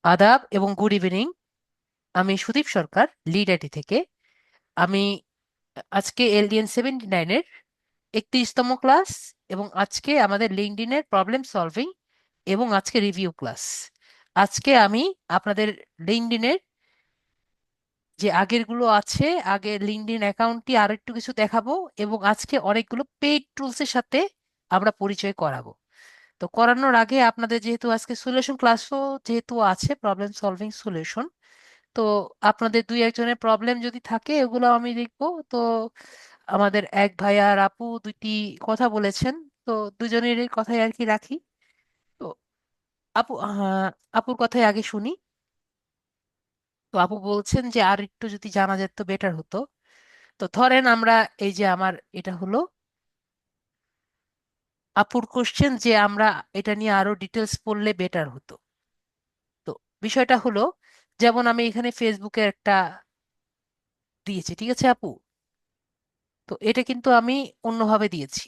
আদাব এবং good evening. আমি সুদীপ সরকার, লিড আইটি থেকে। আমি আজকে LDN 79-এর 31তম ক্লাস, এবং আজকে আমাদের লিঙ্কডইনের প্রবলেম সলভিং এবং আজকে রিভিউ ক্লাস। আজকে আমি আপনাদের লিঙ্কডইনের যে আগেরগুলো আছে, আগের লিঙ্কডইন অ্যাকাউন্টটি আর একটু কিছু দেখাবো, এবং আজকে অনেকগুলো পেইড টুলসের সাথে আমরা পরিচয় করাবো। তো করানোর আগে আপনাদের যেহেতু আজকে সলিউশন ক্লাসও যেহেতু আছে, প্রবলেম সলভিং সলিউশন, তো আপনাদের দুই একজনের প্রবলেম যদি থাকে এগুলো আমি দেখবো। তো আমাদের এক ভাই আর আপু দুইটি কথা বলেছেন, তো দুজনেরই কথাই আর কি রাখি। তো আপুর কথাই আগে শুনি। তো আপু বলছেন যে আর একটু যদি জানা যেত বেটার হতো। তো ধরেন আমরা, এই যে আমার এটা হলো আপুর কোশ্চেন, যে আমরা এটা নিয়ে আরো ডিটেলস পড়লে বেটার হতো। তো বিষয়টা হলো, যেমন আমি এখানে ফেসবুকে একটা দিয়েছি, ঠিক আছে আপু? তো এটা কিন্তু আমি অন্যভাবে দিয়েছি।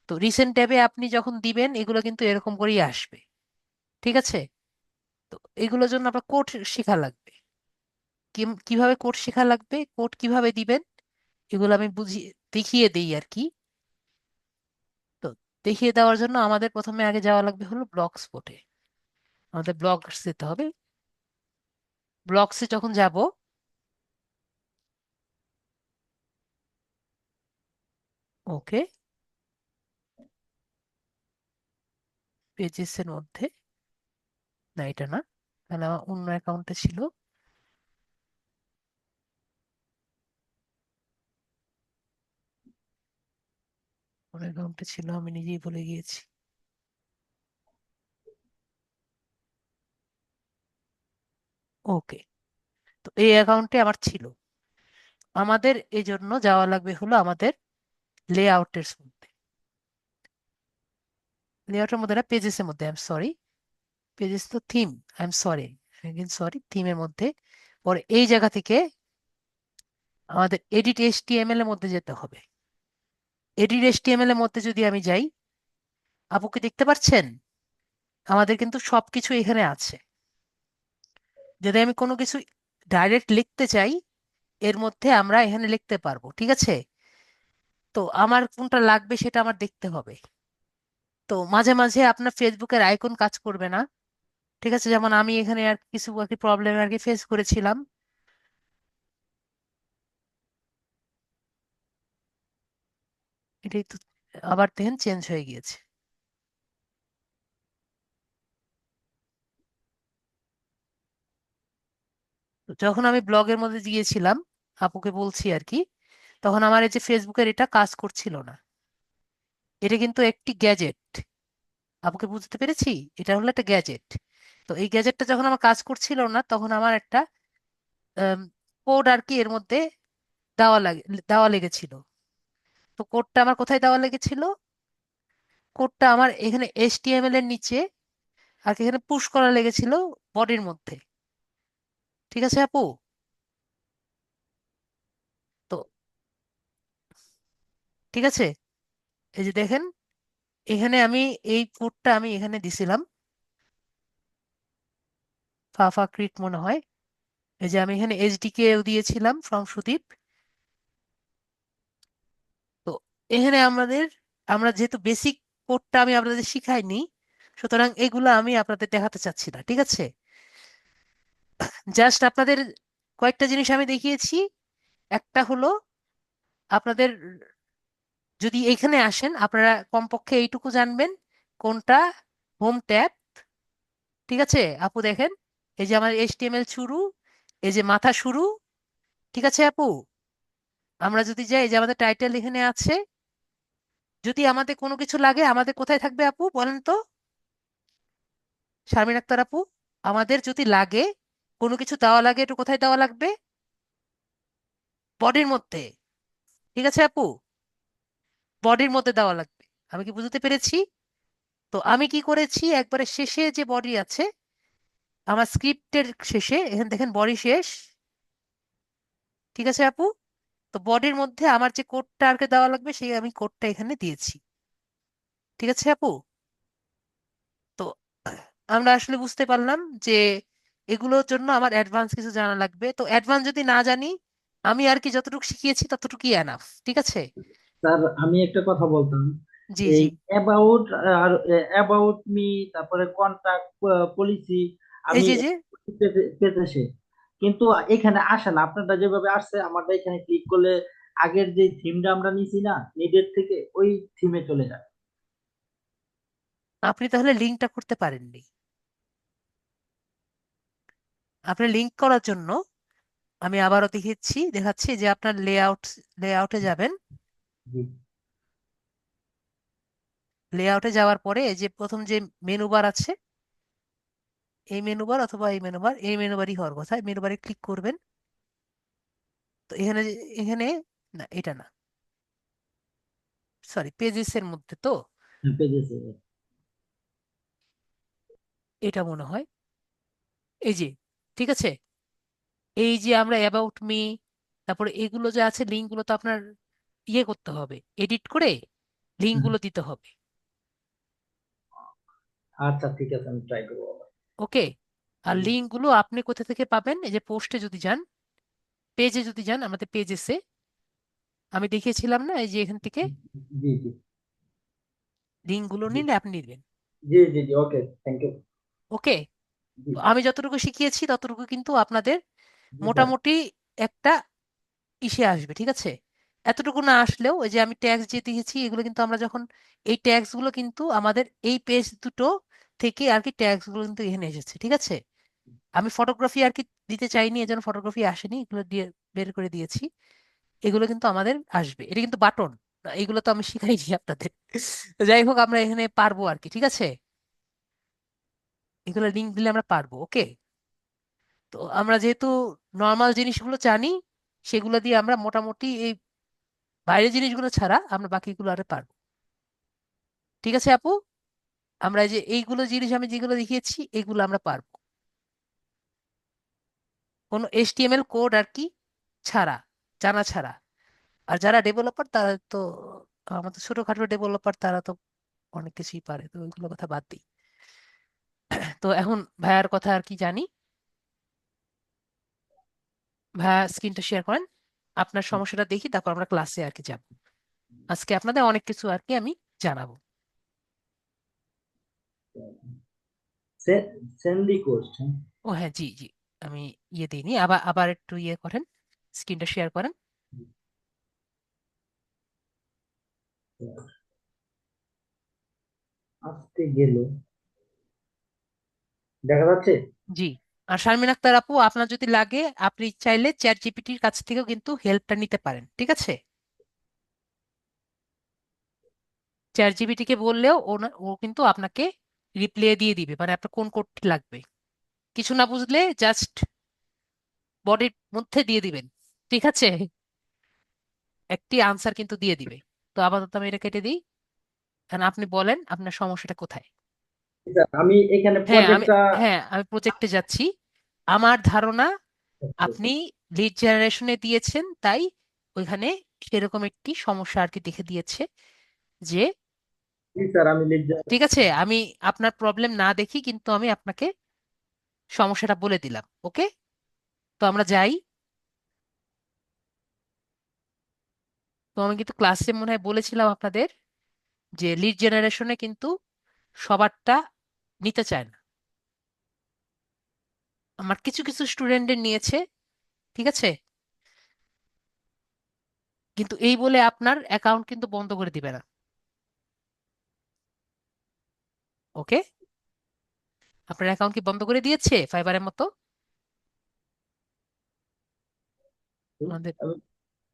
তো রিসেন্ট ট্যাবে আপনি যখন দিবেন এগুলো কিন্তু এরকম করেই আসবে, ঠিক আছে? তো এগুলোর জন্য আপনার কোড শেখা লাগবে। কিভাবে কোড শেখা লাগবে, কোড কিভাবে দিবেন, এগুলো আমি দেখিয়ে দিই আর কি। তো দেখিয়ে দেওয়ার জন্য আমাদের প্রথমে আগে যাওয়া লাগবে হলো ব্লগ স্পটে। আমাদের ব্লগস যেতে হবে। ব্লগসে যখন যাব, ওকে, পেজেস এর মধ্যে, না এটা না, তাহলে আমার অন্য অ্যাকাউন্টে ছিল। অন্য অ্যাকাউন্টে ছিল, আমি নিজেই ভুলে গিয়েছি। ওকে, তো এই অ্যাকাউন্টে আমার ছিল। আমাদের এই জন্য যাওয়া লাগবে হলো আমাদের লেআউটের মধ্যে। লেআউটের মধ্যে না, পেজেস এর মধ্যে, আই এম সরি। পেজেস তো theme, I am sorry, sorry, থিমের মধ্যে। পরে এই জায়গা থেকে আমাদের এডিট HTML এর মধ্যে যেতে হবে। এডিট HTML এর মধ্যে যদি আমি যাই, আপু কি দেখতে পাচ্ছেন? আমাদের কিন্তু সবকিছু এখানে আছে। যদি আমি কোনো কিছু ডাইরেক্ট লিখতে চাই, এর মধ্যে আমরা এখানে লিখতে পারবো, ঠিক আছে? তো আমার কোনটা লাগবে সেটা আমার দেখতে হবে। তো মাঝে মাঝে আপনার ফেসবুকের আইকন কাজ করবে না, ঠিক আছে? যেমন আমি এখানে আর কিছু আর কি প্রবলেম আর কি ফেস করেছিলাম। এটাই তো, আবার দেখেন চেঞ্জ হয়ে গিয়েছে। তো যখন আমি ব্লগের মধ্যে গিয়েছিলাম, আপুকে বলছি আর কি, তখন আমার এই যে ফেসবুকের এটা কাজ করছিল না। এটা কিন্তু একটি গ্যাজেট, আপুকে বুঝতে পেরেছি, এটা হলো একটা গ্যাজেট। তো এই গ্যাজেটটা যখন আমার কাজ করছিল না, তখন আমার একটা কোড আর কি এর মধ্যে দেওয়া লেগেছিল। তো কোডটা আমার কোথায় দেওয়া লেগেছিল? কোডটা আমার এখানে HTML এর নিচে আর কি এখানে পুশ করা লেগেছিল, বডির মধ্যে। ঠিক আছে আপু? তো ঠিক আছে, এই যে দেখেন, এখানে আমি এই কোডটা আমি এখানে দিছিলাম, ফাফা ক্রিট মনে হয়। এই যে আমি এখানে HDK দিয়েছিলাম ফ্রম সুদীপ। তো এখানে আমরা যেহেতু বেসিক কোডটা আমি আপনাদের শিখাইনি, সুতরাং এগুলো আমি আপনাদের দেখাতে চাচ্ছি না, ঠিক আছে? জাস্ট আপনাদের কয়েকটা জিনিস আমি দেখিয়েছি। একটা হলো আপনাদের, যদি এখানে আসেন আপনারা কমপক্ষে এইটুকু জানবেন কোনটা হোম ট্যাব, ঠিক আছে? আপু দেখেন, এই যে আমার HTML শুরু, এই যে মাথা শুরু, ঠিক আছে আপু? আমরা যদি যাই, এই যে আমাদের টাইটেল এখানে আছে। যদি আমাদের কোনো কিছু লাগে, আমাদের কোথায় থাকবে আপু বলেন তো, শারমিন আক্তার আপু? আমাদের যদি লাগে, কোনো কিছু দেওয়া লাগে, একটু কোথায় দেওয়া লাগবে? বডির মধ্যে, ঠিক আছে আপু? বডির মধ্যে দেওয়া লাগবে। আমি কি বুঝতে পেরেছি? তো আমি কি করেছি, একবারে শেষে যে বডি আছে, আমার স্ক্রিপ্টের শেষে এখানে দেখেন বডি শেষ, ঠিক আছে আপু? তো বডির মধ্যে আমার যে কোডটা আর কি দেওয়া লাগবে, সেই আমি কোডটা এখানে দিয়েছি, ঠিক আছে আপু? তো আমরা আসলে বুঝতে পারলাম যে এগুলোর জন্য আমার অ্যাডভান্স কিছু জানা লাগবে। তো অ্যাডভান্স যদি না জানি, আমি আর কি যতটুকু শিখিয়েছি ততটুকুই এনাফ, ঠিক আছে? স্যার আমি একটা কথা বলতাম, জি এই জি। অ্যাবাউট আর অ্যাবাউট মি, তারপরে কন্টাক্ট পলিসি এই আমি যে যে পেতেছি, কিন্তু এখানে আসে না। আপনারটা যেভাবে আসছে, আমারটা এখানে ক্লিক করলে আগের যে থিমটা আমরা নিছি না নিডের থেকে, ওই থিমে চলে যায়। আপনি তাহলে লিঙ্কটা করতে পারেননি। আপনি লিঙ্ক করার জন্য আমি আবারও দেখাচ্ছি যে আপনার লেআউটে যাবেন। জি লেআউটে যাওয়ার পরে এই যে প্রথম যে মেনু বার আছে, এই মেনু বার অথবা এই মেনু বারই হওয়ার কথা, মেনু বারে ক্লিক করবেন। তো এখানে না, এটা না, সরি, পেজেস এর মধ্যে তো পেয়েছে। এটা মনে হয়। এই যে, ঠিক আছে, এই যে আমরা অ্যাবাউট মি, তারপরে এগুলো যে আছে লিঙ্কগুলো তো আপনার ইয়ে করতে হবে, এডিট করে লিঙ্কগুলো দিতে হবে। আচ্ছা ঠিক আছে, আমি ট্রাই করবো আবার। ওকে। আর লিঙ্কগুলো আপনি কোথা থেকে পাবেন? এই যে পোস্টে যদি যান, পেজে যদি যান, আমাদের পেজেসে আমি দেখিয়েছিলাম না, এই যে এখান থেকে জি জি লিঙ্কগুলো জি নিলে আপনি নিবেন। জি জি জি, ওকে, থ্যাংক ইউ। ওকে। জি তো আমি যতটুকু শিখিয়েছি ততটুকু কিন্তু আপনাদের জি স্যার। মোটামুটি একটা ইসে আসবে, ঠিক আছে? এতটুকু না আসলেও ওই যে আমি ট্যাক্স যে দিয়েছি, এগুলো কিন্তু আমরা যখন এই ট্যাক্স গুলো কিন্তু আমাদের এই পেজ দুটো থেকে আর কি ট্যাক্স গুলো কিন্তু এখানে এসেছে, ঠিক আছে? আমি ফটোগ্রাফি আর কি দিতে চাইনি, এজন্য ফটোগ্রাফি আসেনি, এগুলো দিয়ে বের করে দিয়েছি। এগুলো কিন্তু আমাদের আসবে, এটা কিন্তু বাটন, এগুলো তো আমি শিখাইছি আপনাদের। তো যাই হোক, আমরা এখানে পারবো আর কি, ঠিক আছে? এগুলো লিঙ্ক দিলে আমরা পারবো। ওকে। তো আমরা যেহেতু নর্মাল জিনিসগুলো জানি, সেগুলো দিয়ে আমরা মোটামুটি এই বাইরের জিনিসগুলো ছাড়া আমরা বাকিগুলো আরে পারবো। ঠিক আছে আপু? আমরা এই যে এইগুলো জিনিস আমি যেগুলো দেখিয়েছি এগুলো আমরা পারবো, কোনো এইচটিএমএল কোড আর কি ছাড়া, জানা ছাড়া। আর যারা ডেভেলপার তারা তো, আমাদের ছোটখাটো ডেভেলপার, তারা তো অনেক কিছুই পারে, তো ওইগুলো কথা বাদ দিই। তো এখন ভাইয়ার কথা আর কি জানি। ভাইয়া স্ক্রিনটা শেয়ার করেন, আপনার সমস্যাটা দেখি, তারপর আমরা ক্লাসে আর কি যাব। আজকে আপনাদের অনেক কিছু আর কি আমি জানাবো। সেন্ডি কোর্স। ও হ্যাঁ, জি জি। আমি ইয়ে দিইনি, আবার আবার একটু ইয়ে করেন, স্ক্রিনটা শেয়ার করেন। আসতে গেল, দেখা যাচ্ছে। জি। আর শারমিন আক্তার আপু, আপনার যদি লাগে আপনি চাইলে চ্যাট জিপিটির কাছ থেকেও কিন্তু হেল্পটা নিতে পারেন, ঠিক আছে? চ্যাট জিপিটি কে বললেও ও কিন্তু আপনাকে রিপ্লাই দিয়ে দিবে, মানে আপনার কোন কোডটি লাগবে। কিছু না বুঝলে জাস্ট বডির মধ্যে দিয়ে দিবেন, ঠিক আছে? একটি আনসার কিন্তু দিয়ে দিবে। তো আপাতত আমি এটা কেটে দিই। এখন আপনি বলেন আপনার সমস্যাটা কোথায়। স্যার, আমি এখানে হ্যাঁ আমি প্রজেক্টটা। হ্যাঁ আমি প্রজেক্টে যাচ্ছি। আমার ধারণা আপনি লিড জেনারেশনে দিয়েছেন, তাই ওইখানে সেরকম একটি সমস্যা আর কি দেখে দিয়েছে যে, জি স্যার, আমি লিড। ঠিক আছে, আমি আপনার প্রবলেম না দেখি কিন্তু আমি আপনাকে সমস্যাটা বলে দিলাম। ওকে। তো আমরা যাই। তো আমি কিন্তু ক্লাসে মনে হয় বলেছিলাম আপনাদের যে লিড জেনারেশনে কিন্তু সবারটা নিতে চায় না। আমার কিছু কিছু স্টুডেন্টদের নিয়েছে, ঠিক আছে? কিন্তু এই বলে আপনার অ্যাকাউন্ট কিন্তু বন্ধ করে দিবে না। ওকে। আপনার অ্যাকাউন্ট কি বন্ধ করে দিয়েছে ফাইবারের মতো? আমাদের, আমি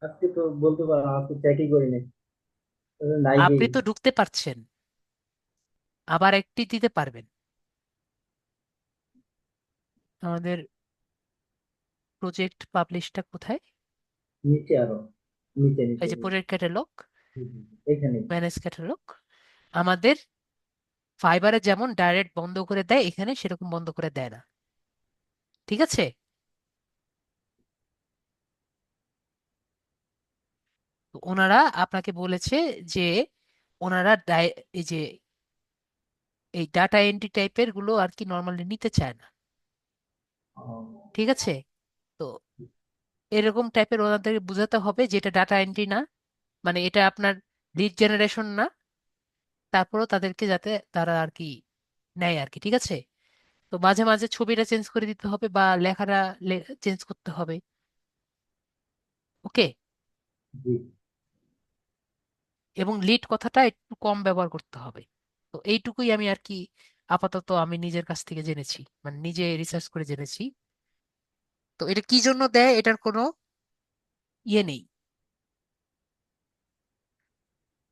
আজকে তো বলতে পারলাম, আজকে চেকই করি নাই, নাই গেই। আপনি তো ঢুকতে পারছেন, আবার একটি দিতে পারবেন। আমাদের প্রজেক্ট পাবলিশটা কোথায়? নিচে আরো, নিচে এই নিচে যে নিচে। প্রজেক্ট ক্যাটালগ, হুম, হুম, এখানে। Manage catalogue. আমাদের ফাইবারে যেমন ডাইরেক্ট বন্ধ করে দেয়, এখানে সেরকম বন্ধ করে দেয় না, ঠিক আছে? তো ওনারা আপনাকে বলেছে যে ওনারা এই যে এই ডাটা এন্ট্রি টাইপের গুলো আর কি নর্মালি নিতে চায় না। ও, ঠিক আছে? তো এরকম টাইপের ওনাদের বোঝাতে হবে যে এটা ডাটা এন্ট্রি না, মানে এটা আপনার লিড জেনারেশন না, তারপরেও তাদেরকে যাতে তারা আর কি নেয় আর কি। ঠিক আছে? তো মাঝে মাঝে ছবিটা চেঞ্জ করে দিতে হবে বা লেখাটা চেঞ্জ করতে হবে। ওকে? জি। এবং লিড কথাটা একটু কম ব্যবহার করতে হবে। তো এইটুকুই আমি আর কি আপাতত আমি নিজের কাছ থেকে জেনেছি, মানে নিজে রিসার্চ করে জেনেছি। তো এটা কি জন্য দেয় এটার কোনো ইয়ে নেই,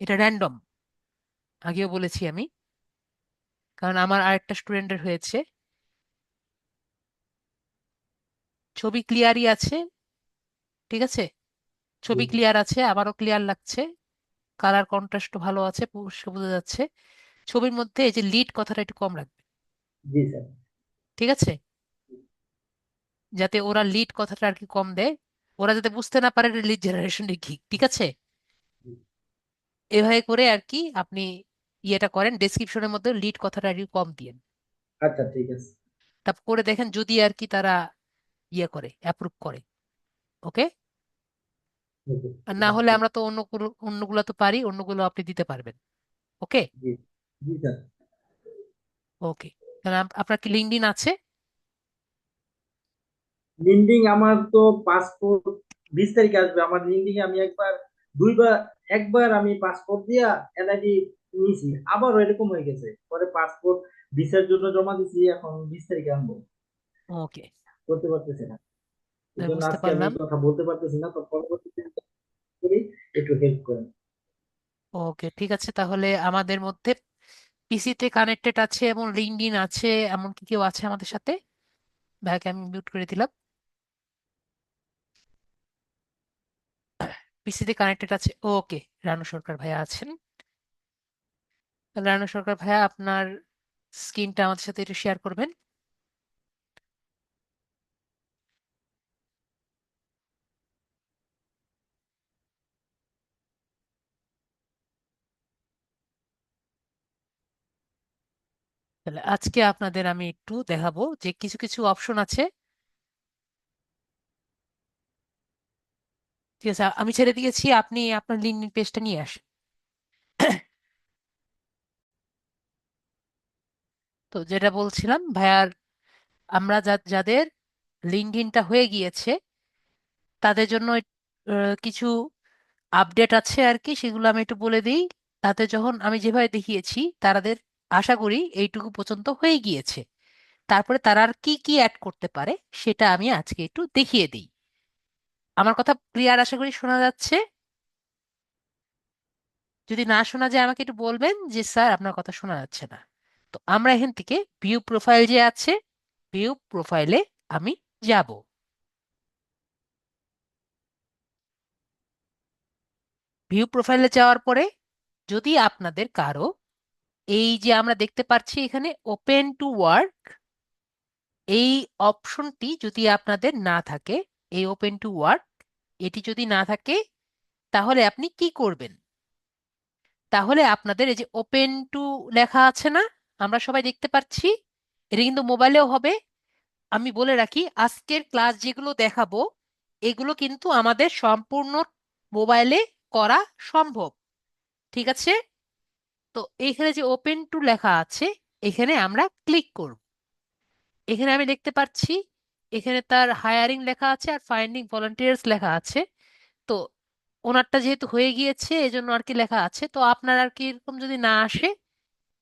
এটা র্যান্ডম, আগেও বলেছি আমি। কারণ আমার আরেকটা স্টুডেন্টের হয়েছে, ছবি ক্লিয়ারই আছে, ঠিক আছে, জি। ছবি ক্লিয়ার আছে, আমারও ক্লিয়ার লাগছে, কালার কন্ট্রাস্ট ভালো আছে, পরিষ্কার বোঝা যাচ্ছে, ছবির মধ্যে এই যে লিড কথাটা একটু কম রাখবে। জি স্যার। ঠিক আছে? যাতে ওরা লিড কথাটা আর কি কম দেয়, ওরা যাতে বুঝতে না পারে লিড জেনারেশন কি। ঠিক আছে? জি। এভাবে করে আর কি আপনি ইয়েটা করেন, ডেসক্রিপশনের মধ্যে লিড কথাটা আর কি কম দিয়েন। আচ্ছা ঠিক আছে। তারপর করে দেখেন যদি আর কি তারা ইয়ে করে, অ্যাপ্রুভ করে। ওকে? ওকে, আর ঠিক না আছে। হলে আমরা তো অন্যগুলো তো পারি, অন্যগুলো আপনি দিতে পারবেন। ওকে? জি। জি স্যার। ওকে। তাহলে আপনার কি লিঙ্কডইন আছে? লিন্ডিং আমার তো পাসপোর্ট 20 তারিখে আসবে। আমার লিন্ডিং আমি একবার, দুইবার, একবার আমি পাসপোর্ট দিয়া এনআইডি নিয়েছি, আবার এরকম হয়ে গেছে, পরে পাসপোর্ট ভিসার জন্য জমা দিছি, এখন 20 তারিখে আনবো, ওকে, করতে পারতেছি না। এই জন্য বুঝতে আজকে আমি পারলাম। এই কথা বলতে পারতেছি না, তো পরবর্তীতে করি, একটু হেল্প করেন। ওকে, ঠিক আছে, তাহলে আমাদের মধ্যে পিসিতে কানেক্টেড আছে এবং লিঙ্কডইন আছে এমন কি কেউ আছে আমাদের সাথে? ভাইকে আমি মিউট করে দিলাম। পিসিতে কানেক্টেড আছে, ওকে। রানু সরকার ভাইয়া আছেন। তাহলে রানু সরকার ভাইয়া আপনার স্ক্রিনটা আমাদের সাথে একটু শেয়ার করবেন। তাহলে আজকে আপনাদের আমি একটু দেখাবো যে কিছু কিছু অপশন আছে। ঠিক আছে, আমি ছেড়ে দিয়েছি, আপনি আপনার লিঙ্কডইন পেজটা নিয়ে আসেন। তো যেটা বলছিলাম ভাইয়ার, আমরা যাদের লিঙ্কডইনটা হয়ে গিয়েছে তাদের জন্য কিছু আপডেট আছে আর কি, সেগুলো আমি একটু বলে দিই। তাতে যখন আমি যেভাবে দেখিয়েছি তাদের আশা করি এইটুকু পর্যন্ত হয়ে গিয়েছে। তারপরে তারা আর কি কি অ্যাড করতে পারে সেটা আমি আজকে একটু দেখিয়ে দিই। আমার কথা ক্লিয়ার আশা করি শোনা যাচ্ছে? যদি না শোনা যায় আমাকে একটু বলবেন যে স্যার আপনার কথা শোনা যাচ্ছে না। তো আমরা এখান থেকে ভিউ প্রোফাইল যে আছে, ভিউ প্রোফাইলে আমি যাব। ভিউ প্রোফাইলে যাওয়ার পরে যদি আপনাদের কারো এই যে আমরা দেখতে পাচ্ছি এখানে ওপেন টু ওয়ার্ক, এই অপশনটি যদি আপনাদের না থাকে, এই ওপেন টু ওয়ার্ক এটি যদি না থাকে, তাহলে আপনি কি করবেন? তাহলে আপনাদের এই যে ওপেন টু লেখা আছে না, আমরা সবাই দেখতে পাচ্ছি, এটা কিন্তু মোবাইলেও হবে। আমি বলে রাখি আজকের ক্লাস যেগুলো দেখাবো এগুলো কিন্তু আমাদের সম্পূর্ণ মোবাইলে করা সম্ভব। ঠিক আছে? তো এইখানে যে ওপেন টু লেখা আছে এখানে আমরা ক্লিক করব। এখানে আমি দেখতে পাচ্ছি এখানে তার হায়ারিং লেখা আছে আর ফাইন্ডিং ভলান্টিয়ার্স লেখা আছে। তো ওনারটা যেহেতু হয়ে গিয়েছে এজন্য আর কি লেখা আছে। তো আপনার আর কি এরকম যদি না আসে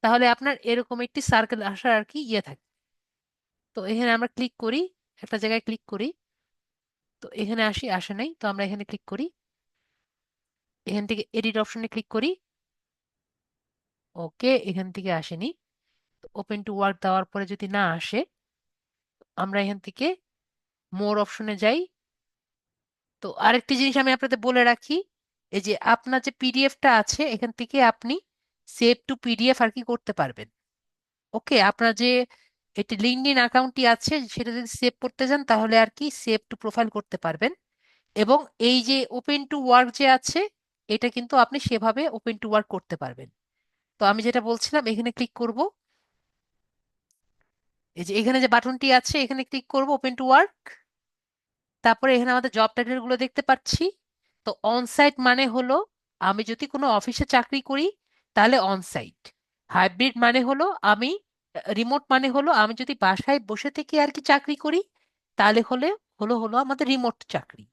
তাহলে আপনার এরকম একটি সার্কেল আসার আর কি ইয়ে থাকে। তো এখানে আমরা ক্লিক করি, একটা জায়গায় ক্লিক করি। তো এখানে আসে নাই, তো আমরা এখানে ক্লিক করি, এখান থেকে এডিট অপশনে ক্লিক করি। ওকে, এখান থেকে আসেনি। ওপেন টু ওয়ার্ক দেওয়ার পরে যদি না আসে আমরা এখান থেকে মোর অপশনে যাই। তো আরেকটি জিনিস আমি আপনাদের বলে রাখি, এই যে আপনার যে পিডিএফটা আছে এখান থেকে আপনি সেভ টু পিডিএফ আর কি করতে পারবেন। ওকে, আপনার যে এটি লিঙ্কডইন অ্যাকাউন্টটি আছে সেটা যদি সেভ করতে চান তাহলে আর কি সেভ টু প্রোফাইল করতে পারবেন। এবং এই যে ওপেন টু ওয়ার্ক যে আছে এটা কিন্তু আপনি সেভাবে ওপেন টু ওয়ার্ক করতে পারবেন। তো আমি যেটা বলছিলাম এখানে ক্লিক করব। এই যে এখানে যে বাটনটি আছে এখানে ক্লিক করব, ওপেন টু ওয়ার্ক। তারপরে এখানে আমাদের জব টাইটেল গুলো দেখতে পাচ্ছি। তো অন সাইট মানে হলো আমি যদি কোনো অফিসে চাকরি করি তাহলে অন সাইট। হাইব্রিড মানে হলো আমি, রিমোট মানে হলো আমি যদি বাসায় বসে থেকে আর কি চাকরি করি তাহলে হলে হলো হলো আমাদের রিমোট চাকরি।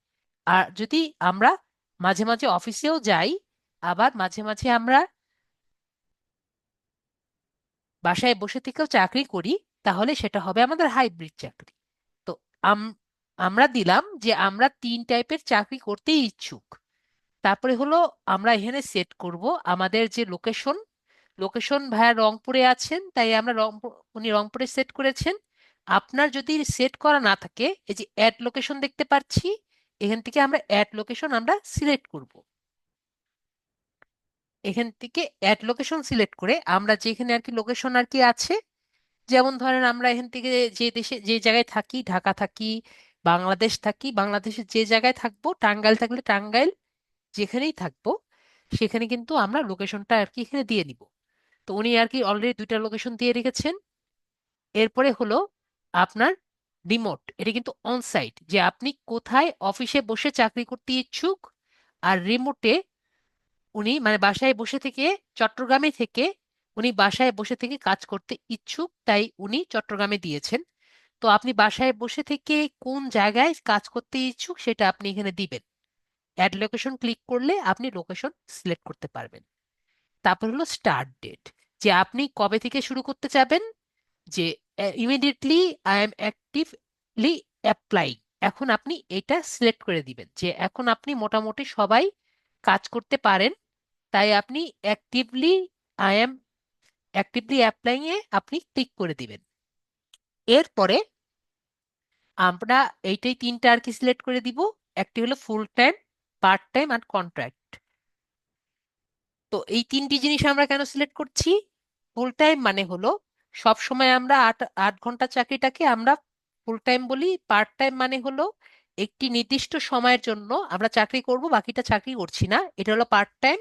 আর যদি আমরা মাঝে মাঝে অফিসেও যাই, আবার মাঝে মাঝে আমরা বাসায় বসে থেকেও চাকরি করি, তাহলে সেটা হবে আমাদের হাইব্রিড চাকরি। তো আম- আমরা দিলাম যে আমরা 3 টাইপের চাকরি করতে ইচ্ছুক। তারপরে হলো আমরা এখানে সেট করব আমাদের যে লোকেশন। লোকেশন ভাইয়া রংপুরে আছেন, তাই আমরা রংপুর, উনি রংপুরে সেট করেছেন। আপনার যদি সেট করা না থাকে, এই যে অ্যাড লোকেশন দেখতে পাচ্ছি, এখান থেকে আমরা অ্যাড লোকেশন আমরা সিলেক্ট করব। এখান থেকে অ্যাড লোকেশন সিলেক্ট করে আমরা যেখানে আর কি লোকেশন আর কি আছে, যেমন ধরেন আমরা এখান থেকে যে দেশে যে জায়গায় থাকি, ঢাকা থাকি, বাংলাদেশ থাকি, বাংলাদেশের যে জায়গায় থাকবো, টাঙ্গাইল থাকলে টাঙ্গাইল, যেখানেই থাকবো সেখানে কিন্তু আমরা লোকেশনটা আর কি এখানে দিয়ে নিব। তো উনি আর কি অলরেডি 2টা লোকেশন দিয়ে রেখেছেন। এরপরে হলো আপনার রিমোট, এটা কিন্তু অন সাইট, যে আপনি কোথায় অফিসে বসে চাকরি করতে ইচ্ছুক। আর রিমোটে উনি মানে বাসায় বসে থেকে, চট্টগ্রামে থেকে উনি বাসায় বসে থেকে কাজ করতে ইচ্ছুক, তাই উনি চট্টগ্রামে দিয়েছেন। তো আপনি বাসায় বসে থেকে কোন জায়গায় কাজ করতে ইচ্ছুক সেটা আপনি এখানে দিবেন। অ্যাড লোকেশন ক্লিক করলে আপনি লোকেশন সিলেক্ট করতে পারবেন। তারপর হলো স্টার্ট ডেট, যে আপনি কবে থেকে শুরু করতে চাবেন। যে immediately I am actively apply, এখন আপনি এটা সিলেক্ট করে দিবেন যে এখন আপনি মোটামুটি সবাই কাজ করতে পারেন, তাই আপনি actively, I am actively applying এ আপনি ক্লিক করে দিবেন। এরপরে আমরা এইটাই 3টা আর কি সিলেক্ট করে দিব। একটি হলো ফুল টাইম, পার্ট টাইম আর কন্ট্রাক্ট। তো এই 3টি জিনিস আমরা কেন সিলেক্ট করছি? ফুল টাইম মানে হলো সব সময় আমরা 8 8 ঘন্টা চাকরিটাকে আমরা ফুল টাইম বলি। পার্ট টাইম মানে হলো একটি নির্দিষ্ট সময়ের জন্য আমরা চাকরি করব, বাকিটা চাকরি করছি না, এটা হলো পার্ট টাইম।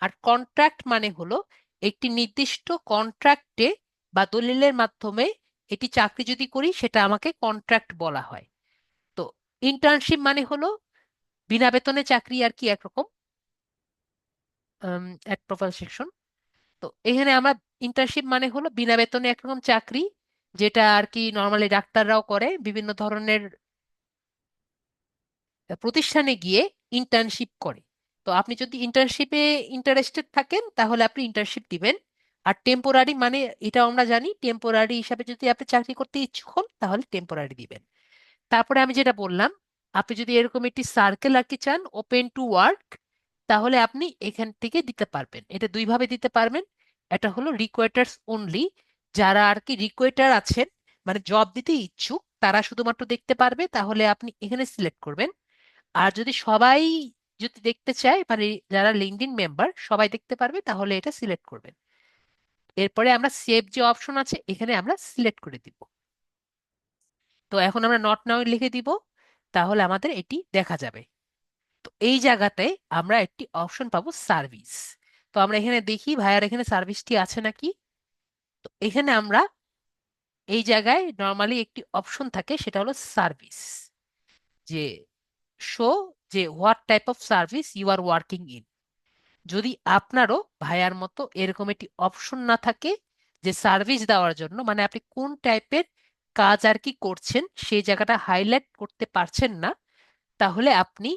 আর কন্ট্রাক্ট মানে হলো একটি নির্দিষ্ট কন্ট্রাক্টে বা দলিলের মাধ্যমে এটি চাকরি যদি করি সেটা আমাকে কন্ট্রাক্ট বলা হয়। তো ইন্টার্নশিপ মানে হলো বিনা বেতনে চাকরি আর কি একরকম, এক প্রোফাইল সেকশন। তো এখানে আমরা ইন্টার্নশিপ মানে হলো বিনা বেতনে একরকম চাকরি, যেটা আর কি নর্মালি ডাক্তাররাও করে বিভিন্ন ধরনের প্রতিষ্ঠানে গিয়ে ইন্টার্নশিপ করে। তো আপনি যদি ইন্টার্নশিপে ইন্টারেস্টেড থাকেন তাহলে আপনি ইন্টার্নশিপ দিবেন। আর টেম্পোরারি মানে, এটা আমরা জানি, টেম্পোরারি হিসাবে যদি আপনি চাকরি করতে ইচ্ছুক হন তাহলে টেম্পোরারি দিবেন। তারপরে আমি যেটা বললাম, আপনি যদি এরকম একটি সার্কেল আর কি চান, ওপেন টু ওয়ার্ক, তাহলে আপনি এখান থেকে দিতে পারবেন। এটা দুইভাবে দিতে পারবেন। এটা হলো রিকোয়েটার্স অনলি, যারা আর কি রিকোয়েটার আছেন, মানে জব দিতে ইচ্ছুক, তারা শুধুমাত্র দেখতে পারবে, তাহলে আপনি এখানে সিলেক্ট করবেন। আর যদি সবাই যদি দেখতে চায়, মানে যারা লিঙ্কডইন মেম্বার সবাই দেখতে পারবে, তাহলে এটা সিলেক্ট করবেন। এরপরে আমরা সেভ যে অপশন আছে এখানে আমরা সিলেক্ট করে দিব। তো এখন আমরা নট নাও লিখে দিব, তাহলে আমাদের এটি দেখা যাবে। তো এই জায়গাটায় আমরা একটি অপশন পাবো সার্ভিস। তো আমরা এখানে দেখি ভাইয়ার এখানে সার্ভিসটি আছে নাকি। তো এখানে আমরা এই জায়গায় নর্মালি একটি অপশন থাকে, সেটা হলো সার্ভিস, যে শো, যে what type of service you are working in. যদি আপনারও ভাইয়ার মতো এরকম একটি অপশন না থাকে যে সার্ভিস দেওয়ার জন্য, মানে আপনি কোন টাইপের কাজ আর কি করছেন সেই জায়গাটা হাইলাইট করতে পারছেন না, তাহলে আপনি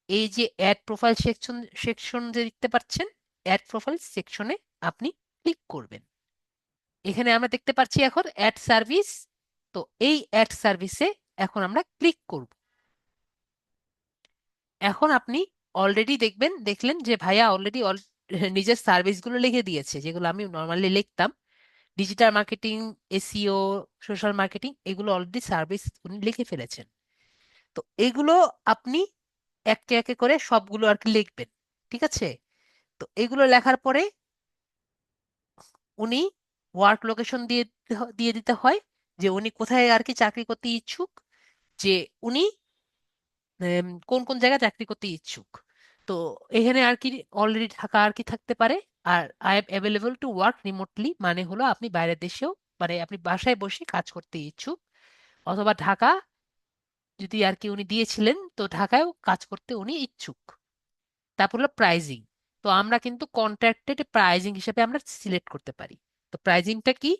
এই যে অ্যাড প্রোফাইল সেকশন সেকশন যে দেখতে পাচ্ছেন, অ্যাড প্রোফাইল সেকশনে আপনি ক্লিক করবেন। এখানে আমরা দেখতে পাচ্ছি এখন অ্যাড সার্ভিস। তো এই অ্যাড সার্ভিসে এখন আমরা ক্লিক করব। এখন আপনি অলরেডি দেখলেন যে ভাইয়া অলরেডি নিজের সার্ভিসগুলো লিখে দিয়েছে, যেগুলো আমি নর্মালি লিখতাম। Digital marketing, SEO, social marketing, এগুলো অলরেডি সার্ভিস উনি লিখে ফেলেছেন। তো এগুলো আপনি একে একে করে সবগুলো আর কি লিখবেন। ঠিক আছে? তো এগুলো লেখার পরে উনি ওয়ার্ক লোকেশন দিয়ে দিতে হয়, যে উনি কোথায় আর কি চাকরি করতে ইচ্ছুক, যে উনি কোন কোন জায়গায় চাকরি করতে ইচ্ছুক। তো এখানে আর কি অলরেডি ঢাকা আর কি থাকতে পারে। আর I am available to work remotely মানে হলো আপনি বাইরের দেশেও মানে আপনি বাসায় বসে কাজ করতে ইচ্ছুক, অথবা ঢাকা যদি আর কি উনি দিয়েছিলেন, তো ঢাকায়ও কাজ করতে উনি ইচ্ছুক। তারপর হলো প্রাইজিং। তো আমরা কিন্তু কন্ট্রাক্টেড প্রাইজিং হিসেবে আমরা সিলেক্ট করতে পারি। তো প্রাইজিংটা কি?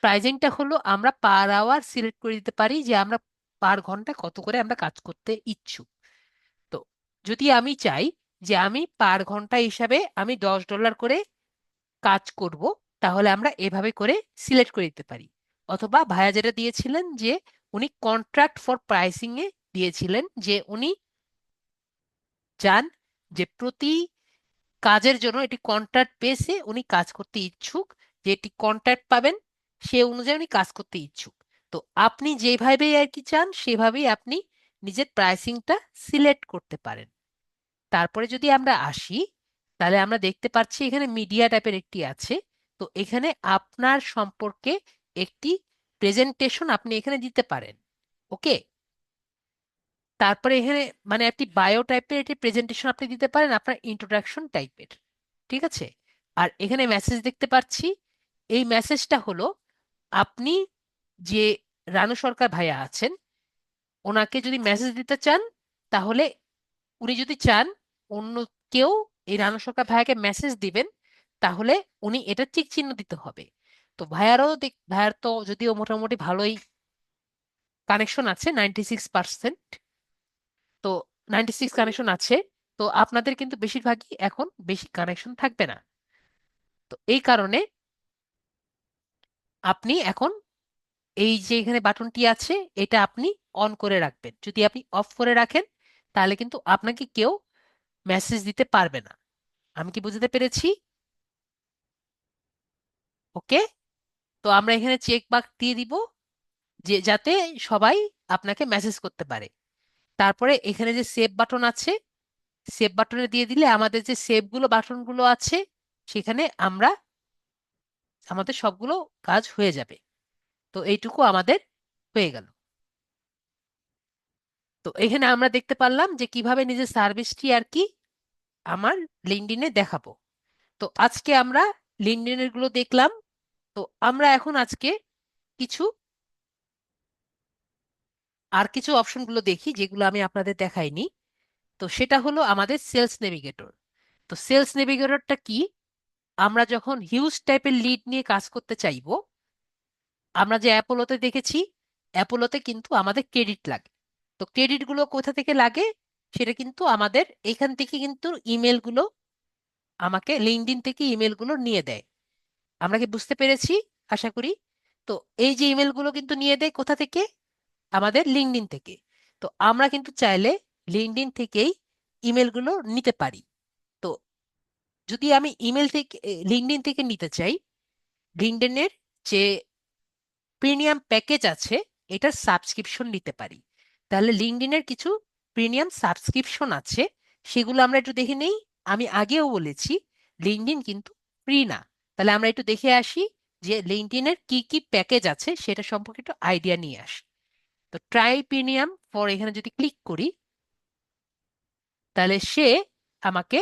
প্রাইজিংটা হলো আমরা পার আওয়ার সিলেক্ট করে দিতে পারি যে আমরা পার ঘন্টা কত করে আমরা কাজ করতে ইচ্ছুক। তো যদি আমি চাই যে আমি পার ঘন্টা হিসাবে আমি $10 করে কাজ করব, তাহলে আমরা এভাবে করে সিলেক্ট করে দিতে পারি। অথবা ভাইয়া যেটা দিয়েছিলেন যে উনি কন্ট্রাক্ট ফর প্রাইসিং এ দিয়েছিলেন, যে উনি চান যে প্রতি কাজের জন্য এটি কন্ট্রাক্ট বেসে উনি কাজ করতে ইচ্ছুক, যে এটি কন্ট্রাক্ট পাবেন সে অনুযায়ী উনি কাজ করতে ইচ্ছুক। তো আপনি যেভাবেই আর কি চান সেভাবেই আপনি নিজের প্রাইসিংটা সিলেক্ট করতে পারেন। তারপরে যদি আমরা আসি, তাহলে আমরা দেখতে পাচ্ছি এখানে মিডিয়া টাইপের একটি আছে। তো এখানে আপনার সম্পর্কে একটি প্রেজেন্টেশন আপনি এখানে দিতে পারেন। ওকে। তারপরে এখানে মানে একটি বায়ো টাইপের একটি প্রেজেন্টেশন আপনি দিতে পারেন, আপনার ইন্ট্রোডাকশন টাইপের। ঠিক আছে। আর এখানে মেসেজ দেখতে পাচ্ছি, এই মেসেজটা হলো আপনি যে রানু সরকার ভাইয়া আছেন ওনাকে যদি মেসেজ দিতে চান, তাহলে উনি যদি চান অন্য কেউ এই রানু সরকার ভাইয়াকে মেসেজ দিবেন, তাহলে উনি এটা টিক চিহ্ন দিতে হবে। তো ভাইয়ার তো যদিও মোটামুটি ভালোই কানেকশন আছে, 96%। তো 96 কানেকশন আছে। তো আপনাদের কিন্তু বেশিরভাগই এখন বেশি কানেকশন থাকবে না। তো এই কারণে আপনি এখন এই যে এখানে বাটনটি আছে এটা আপনি অন করে রাখবেন। যদি আপনি অফ করে রাখেন তাহলে কিন্তু আপনাকে কেউ মেসেজ দিতে পারবে না। আমি কি বুঝতে পেরেছি? ওকে। তো আমরা এখানে চেক বাক্স দিয়ে দিব যে যাতে সবাই আপনাকে মেসেজ করতে পারে। তারপরে এখানে যে সেভ বাটন আছে, সেভ বাটনে দিয়ে দিলে আমাদের যে সেভগুলো বাটনগুলো আছে সেখানে আমরা আমাদের সবগুলো কাজ হয়ে যাবে। তো এইটুকু আমাদের হয়ে গেল। তো এখানে আমরা দেখতে পারলাম যে কিভাবে নিজের সার্ভিসটি আর কি আমার লিঙ্কডইনে দেখাবো। তো আজকে আমরা লিঙ্কডইনের গুলো দেখলাম। তো আমরা এখন আজকে কিছু কিছু অপশনগুলো দেখি যেগুলো আমি আপনাদের দেখাইনি। তো সেটা হলো আমাদের সেলস নেভিগেটর। তো সেলস নেভিগেটরটা কি? আমরা যখন হিউজ টাইপের লিড নিয়ে কাজ করতে চাইবো, আমরা যে অ্যাপোলোতে দেখেছি, অ্যাপোলোতে কিন্তু আমাদের ক্রেডিট লাগে। তো ক্রেডিট গুলো কোথা থেকে লাগে? সেটা কিন্তু আমাদের এখান থেকে কিন্তু ইমেল গুলো আমাকে লিঙ্কডইন থেকে ইমেল গুলো নিয়ে দেয়। আমরা কি বুঝতে পেরেছি? আশা করি। তো এই যে ইমেল গুলো কিন্তু নিয়ে দেয় কোথা থেকে? আমাদের লিঙ্কডইন থেকে। তো আমরা কিন্তু চাইলে লিঙ্কডইন থেকেই ইমেল গুলো নিতে পারি। তো যদি আমি ইমেল থেকে লিঙ্কডইন থেকে নিতে চাই, লিঙ্কডইনের যে প্রিমিয়াম প্যাকেজ আছে এটার সাবস্ক্রিপশন নিতে পারি। তাহলে লিঙ্কডইনের কিছু প্রিমিয়াম সাবস্ক্রিপশন আছে, সেগুলো আমরা একটু দেখে নেই। আমি আগেও বলেছি লিঙ্কডইন কিন্তু ফ্রি না। তাহলে আমরা একটু দেখে আসি যে লিঙ্কডইনের কি কি প্যাকেজ আছে সেটা সম্পর্কে একটু আইডিয়া নিয়ে আসি। তো ট্রাই প্রিমিয়াম ফর এখানে যদি ক্লিক করি, তাহলে সে আমাকে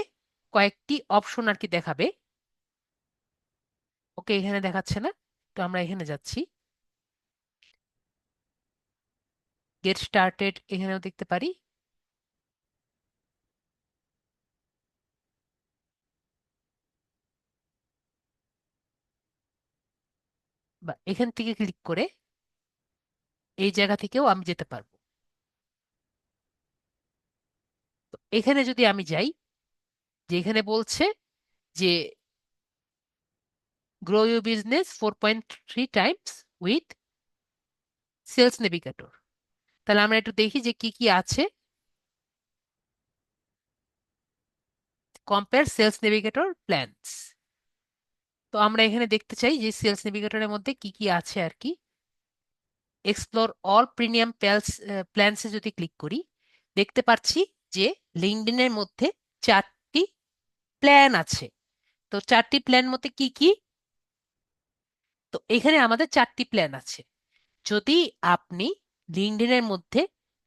কয়েকটি অপশন আর কি দেখাবে। ওকে, এখানে দেখাচ্ছে না। তো আমরা এখানে যাচ্ছি, গেট স্টার্টেড এখানেও দেখতে পারি, বা এখান থেকে ক্লিক করে এই জায়গা থেকেও আমি যেতে পারবো। তো এখানে যদি আমি যাই, যে এখানে বলছে যে grow your business 4.3 times with sales navigator. তাহলে আমরা একটু দেখি যে কি কি আছে। Compare sales navigator plans. তো আমরা এখানে দেখতে চাই যে সেলস নেভিগেটরের মধ্যে কি কি আছে আর কি। এক্সপ্লোর অল প্রিমিয়াম প্ল্যানসে যদি ক্লিক করি, দেখতে পাচ্ছি যে লিঙ্কডইনের মধ্যে 4টি প্ল্যান আছে। তো 4টি প্ল্যান মধ্যে কি কি? তো এখানে আমাদের 4টি প্ল্যান আছে। যদি আপনি লিঙ্কডইনের মধ্যে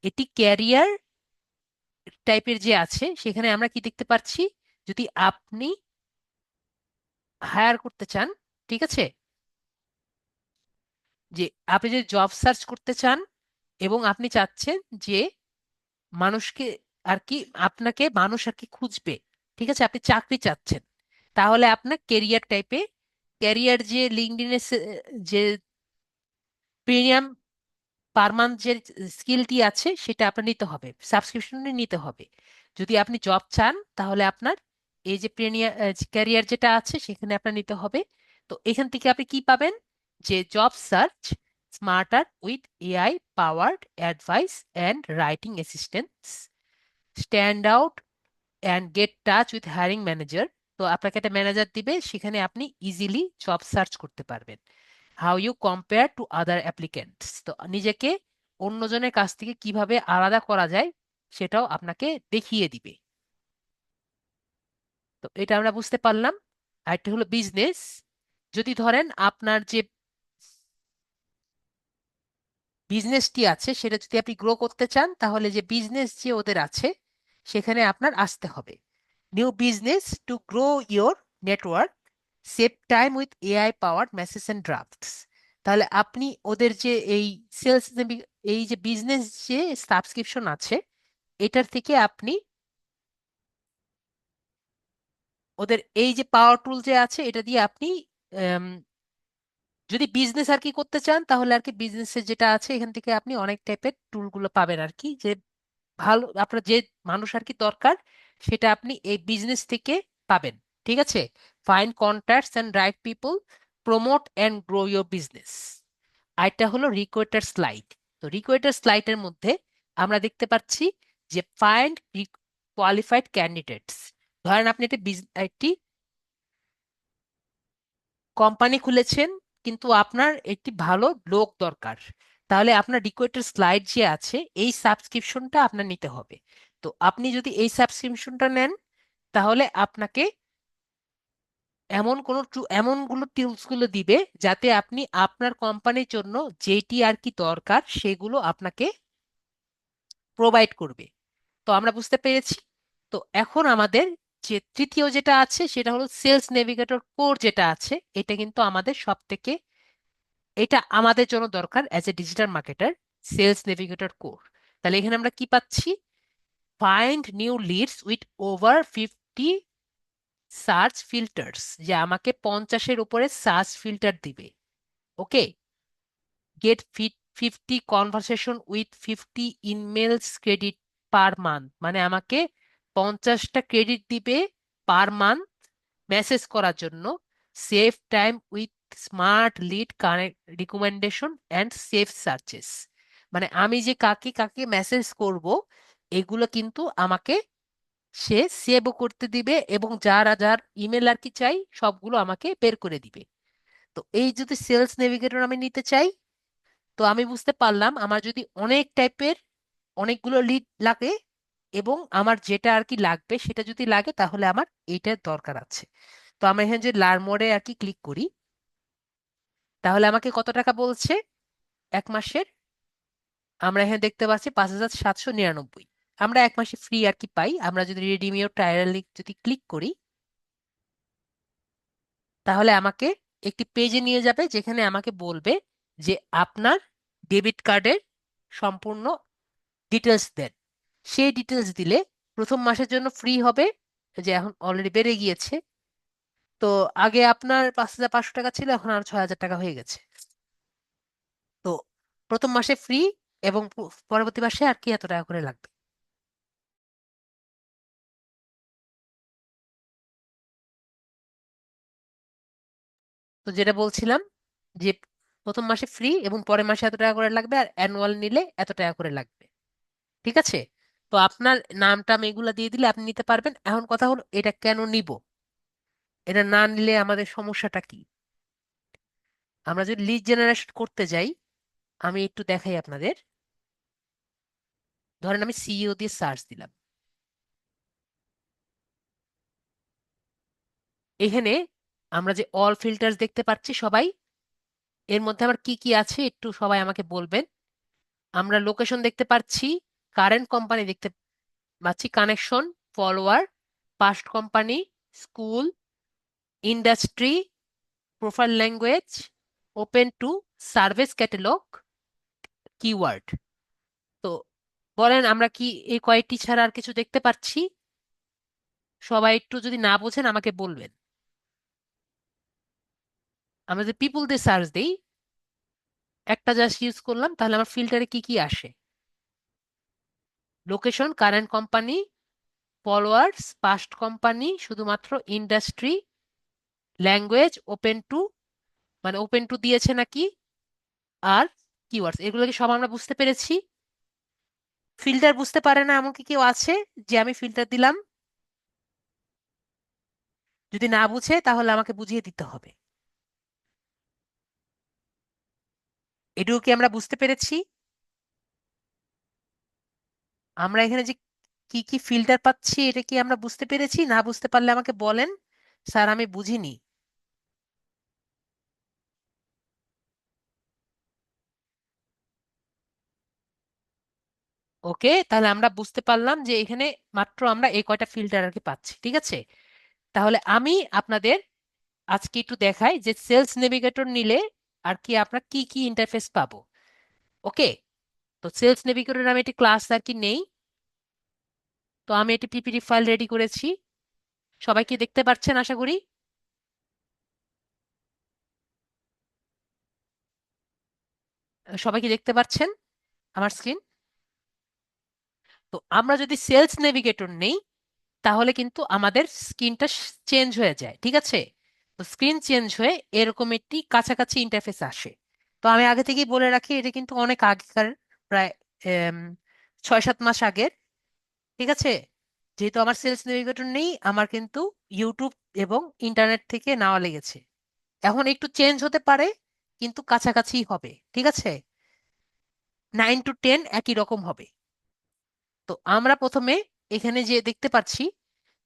এটি ক্যারিয়ার টাইপের যে আছে সেখানে আমরা কি দেখতে পাচ্ছি, যদি আপনি হায়ার করতে চান, ঠিক আছে, যে আপনি যদি জব সার্চ করতে চান এবং আপনি চাচ্ছেন যে মানুষকে আর কি আপনাকে মানুষ আর কি খুঁজবে, ঠিক আছে, আপনি চাকরি চাচ্ছেন, তাহলে আপনার কেরিয়ার টাইপে ক্যারিয়ার যে লিঙ্কডইনের যে প্রিমিয়াম পার মান্থ যে স্কিলটি আছে সেটা আপনার নিতে হবে, সাবস্ক্রিপশনে নিতে হবে। যদি আপনি জব চান তাহলে আপনার এই যে প্রিমিয়াম ক্যারিয়ার যেটা আছে সেখানে আপনার নিতে হবে। তো এখান থেকে আপনি কি পাবেন, যে job search smarter with AI powered advice and writing assistance, stand out and get touch with hiring manager. তো আপনাকে একটা ম্যানেজার দিবে, সেখানে আপনি ইজিলি জব সার্চ করতে পারবেন। How you compare to other applicants, তো নিজেকে অন্যজনের কাছ থেকে কিভাবে আলাদা করা যায় সেটাও আপনাকে দেখিয়ে দিবে। তো এটা আমরা বুঝতে পারলাম। আরেকটা হলো বিজনেস। যদি ধরেন আপনার যে বিজনেসটি আছে সেটা যদি আপনি গ্রো করতে চান, তাহলে যে বিজনেস যে ওদের আছে সেখানে আপনার আসতে হবে। New business to grow your network, save time with AI powered message and drafts. তাহলে আপনি ওদের যে এই সেলস, এই যে বিজনেস যে সাবস্ক্রিপশন আছে এটার থেকে আপনি ওদের এই যে পাওয়ার টুল যে আছে এটা দিয়ে আপনি আম, যদি বিজনেস আর কি করতে চান তাহলে আর কি বিজনেসের যেটা আছে এখান থেকে আপনি অনেক টাইপের টুলগুলো পাবেন আর কি, যে ভালো আপনার যে মানুষ আর কি দরকার সেটা আপনি এই বিজনেস থেকে পাবেন। ঠিক আছে, find contacts and right people, promote and grow your business. আরেকটা হলো রিকোয়েটার স্লাইড। তো রিকোয়েটার স্লাইডের মধ্যে আমরা দেখতে পাচ্ছি যে ফাইন্ড কোয়ালিফাইড ক্যান্ডিডেটস। ধরেন আপনি একটি কোম্পানি খুলেছেন কিন্তু আপনার একটি ভালো লোক দরকার, তাহলে আপনার রিকোয়েটেড স্লাইড যে আছে এই সাবস্ক্রিপশনটা আপনার নিতে হবে। তো আপনি যদি এই সাবস্ক্রিপশনটা নেন তাহলে আপনাকে এমনগুলো টিপস গুলো দিবে যাতে আপনি আপনার কোম্পানির জন্য যেটি আর কি দরকার সেগুলো আপনাকে প্রোভাইড করবে। তো আমরা বুঝতে পেরেছি। তো এখন আমাদের যে তৃতীয় যেটা আছে সেটা হলো সেলস নেভিগেটর কোর যেটা আছে, এটা কিন্তু আমাদের সব থেকে, এটা আমাদের জন্য দরকার as a digital marketer, sales navigator core. তাহলে এখানে আমরা কি পাচ্ছি, find new leads with over 50 search filters, যে আমাকে 50-এর উপরে সার্চ ফিল্টার দিবে। Okay, get 50 conversation with 50 emails credit per month, মানে আমাকে 50টা ক্রেডিট দিবে পার মান্থ মেসেজ করার জন্য। Save time with smart lead connect recommendation and save searches, মানে আমি যে কাকে কাকে মেসেজ করব এগুলো কিন্তু আমাকে সে সেভও করতে দিবে এবং যার যার ইমেল আর কি চাই সবগুলো আমাকে বের করে দিবে। তো এই যদি সেলস নেভিগেটর আমি নিতে চাই, তো আমি বুঝতে পারলাম আমার যদি অনেক টাইপের অনেকগুলো লিড লাগে এবং আমার যেটা আর কি লাগবে সেটা যদি লাগে তাহলে আমার এইটার দরকার আছে। তো আমরা এখানে যে লার্ন মোডে আর কি ক্লিক করি, তাহলে আমাকে কত টাকা বলছে এক মাসের, আমরা এখানে দেখতে পাচ্ছি 5,799। আমরা এক মাসে ফ্রি আর কি পাই। আমরা যদি রিডিম ইওর ট্রায়াল যদি ক্লিক করি তাহলে আমাকে একটি পেজে নিয়ে যাবে যেখানে আমাকে বলবে যে আপনার ডেবিট কার্ডের সম্পূর্ণ ডিটেলস দেন। সেই ডিটেলস দিলে প্রথম মাসের জন্য ফ্রি হবে, যে এখন অলরেডি বেড়ে গিয়েছে। তো আগে আপনার 5,500 টাকা ছিল, এখন আর 6,000 টাকা হয়ে গেছে। তো প্রথম মাসে ফ্রি এবং পরবর্তী মাসে আর কি এত টাকা করে লাগবে। তো যেটা বলছিলাম যে প্রথম মাসে ফ্রি এবং পরের মাসে এত টাকা করে লাগবে, আর অ্যানুয়াল নিলে এত টাকা করে লাগবে। ঠিক আছে, তো আপনার নামটা আমি এগুলা দিয়ে দিলে আপনি নিতে পারবেন। এখন কথা হলো এটা কেন নিব, এটা না নিলে আমাদের সমস্যাটা কি। আমরা যদি লিড জেনারেশন করতে যাই, আমি একটু দেখাই আপনাদের। ধরেন আমি সিইও দিয়ে সার্চ দিলাম, এখানে আমরা যে অল ফিল্টার্স দেখতে পাচ্ছি সবাই, এর মধ্যে আমার কি কি আছে একটু সবাই আমাকে বলবেন। আমরা লোকেশন দেখতে পাচ্ছি, কারেন্ট কোম্পানি দেখতে পাচ্ছি, connection, follower, past company, school, industry, profile language, open to, service catalogue keyword. তো বলেন আমরা কি এই কয়েকটি ছাড়া আর কিছু দেখতে পাচ্ছি? সবাই একটু যদি না বোঝেন আমাকে বলবেন। আমরা যদি পিপুল দিয়ে সার্চ দিই, একটা জাস্ট ইউজ করলাম, তাহলে আমার ফিল্টারে কি কি আসে? Location, current company, followers, past company, শুধুমাত্র ইন্ডাস্ট্রি, ল্যাঙ্গুয়েজ, ওপেন টু, মানে ওপেন টু দিয়েছে নাকি, আর কিওয়ার্ডস। এগুলো কি সব আমরা বুঝতে পেরেছি? ফিল্টার বুঝতে পারে না এমন কি কেউ আছে যে আমি ফিল্টার দিলাম? যদি না বুঝে তাহলে আমাকে বুঝিয়ে দিতে হবে। এটুকু কি আমরা বুঝতে পেরেছি? আমরা এখানে যে কি কি ফিল্টার পাচ্ছি এটা কি আমরা বুঝতে পেরেছি? না বুঝতে পারলে আমাকে বলেন, স্যার আমি বুঝিনি। ওকে, তাহলে আমরা বুঝতে পারলাম যে এখানে মাত্র আমরা এই কয়টা ফিল্টার আর কি পাচ্ছি। ঠিক আছে, তাহলে আমি আপনাদের আজকে একটু দেখাই যে সেলস নেভিগেটর নিলে আর কি আপনার কি কি ইন্টারফেস পাবো। ওকে, তো সেলস নেভিগেটর আমি একটি ক্লাস আর কি নেই। তো আমি একটি পিপিটি ফাইল রেডি করেছি, সবাই কি দেখতে পাচ্ছেন আশা করি? সবাই কি দেখতে পাচ্ছেন আমার স্ক্রিন? তো আমরা যদি সেলস নেভিগেটর নেই তাহলে কিন্তু আমাদের স্ক্রিনটা চেঞ্জ হয়ে যায়। ঠিক আছে, তো স্ক্রিন চেঞ্জ হয়ে এরকম একটি কাছাকাছি ইন্টারফেস আসে। তো আমি আগে থেকেই বলে রাখি এটা কিন্তু অনেক আগেকার, প্রায় 6-7 মাস আগের। ঠিক আছে, যেহেতু আমার সেলস নেভিগেটর নেই, আমার কিন্তু ইউটিউব এবং ইন্টারনেট থেকে নেওয়া লেগেছে। এখন একটু চেঞ্জ হতে পারে কিন্তু কাছাকাছি হবে। ঠিক আছে, 9 to 10 একই রকম হবে। তো আমরা প্রথমে এখানে যে দেখতে পাচ্ছি,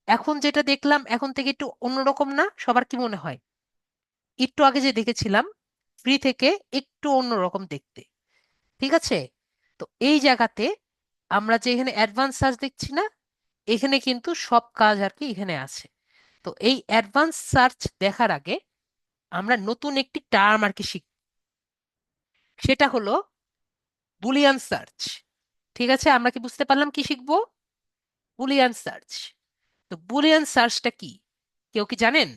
এখন যেটা দেখলাম এখন থেকে একটু অন্যরকম না? সবার কি মনে হয়? একটু আগে যে দেখেছিলাম ফ্রি থেকে একটু অন্যরকম দেখতে। ঠিক আছে, তো এই জায়গাতে আমরা যে এখানে অ্যাডভান্স সার্চ দেখছি না, এখানে কিন্তু সব কাজ আর কি এখানে আছে। তো এই অ্যাডভান্স সার্চ দেখার আগে আমরা নতুন একটি টার্ম আর কি শিখব, সেটা হলো বুলিয়ান সার্চ। ঠিক আছে, আমরা কি বুঝতে পারলাম কি শিখবো? Boolean search. তো বুলিয়ান সার্চটা কি কেউ কি জানেন?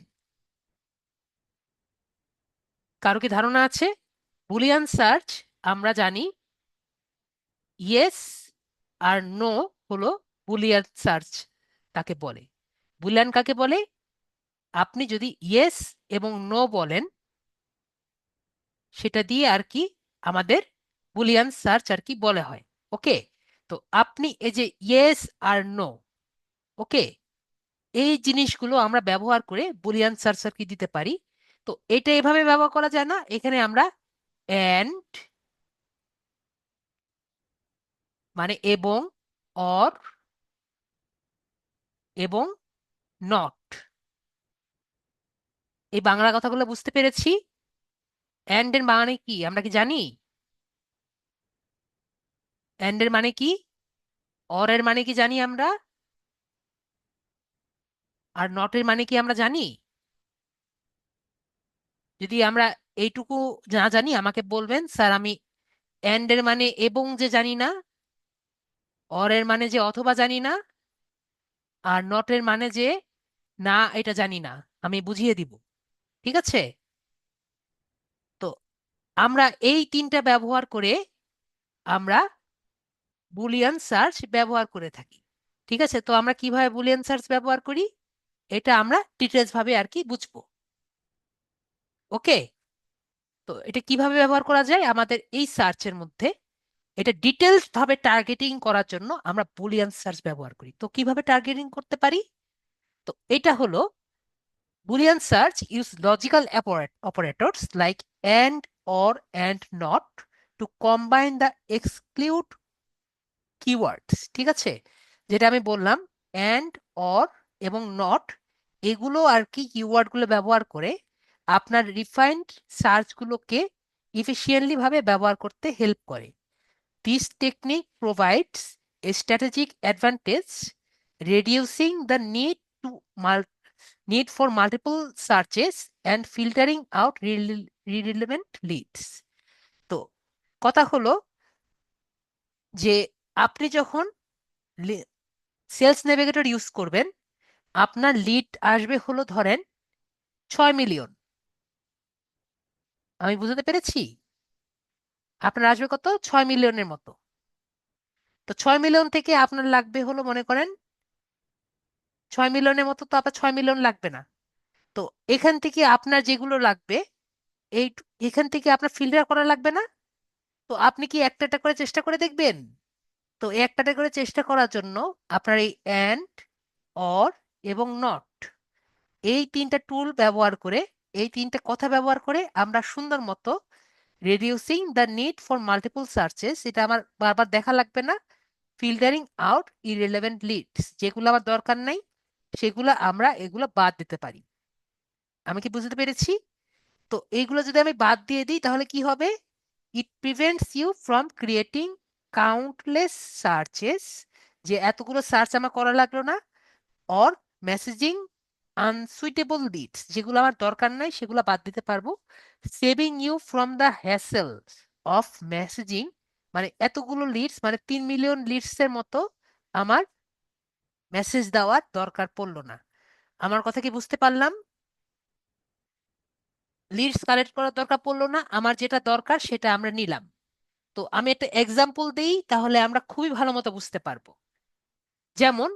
কারো কি ধারণা আছে? বুলিয়ান সার্চ আমরা জানি ইয়েস আর নো হলো বুলিয়ান সার্চ তাকে বলে। বুলিয়ান কাকে বলে? আপনি যদি ইয়েস এবং নো বলেন সেটা দিয়ে আর কি আমাদের বুলিয়ান সার্চ আর কি বলে হয়। ওকে, তো আপনি এই যে ইয়েস আর নো, ওকে, এই জিনিসগুলো আমরা ব্যবহার করে বুলিয়ান সার্চ আর কি দিতে পারি। তো এটা এভাবে ব্যবহার করা যায় না, এখানে আমরা এন্ড মানে এবং, অর এবং নট, এই বাংলা কথাগুলো বুঝতে পেরেছি। এন্ড এর মানে কি আমরা কি জানি? এন্ড এর মানে কি? অর এর মানে কি জানি আমরা? আর নট এর মানে কি আমরা জানি? যদি আমরা এইটুকু না জানি আমাকে বলবেন, স্যার আমি এন্ড এর মানে এবং যে জানি না, অর এর মানে যে অথবা জানি না, আর নট এর মানে যে না এটা জানি না, আমি বুঝিয়ে দিব। ঠিক আছে, তো আমরা এই তিনটা ব্যবহার করে আমরা বুলিয়ান সার্চ ব্যবহার করে থাকি। ঠিক আছে, তো আমরা কিভাবে বুলিয়ান সার্চ ব্যবহার করি এটা আমরা ডিটেলস ভাবে আর কি বুঝবো। ওকে, তো এটা কিভাবে ব্যবহার করা যায় আমাদের এই সার্চের মধ্যে, এটা ডিটেলস ভাবে টার্গেটিং করার জন্য আমরা বুলিয়ান সার্চ ব্যবহার করি। তো কিভাবে টার্গেটিং করতে পারি? তো এটা হলো Boolean search use logical operators like and or and not to combine the exclude keywords। ঠিক আছে, যেটা আমি বললাম and or এবং not, এগুলো আর কি কিওয়ার্ড গুলো ব্যবহার করে আপনার রিফাইন্ড সার্চ গুলোকে ইফিশিয়েন্টলি ভাবে ব্যবহার করতে হেল্প করে। This technique provides a strategic advantage, reducing the to mul- need for multiple searches and filtering out irrelevant leads। কথা হলো যে আপনি যখন সেলস নেভিগেটর ইউজ করবেন, আপনার লিড আসবে হলো ধরেন 6 মিলিয়ন। আমি বুঝতে পেরেছি? আপনার আসবে কত? 6 মিলিয়নের মতো। তো 6 মিলিয়ন থেকে আপনার লাগবে হলো, মনে করেন 6 মিলিয়নের মতো, তো আপনার 6 মিলিয়ন লাগবে না। তো এখান থেকে আপনার যেগুলো লাগবে, এই এখান থেকে আপনার ফিল্টার করা লাগবে না। তো আপনি কি একটা একটা করে চেষ্টা করে দেখবেন? তো এই একটা একটা করে চেষ্টা করার জন্য আপনার এই অ্যান্ড, অর এবং নট, এই তিনটা টুল ব্যবহার করে, এই তিনটা কথা ব্যবহার করে আমরা সুন্দর মতো reducing the need for multiple searches, এটা আমার বারবার দেখা লাগবে না, ফিল্টারিং আউট ইররিলেভেন্ট লিডস, যেগুলো আমার দরকার নাই সেগুলো আমরা এগুলো বাদ দিতে পারি। আমি কি বুঝতে পেরেছি? তো এইগুলো যদি আমি বাদ দিয়ে দিই তাহলে কি হবে? It prevents you from creating countless searches, যে এতগুলো সার্চ আমার করা লাগলো না, অর মেসেজিং আনসুইটেবল লিডস, যেগুলো আমার দরকার নাই সেগুলো বাদ দিতে পারবো। Saving you from the hassle of messaging, মানে এতগুলো লিডস, মানে 3 মিলিয়ন লিডস এর মতো আমার মেসেজ দেওয়ার দরকার পড়লো না। আমার কথা কি বুঝতে পারলাম? লিডস কালেক্ট করার দরকার পড়লো না, আমার যেটা দরকার সেটা আমরা নিলাম। তো আমি একটা এক্সাম্পল দেই, তাহলে আমরা খুবই ভালো মতো বুঝতে পারবো। যেমন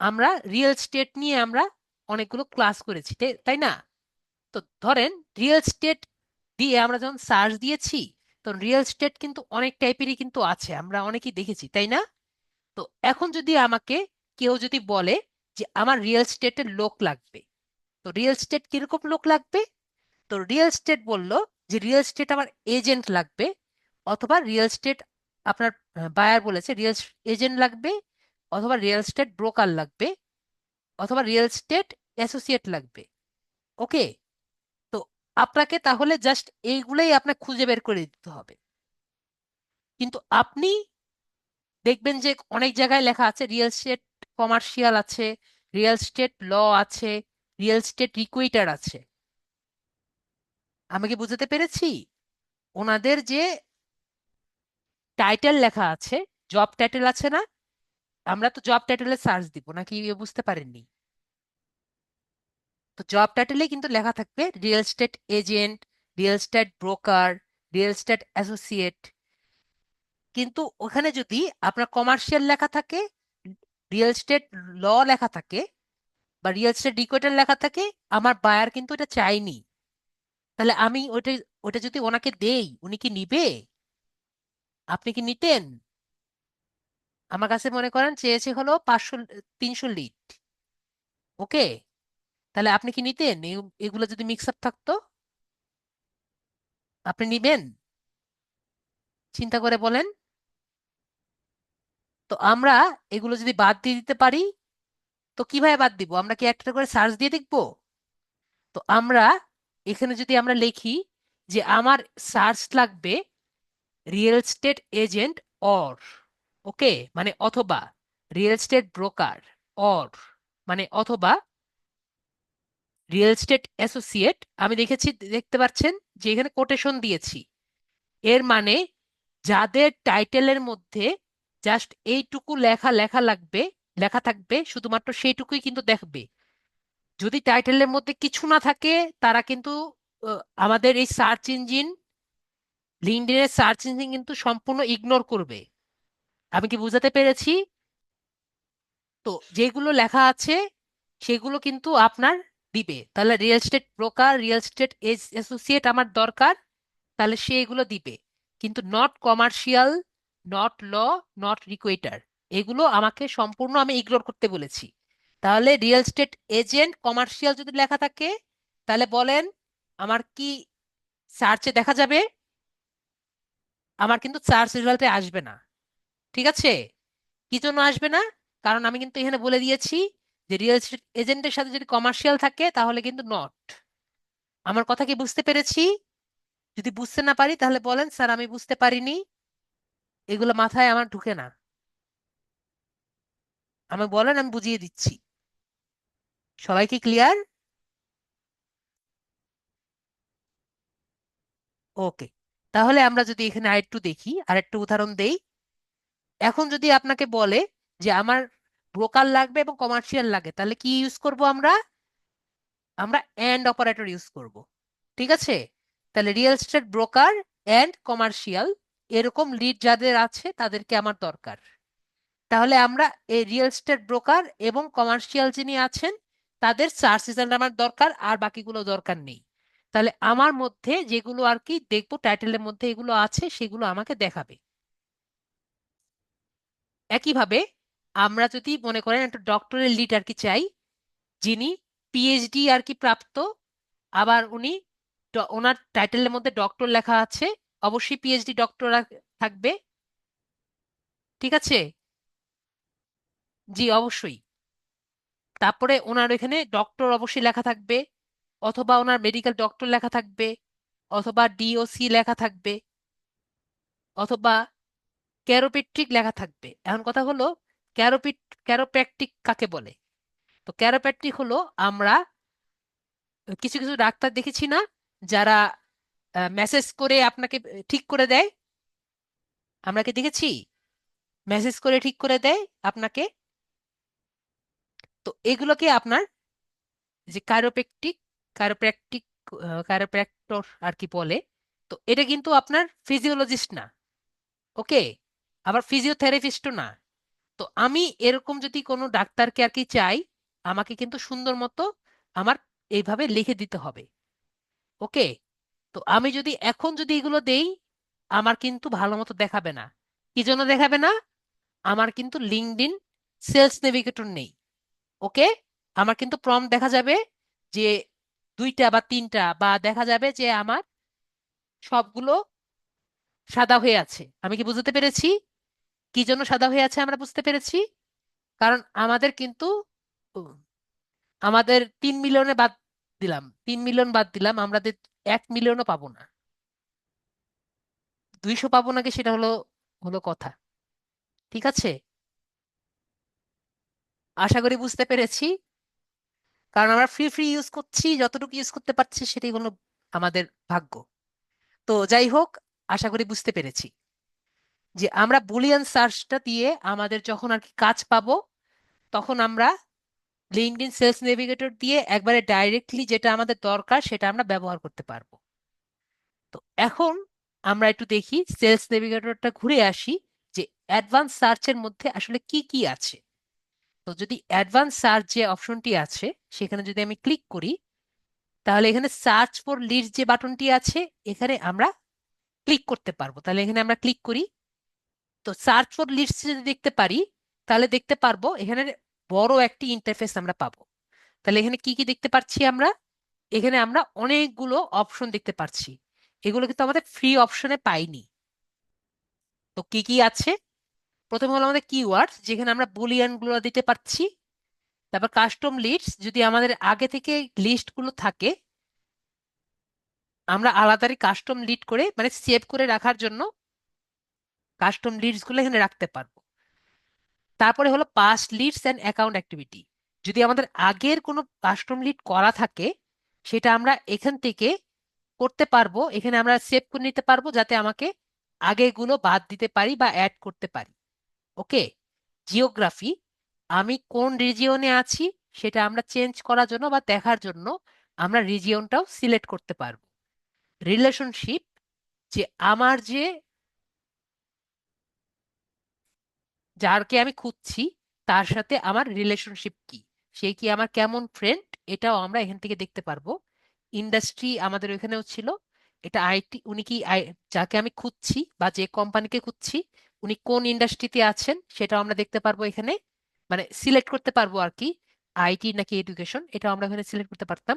আমরা রিয়েল স্টেট নিয়ে আমরা অনেকগুলো ক্লাস করেছি, তাই না? তো ধরেন রিয়েল স্টেট দিয়ে আমরা যখন সার্চ দিয়েছি, তখন রিয়েল স্টেট কিন্তু অনেক টাইপেরই কিন্তু আছে, আমরা অনেকেই দেখেছি, তাই না? তো এখন যদি আমাকে কেউ যদি বলে যে আমার রিয়েল স্টেটের লোক লাগবে, তো রিয়েল স্টেট কিরকম লোক লাগবে? তো রিয়েল স্টেট বলল যে রিয়েল স্টেট আমার এজেন্ট লাগবে, অথবা রিয়েল স্টেট আপনার বায়ার বলেছে রিয়েল এজেন্ট লাগবে, অথবা রিয়েল স্টেট ব্রোকার লাগবে, অথবা রিয়েল স্টেট অ্যাসোসিয়েট লাগবে। ওকে? তো আপনাকে তাহলে জাস্ট এইগুলোই আপনাকে খুঁজে বের করে দিতে হবে। কিন্তু আপনি দেখবেন যে অনেক জায়গায় লেখা আছে রিয়েল স্টেট কমার্শিয়াল আছে, রিয়েল স্টেট ল আছে, রিয়েল স্টেট রিকুইটার আছে। আমি কি বুঝতে পেরেছি? ওনাদের যে টাইটেল লেখা আছে, জব টাইটেল আছে না, আমরা তো জব টাইটেলে সার্চ দিব নাকি, বুঝতে পারেননি? তো জব টাইটেলে কিন্তু লেখা থাকবে real estate agent, real estate broker, real estate associate. কিন্তু ওখানে যদি আপনার কমার্শিয়াল লেখা থাকে, রিয়েল স্টেট ল লেখা থাকে, বা রিয়েল স্টেট ডিকোয়েটার লেখা থাকে, আমার বায়ার কিন্তু এটা চাইনি। তাহলে আমি ওইটা ওটা যদি ওনাকে দেই, উনি কি নিবে? আপনি কি নিতেন? আমার কাছে মনে করেন চেয়েছে হলো 500, 300 লিড। ওকে? তাহলে আপনি কি নিতেন এগুলো যদি মিক্স আপ থাকতো? আপনি নিবেন? চিন্তা করে বলেন। তো আমরা এগুলো যদি বাদ দিয়ে দিতে পারি, তো কিভাবে বাদ দিব? আমরা কি একটা করে সার্চ দিয়ে দেখবো? তো আমরা এখানে যদি আমরা লিখি যে আমার সার্চ লাগবে রিয়েল স্টেট এজেন্ট, অর, ওকে, মানে অথবা রিয়েল স্টেট ব্রোকার, অর মানে অথবা রিয়েল স্টেট অ্যাসোসিয়েট, আমি দেখেছি, দেখতে পাচ্ছেন যে এখানে কোটেশন দিয়েছি। এর মানে যাদের টাইটেলের মধ্যে জাস্ট এইটুকু লেখা লেখা লাগবে, লেখা থাকবে, শুধুমাত্র সেইটুকুই কিন্তু দেখবে। যদি টাইটেলের মধ্যে কিছু না থাকে, তারা কিন্তু আমাদের এই সার্চ ইঞ্জিন, লিঙ্কডইনের সার্চ ইঞ্জিন কিন্তু সম্পূর্ণ ইগনোর করবে। আমি কি বুঝাতে পেরেছি? তো যেগুলো লেখা আছে সেগুলো কিন্তু আপনার দিবে। তাহলে real estate broker, real estate associate আমার দরকার, তাহলে সে এগুলো দিবে। কিন্তু not commercial, not law, not recruiter, এগুলো আমাকে সম্পূর্ণ আমি ইগনোর করতে বলেছি। তাহলে রিয়েল স্টেট এজেন্ট কমার্শিয়াল যদি লেখা থাকে, তাহলে বলেন আমার কি সার্চে দেখা যাবে? আমার কিন্তু সার্চ রেজাল্টে আসবে না। ঠিক আছে? কি জন্য আসবে না? কারণ আমি কিন্তু এখানে বলে দিয়েছি যে রিয়েল এস্টেট এজেন্টের সাথে যদি কমার্শিয়াল থাকে তাহলে কিন্তু নট। আমার কথা কি বুঝতে পেরেছি? যদি বুঝতে না পারি তাহলে বলেন স্যার আমি বুঝতে পারিনি, এগুলো মাথায় আমার ঢুকে না। আমি বলেন, আমি বুঝিয়ে দিচ্ছি। সবাই কি ক্লিয়ার? ওকে। তাহলে আমরা যদি এখানে আরেকটু দেখি, আরেকটু উদাহরণ দেই। এখন যদি আপনাকে বলে যে আমার ব্রোকার লাগবে এবং কমার্শিয়াল লাগে, তাহলে কি ইউজ করব আমরা? আমরা এন্ড অপারেটর ইউজ করব। ঠিক আছে? তাহলে real estate broker and commercial, এরকম লিড যাদের আছে তাদেরকে আমার দরকার। তাহলে আমরা এই রিয়েল এস্টেট ব্রোকার এবং কমার্শিয়াল যিনি আছেন তাদের সার্চ রেজাল্ট আমার দরকার, আর বাকিগুলো দরকার নেই। তাহলে আমার মধ্যে যেগুলো আর কি দেখবো টাইটেলের মধ্যে এগুলো আছে সেগুলো আমাকে দেখাবে। একইভাবে আমরা যদি মনে করেন একটা ডক্টরের লিড আর কি চাই, যিনি পিএইচডি আর কি প্রাপ্ত, আবার উনি ওনার টাইটেলের মধ্যে ডক্টর লেখা আছে, অবশ্যই পিএইচডি ডক্টর থাকবে। ঠিক আছে? জি অবশ্যই। তারপরে ওনার এখানে ডক্টর অবশ্যই লেখা থাকবে, অথবা ওনার মেডিকেল ডক্টর লেখা থাকবে, অথবা ডিওসি লেখা থাকবে, অথবা ক্যারোপেট্রিক লেখা থাকবে। এখন কথা হলো, ক্যারোপিট ক্যারোপ্র্যাকটিক কাকে বলে? তো ক্যারোপ্র্যাকটিক হলো, আমরা কিছু কিছু ডাক্তার দেখেছি না, যারা মেসেজ করে আপনাকে ঠিক করে দেয়? আমরা কি দেখেছি? মেসেজ করে ঠিক করে দেয় আপনাকে। তো এগুলোকে আপনার যে কাইরোপ্র্যাকটিক কাইরোপ্র্যাকটিক কাইরোপ্র্যাক্টর আর কি বলে। তো এটা কিন্তু আপনার ফিজিওলজিস্ট না। ওকে? আবার ফিজিওথেরাপিস্টও না। তো আমি এরকম যদি কোনো ডাক্তারকে আর কি চাই, আমাকে কিন্তু সুন্দর মতো আমার এইভাবে লিখে দিতে হবে। ওকে? তো আমি যদি এখন যদি এগুলো দেই, আমার কিন্তু ভালো মতো দেখাবে না। কি জন্য দেখাবে না? আমার কিন্তু লিঙ্কডইন সেলস নেভিগেটর নেই। ওকে? আমার কিন্তু প্রম্পট দেখা যাবে যে দুইটা বা তিনটা, বা দেখা যাবে যে আমার সবগুলো সাদা হয়ে আছে। আমি কি বুঝতে পেরেছি কি জন্য সাদা হয়ে আছে? আমরা বুঝতে পেরেছি। কারণ আমাদের কিন্তু উম, আমাদের 3 মিলিয়নে বাদ দিলাম, 3 মিলিয়ন বাদ দিলাম, আমাদের 1 মিলিয়নও পাবো না, 200 পাবো নাকি, সেটা হলো হলো কথা। ঠিক আছে? আশা করি বুঝতে পেরেছি। কারণ আমরা ফ্রি ফ্রি ইউজ করছি, যতটুকু ইউজ করতে পারছি সেটাই হলো আমাদের ভাগ্য। তো যাই হোক, আশা করি বুঝতে পেরেছি যে আমরা বুলিয়ান সার্চটা দিয়ে আমাদের যখন আর কি কাজ পাবো, তখন আমরা লিঙ্কডইন সেলস নেভিগেটর দিয়ে একবারে ডাইরেক্টলি যেটা আমাদের দরকার সেটা আমরা ব্যবহার করতে পারবো। তো এখন আমরা একটু দেখি, সেলস নেভিগেটরটা ঘুরে আসি, যে অ্যাডভান্স সার্চের মধ্যে আসলে কি কি আছে। তো যদি অ্যাডভান্স সার্চ যে অপশনটি আছে সেখানে যদি আমি ক্লিক করি, তাহলে এখানে সার্চ ফর লিডস যে বাটনটি আছে এখানে আমরা ক্লিক করতে পারবো। তাহলে এখানে আমরা ক্লিক করি। তো সার্চ ফর লিডস যদি দেখতে পারি, তাহলে দেখতে পারবো এখানে বড় একটি ইন্টারফেস আমরা পাবো। তাহলে এখানে কি কি দেখতে পাচ্ছি আমরা? এখানে আমরা অনেকগুলো অপশন দেখতে পাচ্ছি। এগুলো কিন্তু আমাদের ফ্রি অপশনে পাইনি। তো কি কি আছে? প্রথমে হলো আমাদের কিওয়ার্ডস, যেখানে আমরা বুলিয়ান গুলো দিতে পারছি। তারপর কাস্টম লিডস, যদি আমাদের আগে থেকে লিস্ট গুলো থাকে, আমরা আলাদাই কাস্টম লিড করে মানে সেভ করে রাখার জন্য কাস্টম লিডস গুলো এখানে রাখতে পারবো। তারপরে হলো past leads and account activity, যদি আমাদের আগের কোনো কাস্টম লিড করা থাকে সেটা আমরা এখান থেকে করতে পারবো, এখানে আমরা সেভ করে নিতে পারবো যাতে আমাকে আগেগুলো বাদ দিতে পারি বা অ্যাড করতে পারি। ওকে? জিওগ্রাফি, আমি কোন রিজিয়নে আছি সেটা আমরা চেঞ্জ করার জন্য বা দেখার জন্য আমরা রিজিয়নটাও সিলেক্ট করতে পারবো। রিলেশনশিপ, যে আমার যে যারকে আমি খুঁজছি তার সাথে আমার রিলেশনশিপ কি, সে কি আমার কেমন ফ্রেন্ড, এটাও আমরা এখান থেকে দেখতে পারবো। ইন্ডাস্ট্রি আমাদের ওইখানেও ছিল, এটা আইটি, উনি কি যাকে আমি খুঁজছি বা যে কোম্পানিকে খুঁজছি উনি কোন ইন্ডাস্ট্রিতে আছেন সেটাও আমরা দেখতে পারবো এখানে, মানে সিলেক্ট করতে পারবো আর কি। আইটি নাকি এডুকেশন, এটাও আমরা এখানে সিলেক্ট করতে পারতাম।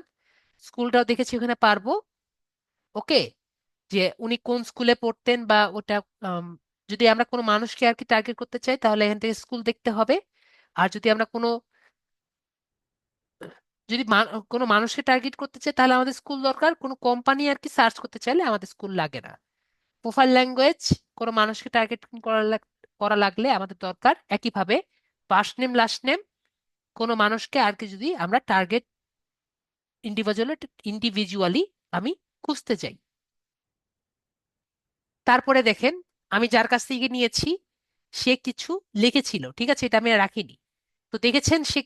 স্কুলটাও দেখেছি ওখানে পারবো। ওকে? যে উনি কোন স্কুলে পড়তেন বা ওটা, আম, যদি আমরা কোনো মানুষকে আর কি টার্গেট করতে চাই তাহলে এখান থেকে স্কুল দেখতে হবে। আর যদি আমরা যদি কোনো মানুষকে টার্গেট করতে চাই তাহলে আমাদের স্কুল দরকার, কোনো কোম্পানি আর কি সার্চ করতে চাইলে আমাদের স্কুল লাগে না। প্রোফাইল ল্যাঙ্গুয়েজ, কোনো মানুষকে টার্গেট করা লাগলে আমাদের দরকার। একইভাবে ফার্স্ট নেম লাস্ট নেম, কোনো মানুষকে আর কি যদি আমরা টার্গেট ইন্ডিভিজুয়ালি ইন্ডিভিজুয়ালি আমি খুঁজতে চাই। তারপরে দেখেন, আমি যার কাছ থেকে নিয়েছি সে কিছু লিখেছিল, ঠিক আছে, এটা আমি আর রাখিনি। তো দেখেছেন সে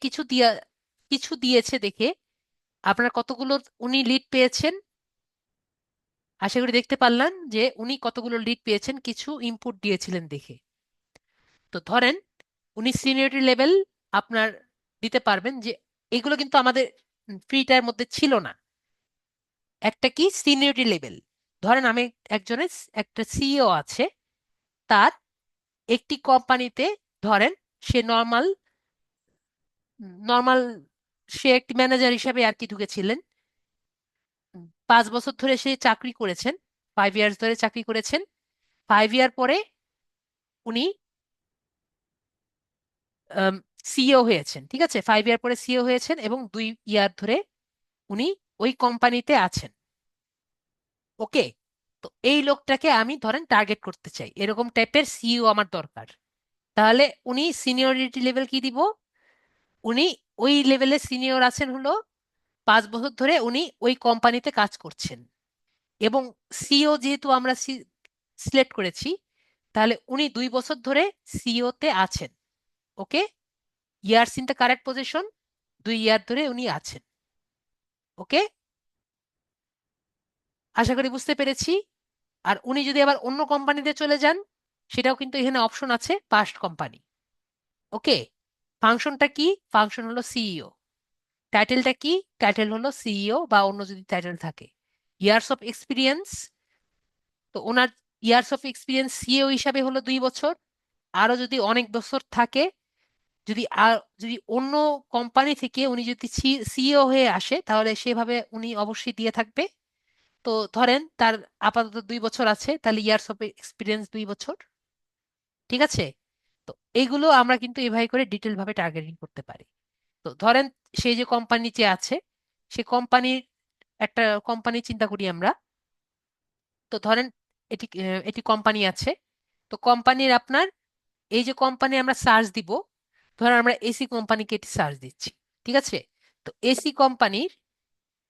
কিছু দিয়েছে দেখে আপনার কতগুলো উনি লিড পেয়েছেন। আশা করি দেখতে পারলেন যে উনি কতগুলো লিড পেয়েছেন কিছু ইনপুট দিয়েছিলেন দেখে। তো ধরেন উনি সিনিয়রিটি লেভেল আপনার দিতে পারবেন, যে এগুলো কিন্তু আমাদের ফ্রিটার মধ্যে ছিল না। একটা কি সিনিয়রিটি লেভেল, ধরেন আমি একজনের একটা সিইও আছে, তার একটি কোম্পানিতে, ধরেন সে নর্মাল নর্মাল সে একটি ম্যানেজার হিসেবে আর কি ঢুকেছিলেন। 5 বছর ধরে সে চাকরি করেছেন, 5 ইয়ার্স ধরে চাকরি করেছেন। 5 ইয়ার পরে উনি সিইও হয়েছেন, ঠিক আছে, 5 ইয়ার পরে সিইও হয়েছেন এবং 2 ইয়ার ধরে উনি ওই কোম্পানিতে আছেন। ওকে, তো এই লোকটাকে আমি ধরেন টার্গেট করতে চাই, এরকম টাইপের সিইও আমার দরকার। তাহলে উনি সিনিয়রিটি লেভেল কি দিব, উনি ওই লেভেলে সিনিয়র আছেন হলো 5 বছর ধরে উনি ওই কোম্পানিতে কাজ করছেন, এবং সিইও যেহেতু আমরা সিলেক্ট করেছি, তাহলে উনি 2 বছর ধরে সিইও তে আছেন। Okay, years in the correct position, 2 year ধরে উনি আছেন। ওকে, আশা করি বুঝতে পেরেছি। আর উনি যদি আবার অন্য কোম্পানিতে চলে যান, সেটাও কিন্তু এখানে অপশন আছে, পাস্ট কোম্পানি। ওকে, ফাংশনটা কি, ফাংশন হলো সিইও। টাইটেলটা কি, টাইটেল হলো সিইও বা অন্য যদি টাইটেল থাকে। ইয়ার্স অফ এক্সপিরিয়েন্স, তো ওনার ইয়ার্স অফ এক্সপিরিয়েন্স সিইও হিসাবে হলো 2 বছর। আরো যদি অনেক বছর থাকে, যদি আর যদি অন্য কোম্পানি থেকে উনি যদি সিইও হয়ে আসে, তাহলে সেভাবে উনি অবশ্যই দিয়ে থাকবে। তো ধরেন তার আপাতত 2 বছর আছে, তাহলে ইয়ার্স অফ এক্সপিরিয়েন্স 2 বছর। ঠিক আছে, তো এইগুলো আমরা কিন্তু এভাবে করে ডিটেল ভাবে টার্গেটিং করতে পারি। তো ধরেন সেই যে কোম্পানি যে আছে, সে কোম্পানির একটা কোম্পানি চিন্তা করি আমরা। তো ধরেন এটি কোম্পানি আছে। তো কোম্পানির আপনার এই যে কোম্পানি আমরা সার্চ দিব, ধরেন আমরা এসি কোম্পানিকে এটি সার্চ দিচ্ছি, ঠিক আছে। তো এসি কোম্পানির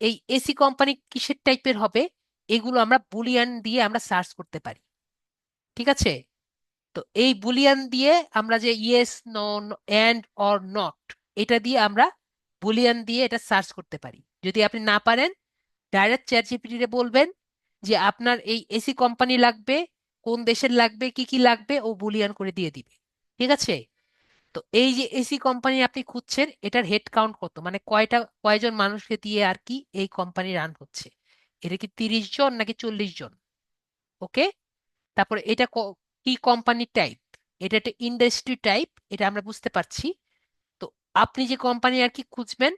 এই এসি কোম্পানি কিসের টাইপের হবে, এগুলো আমরা বুলিয়ান দিয়ে আমরা সার্চ করতে পারি, ঠিক আছে। তো এই বুলিয়ান দিয়ে আমরা যে yes, no, and or not, এটা দিয়ে আমরা বুলিয়ান দিয়ে এটা সার্চ করতে পারি। যদি আপনি না পারেন, ডাইরেক্ট চ্যাট জিপিটি বলবেন যে আপনার এই এসি কোম্পানি লাগবে, কোন দেশের লাগবে, কি কি লাগবে, ও বুলিয়ান করে দিয়ে দিবে। ঠিক আছে, তো এই যে এসি কোম্পানি আপনি খুঁজছেন, এটার হেড কাউন্ট কত, মানে কয়জন মানুষকে দিয়ে আর কি এই কোম্পানি রান হচ্ছে, এটা কি 30 জন নাকি 40 জন। ওকে, তারপরে এটা কি কোম্পানি টাইপ, এটা একটা ইন্ডাস্ট্রি টাইপ, এটা আমরা বুঝতে পারছি। তো আপনি যে কোম্পানি আর কি খুঁজবেন,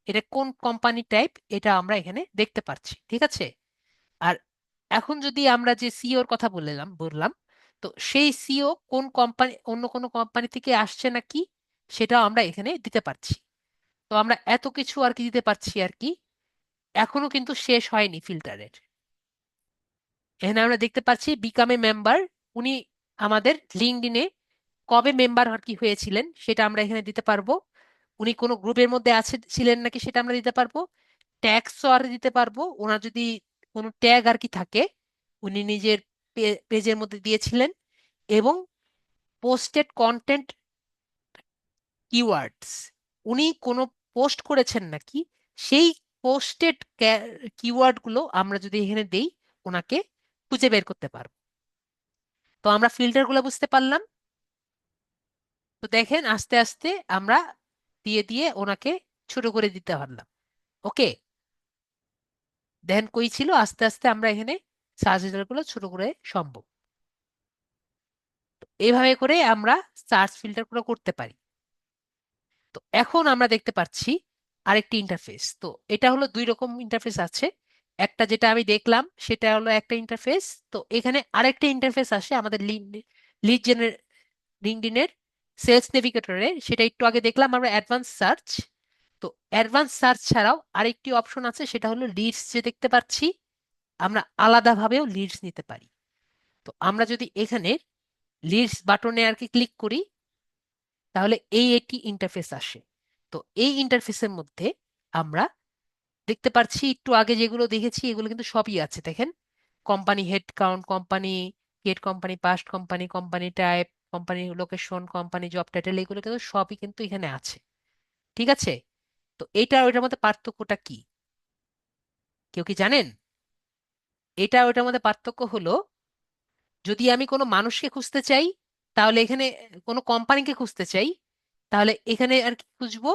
এটা কোন কোম্পানি টাইপ, এটা আমরা এখানে দেখতে পাচ্ছি, ঠিক আছে। আর এখন যদি আমরা যে সিওর কথা বললাম, তো সেই সিও কোন কোম্পানি, অন্য কোনো কোম্পানি থেকে আসছে নাকি, সেটাও আমরা এখানে দিতে পারছি। তো আমরা এত কিছু আর কি দিতে পারছি আর কি। এখনো কিন্তু শেষ হয়নি ফিল্টারের। এখানে আমরা দেখতে পাচ্ছি বিকাম এ মেম্বার, উনি আমাদের লিঙ্কডইনে কবে মেম্বার আর কি হয়েছিলেন সেটা আমরা এখানে দিতে পারবো। উনি কোনো গ্রুপের মধ্যে ছিলেন নাকি সেটা আমরা দিতে পারবো। ট্যাগসও আর দিতে পারবো, ওনার যদি কোনো ট্যাগ আর কি থাকে উনি নিজের পেজের মধ্যে দিয়েছিলেন। এবং পোস্টেড কন্টেন্ট কিওয়ার্ডস, উনি কোনো পোস্ট করেছেন নাকি, সেই পোস্টেড কিওয়ার্ড গুলো আমরা যদি এখানে দেই, ওনাকে খুঁজে বের করতে পারবো। তো আমরা ফিল্টার গুলো বুঝতে পারলাম। তো দেখেন আস্তে আস্তে আমরা দিয়ে দিয়ে ওনাকে ছোট করে দিতে পারলাম। ওকে, দেখেন কই ছিল, আস্তে আস্তে আমরা এখানে সার্চ রেজাল্ট গুলো ছোট করে সম্ভব। এইভাবে করে আমরা সার্চ ফিল্টার গুলো করতে পারি। তো এখন আমরা দেখতে পাচ্ছি আরেকটি ইন্টারফেস। তো এটা হলো 2 রকম ইন্টারফেস আছে। একটা যেটা আমি দেখলাম সেটা হলো একটা ইন্টারফেস। তো এখানে আরেকটা ইন্টারফেস আসে আমাদের লিড লিঙ্কডইনের সেলস নেভিগেটরে, সেটা একটু আগে দেখলাম আমরা অ্যাডভান্স সার্চ। তো অ্যাডভান্স সার্চ ছাড়াও আরেকটি অপশন আছে, সেটা হলো লিডস, যে দেখতে পাচ্ছি আমরা আলাদাভাবেও লিডস নিতে পারি। তো আমরা যদি এখানে লিডস বাটনে আর কি ক্লিক করি, তাহলে এই একটি ইন্টারফেস আসে। তো এই ইন্টারফেসের মধ্যে আমরা দেখতে পাচ্ছি একটু আগে যেগুলো দেখেছি এগুলো কিন্তু সবই আছে, দেখেন company head count, company get company, past company, company type, company location, company job title, এগুলো কিন্তু সবই কিন্তু এখানে আছে। ঠিক আছে? তো এটা ওইটার মধ্যে পার্থক্যটা কি কেউ কি জানেন? এটা ওইটার মধ্যে পার্থক্য হলো, যদি আমি কোনো মানুষকে খুঁজতে চাই তাহলে এখানে, কোনো কোম্পানিকে খুঁজতে চাই তাহলে এখানে আর কি খুঁজবো।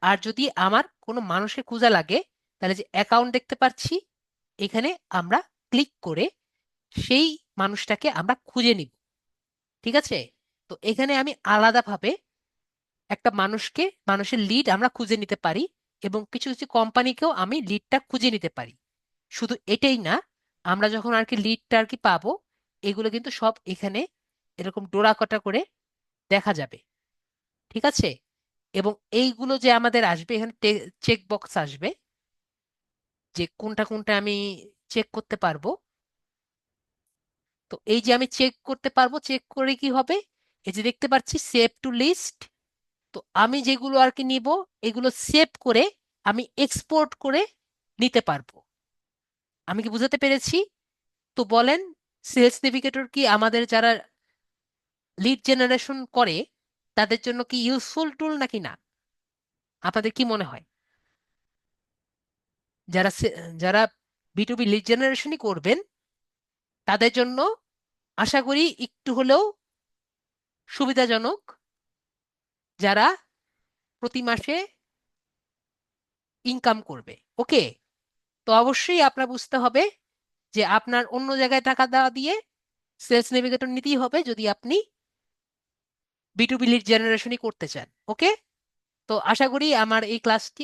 আর যদি আমার কোনো মানুষকে খোঁজা লাগে তাহলে যে অ্যাকাউন্ট দেখতে পাচ্ছি, এখানে আমরা ক্লিক করে সেই মানুষটাকে আমরা খুঁজে নিব। ঠিক আছে? তো এখানে আমি আলাদাভাবে একটা মানুষকে, মানুষের লিড আমরা খুঁজে নিতে পারি, এবং কিছু কিছু কোম্পানিকেও আমি লিডটা খুঁজে নিতে পারি। শুধু এটাই না, আমরা যখন আর কি লিডটা আর কি পাবো, এগুলো কিন্তু সব এখানে এরকম ডোরা কটা করে দেখা যাবে। ঠিক আছে? এবং এইগুলো যে আমাদের আসবে এখানে, চেক বক্স আসবে যে কোনটা কোনটা আমি চেক করতে পারবো। তো এই যে আমি চেক করতে পারবো, চেক করে কি হবে, এই যে দেখতে পাচ্ছি সেভ টু লিস্ট। তো আমি যেগুলো আর কি নিব, এগুলো সেভ করে আমি এক্সপোর্ট করে নিতে পারবো। আমি কি বুঝাতে পেরেছি? তো বলেন, সেলস নেভিগেটর কি আমাদের যারা লিড জেনারেশন করে তাদের জন্য কি ইউজফুল টুল নাকি না? আপনাদের কি মনে হয়? যারা যারা B2B লিড জেনারেশনই করবেন তাদের জন্য আশা করি একটু হলেও সুবিধাজনক, যারা প্রতি মাসে ইনকাম করবে। ওকে? তো অবশ্যই আপনার বুঝতে হবে যে আপনার অন্য জায়গায় টাকা দেওয়া দিয়ে সেলস নেভিগেটর নিতেই হবে যদি আপনি B2B লিড জেনারেশনই করতে চান। ওকে? তো আশা করি আমার এই ক্লাসটি,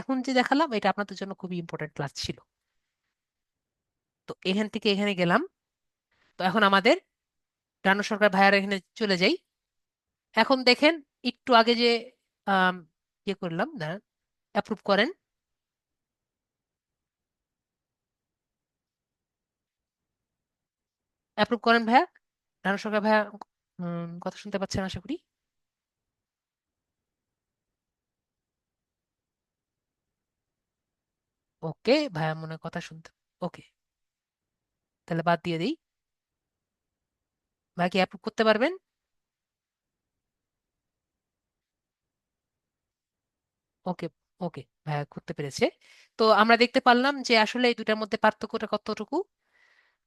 এখন যে দেখালাম, এটা আপনাদের জন্য খুবই ইম্পর্টেন্ট ক্লাস ছিল। তো এখান থেকে এখানে গেলাম। তো এখন আমাদের রানু সরকার ভাইয়ার এখানে চলে যাই। এখন দেখেন, একটু আগে যে আম, ইয়ে করলাম, দাঁড়ান, অ্যাপ্রুভ করেন। অ্যাপ্রুভ করেন ভাইয়া। রানু সরকার ভাইয়া, কথা শুনতে পাচ্ছেন আশা করি। ওকে, ভাইয়া মনে হয় কথা শুনতে। ওকে, তাহলে বাদ দিয়ে দিই। ভাই কি অ্যাপ্রুভ করতে পারবেন? ওকে। ওকে, ভাইয়া করতে পেরেছে। তো আমরা দেখতে পারলাম যে আসলে এই দুটার মধ্যে পার্থক্যটা কতটুকু।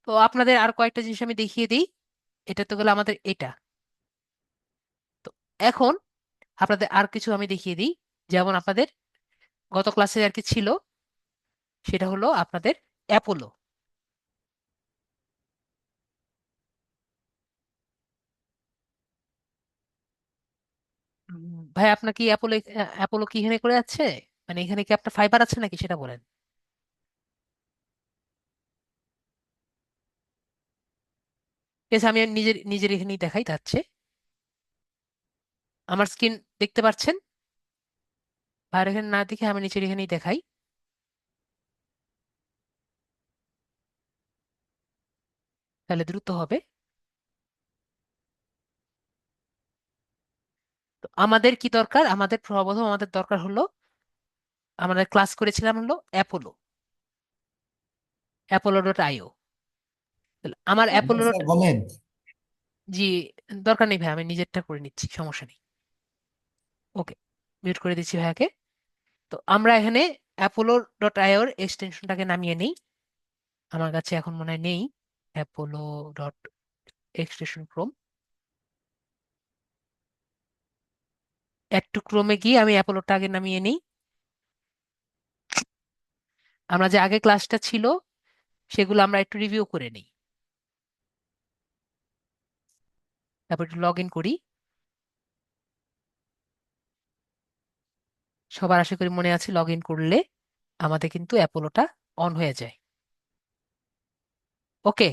তো আপনাদের আর কয়েকটা জিনিস আমি দেখিয়ে দিই। এটা তো গেলো আমাদের এটা। তো এখন আপনাদের আর কিছু আমি দেখিয়ে দিই। যেমন আপনাদের গত ক্লাসে আর কি ছিল, সেটা হলো আপনাদের অ্যাপোলো। ভাই আপনার কি অ্যাপোলো, অ্যাপোলো কি এখানে করে আছে? মানে এখানে কি আপনার ফাইবার আছে নাকি সেটা বলেন। ঠিক আছে, আমি নিজের নিজের এখানেই দেখাই যাচ্ছে। আমার স্ক্রিন দেখতে পাচ্ছেন? ভাইয়ের এখানে না দেখে আমি নিচের এখানেই দেখাই, তাহলে দ্রুত হবে। তো আমাদের কি দরকার, আমাদের সর্বপ্রথম আমাদের দরকার হলো, আমাদের ক্লাস করেছিলাম হলো অ্যাপোলো, অ্যাপোলো.io। আমার হ্যাঁ অ্যাপোলো, স্যার বলেন। জি, দরকার নেই ভাই, আমি নিজেরটা করে নিচ্ছি, সমস্যা নেই। ওকে, মিউট করে দিচ্ছি ভাইয়াকে। তো আমরা এখানে অ্যাপোলো.io এর এক্সটেনশনটাকে নামিয়ে নিই। আমার কাছে এখন মনে হয় নেই Apollo dot extension Chrome. Add to ক্রোমে গিয়ে আমি অ্যাপোলোটা আগে নামিয়ে নিই। আমরা যে আগে ক্লাসটা ছিল সেগুলো আমরা একটু রিভিউ করে নিই, তারপর একটু লগ ইন করি। সবার আশা করি মনে আছে, লগ ইন করলে আমাদের কিন্তু অ্যাপোলোটা অন হয়ে যায়। ওকে?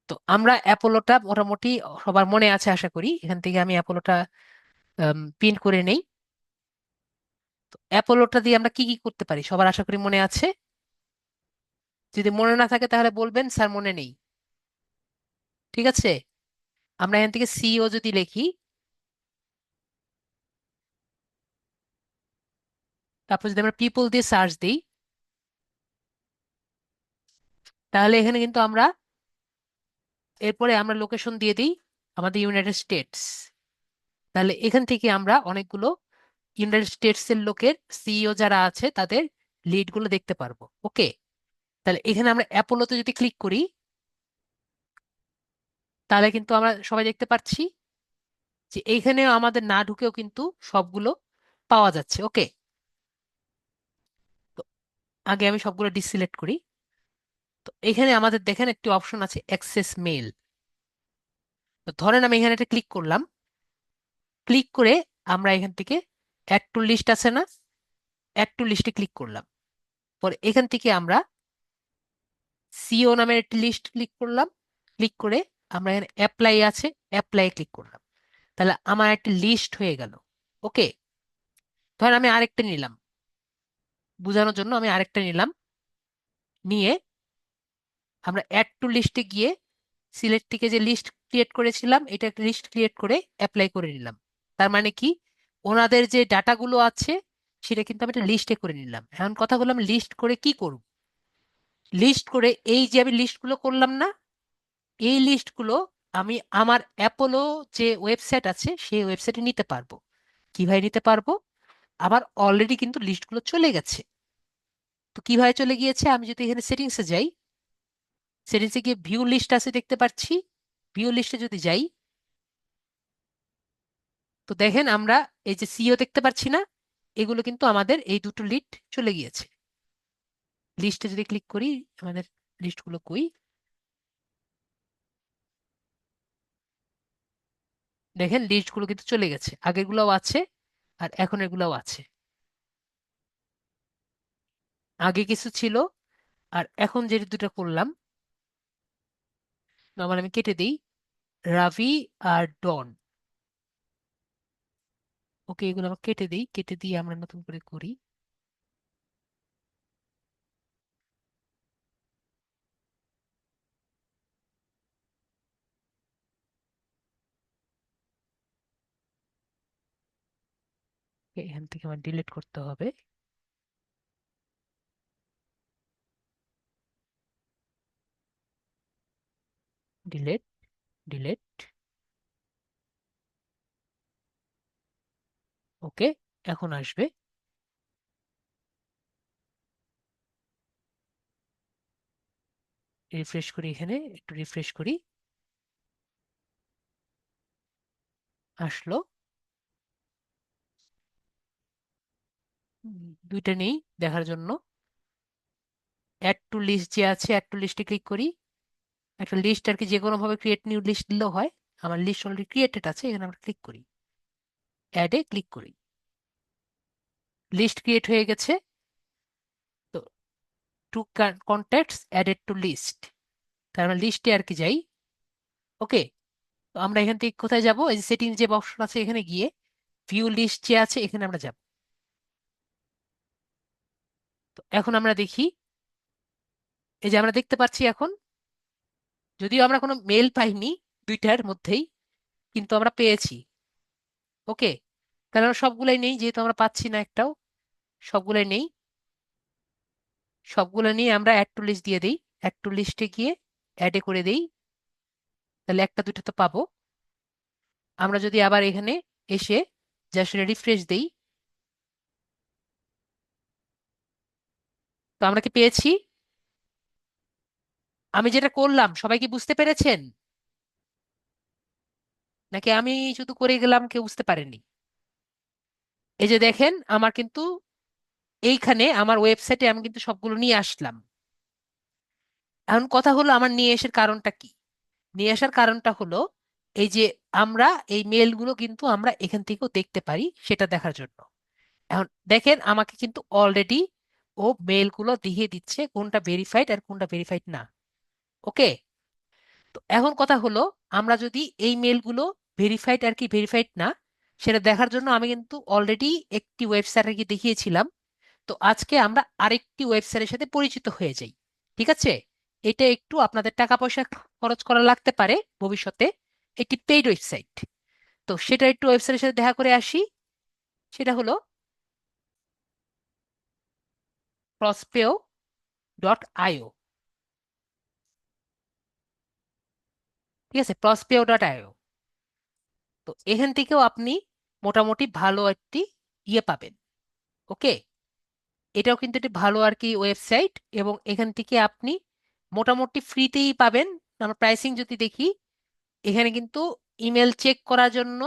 তো আমরা অ্যাপোলোটা মোটামুটি সবার মনে আছে আশা করি। এখান থেকে আমি অ্যাপোলোটা পিন করে নেই। তো অ্যাপোলোটা দিয়ে আমরা কি কি করতে পারি সবার আশা করি মনে আছে। যদি মনে না থাকে তাহলে বলবেন স্যার মনে নেই। ঠিক আছে? আমরা এখান থেকে সিও যদি লিখি, তারপর যদি আমরা পিপল দিয়ে সার্চ দিই, তাহলে এখানে কিন্তু আমরা এরপরে আমরা লোকেশন দিয়ে দিই আমাদের ইউনাইটেড স্টেটস। তাহলে এখান থেকে আমরা অনেকগুলো ইউনাইটেড স্টেটস এর লোকের সিইও যারা আছে তাদের লিড গুলো দেখতে পারবো। ওকে, তাহলে এখানে আমরা অ্যাপোলোতে যদি ক্লিক করি, তাহলে কিন্তু আমরা সবাই দেখতে পাচ্ছি যে এইখানে আমাদের না ঢুকেও কিন্তু সবগুলো পাওয়া যাচ্ছে। ওকে, তো আগে আমি সবগুলো ডিসিলেক্ট করি। তো এখানে আমাদের দেখেন একটি অপশন আছে অ্যাক্সেস মেল। তো ধরেন আমি এখানে একটা ক্লিক করলাম, ক্লিক করে আমরা এখান থেকে অ্যাড টু লিস্ট আছে না, অ্যাড টু লিস্টে ক্লিক করলাম। পরে এখান থেকে আমরা সিও নামের একটি লিস্ট ক্লিক করলাম, ক্লিক করে আমরা এখানে অ্যাপ্লাই আছে, অ্যাপ্লাই ক্লিক করলাম। তাহলে আমার একটা লিস্ট হয়ে গেল। ওকে, ধরেন আমি আরেকটা নিলাম, বোঝানোর জন্য আমি আরেকটা নিলাম, নিয়ে আমরা অ্যাড টু লিস্টে গিয়ে সিলেক্ট থেকে যে লিস্ট ক্রিয়েট করেছিলাম এটা একটা লিস্ট ক্রিয়েট করে অ্যাপ্লাই করে নিলাম। তার মানে কি, ওনাদের যে ডাটাগুলো আছে সেটা কিন্তু আমি একটা লিস্টে করে নিলাম। এখন কথাগুলো আমি লিস্ট করে কি করব, লিস্ট করে এই যে আমি লিস্টগুলো করলাম না, এই লিস্টগুলো আমি আমার অ্যাপোলো যে ওয়েবসাইট আছে সেই ওয়েবসাইটে নিতে পারবো। কিভাবে নিতে পারবো, আমার অলরেডি কিন্তু লিস্টগুলো চলে গেছে। তো কিভাবে চলে গিয়েছে, আমি যদি এখানে সেটিংসে যাই, সেটিংসে গিয়ে ভিউ লিস্ট আছে দেখতে পাচ্ছি, ভিউ লিস্টে যদি যাই, তো দেখেন আমরা এই যে সিও দেখতে পাচ্ছি না, এগুলো কিন্তু আমাদের এই দুটো লিড চলে গিয়েছে। লিস্টে যদি ক্লিক করি, আমাদের লিস্টগুলো কই, দেখেন লিস্টগুলো কিন্তু চলে গেছে, আগেরগুলোও আছে আর এখন এগুলোও আছে। আগে কিছু ছিল আর এখন যে দুটো করলাম, নর্মাল আমি কেটে দিই, রাভি আর ডন। ওকে, এগুলো আমরা কেটে দিই, কেটে দিয়ে আমরা নতুন করে করি। এখান থেকে আমার ডিলিট করতে হবে। Delete, delete. ওকে, এখন আসবে। রিফ্রেশ করি, এখানে একটু রিফ্রেশ করি, আসলো। দুইটা নেই দেখার জন্য অ্যাড টু লিস্ট যে আছে, অ্যাড টু লিস্টে ক্লিক করি। একটা লিস্ট আর কি যে কোনো ভাবে ক্রিয়েট নিউ লিস্ট দিলেও হয়, আমার লিস্ট অলরেডি ক্রিয়েটেড আছে, এখানে আমরা ক্লিক করি, অ্যাডে ক্লিক করি, লিস্ট ক্রিয়েট হয়ে গেছে। তো two contacts added to list, তার মানে লিস্টে আর কি যাই। ওকে, তো আমরা এখান থেকে কোথায় যাব, এই সেটিং যে অপশন আছে এখানে গিয়ে ভিউ লিস্ট যে আছে এখানে আমরা যাব। তো এখন আমরা দেখি, এই যে আমরা দেখতে পাচ্ছি এখন, যদিও আমরা কোনো মেল পাইনি দুইটার মধ্যেই, কিন্তু আমরা পেয়েছি। ওকে, কারণ সবগুলাই নেই, যেহেতু আমরা পাচ্ছি না একটাও, সবগুলাই নেই। সবগুলো নিয়ে আমরা অ্যাড টু লিস্ট দিয়ে দিই, অ্যাড টু লিস্টে গিয়ে অ্যাডে করে দিই, তাহলে একটা দুটো তো পাবো। আমরা যদি আবার এখানে এসে জাস্ট রিফ্রেশ দেই, তো আমরা কি পেয়েছি, আমি যেটা করলাম সবাই কি বুঝতে পেরেছেন, নাকি আমি শুধু করে গেলাম কেউ বুঝতে পারেনি? এই যে দেখেন আমার কিন্তু এইখানে আমার ওয়েবসাইটে আমি কিন্তু সবগুলো নিয়ে আসলাম। এখন কথা হলো আমার নিয়ে আসার কারণটা কি, নিয়ে আসার কারণটা হলো এই যে আমরা এই মেলগুলো কিন্তু আমরা এখান থেকেও দেখতে পারি, সেটা দেখার জন্য। এখন দেখেন আমাকে কিন্তু অলরেডি ও মেলগুলো দিয়ে দিচ্ছে কোনটা ভেরিফাইড আর কোনটা ভেরিফাইড না। ওকে, তো এখন কথা হলো, আমরা যদি এই মেলগুলো ভেরিফাইড আর কি ভেরিফাইড না সেটা দেখার জন্য আমি কিন্তু অলরেডি একটি ওয়েবসাইটে গিয়ে দেখিয়েছিলাম। তো আজকে আমরা আরেকটি ওয়েবসাইটের সাথে পরিচিত হয়ে যাই। ঠিক আছে, এটা একটু আপনাদের টাকা পয়সা খরচ করা লাগতে পারে ভবিষ্যতে, একটি পেইড ওয়েবসাইট। তো সেটা একটু ওয়েবসাইটের সাথে দেখা করে আসি। সেটা হলো prospeo.io। ঠিক আছে, prospeo.io। তো এখান থেকেও আপনি মোটামুটি ভালো একটি ইয়ে পাবেন। ওকে, এটাও কিন্তু একটি ভালো আর কি ওয়েবসাইট, এবং এখান থেকে আপনি মোটামুটি ফ্রিতেই পাবেন। আমরা প্রাইসিং যদি দেখি, এখানে কিন্তু ইমেল চেক করার জন্য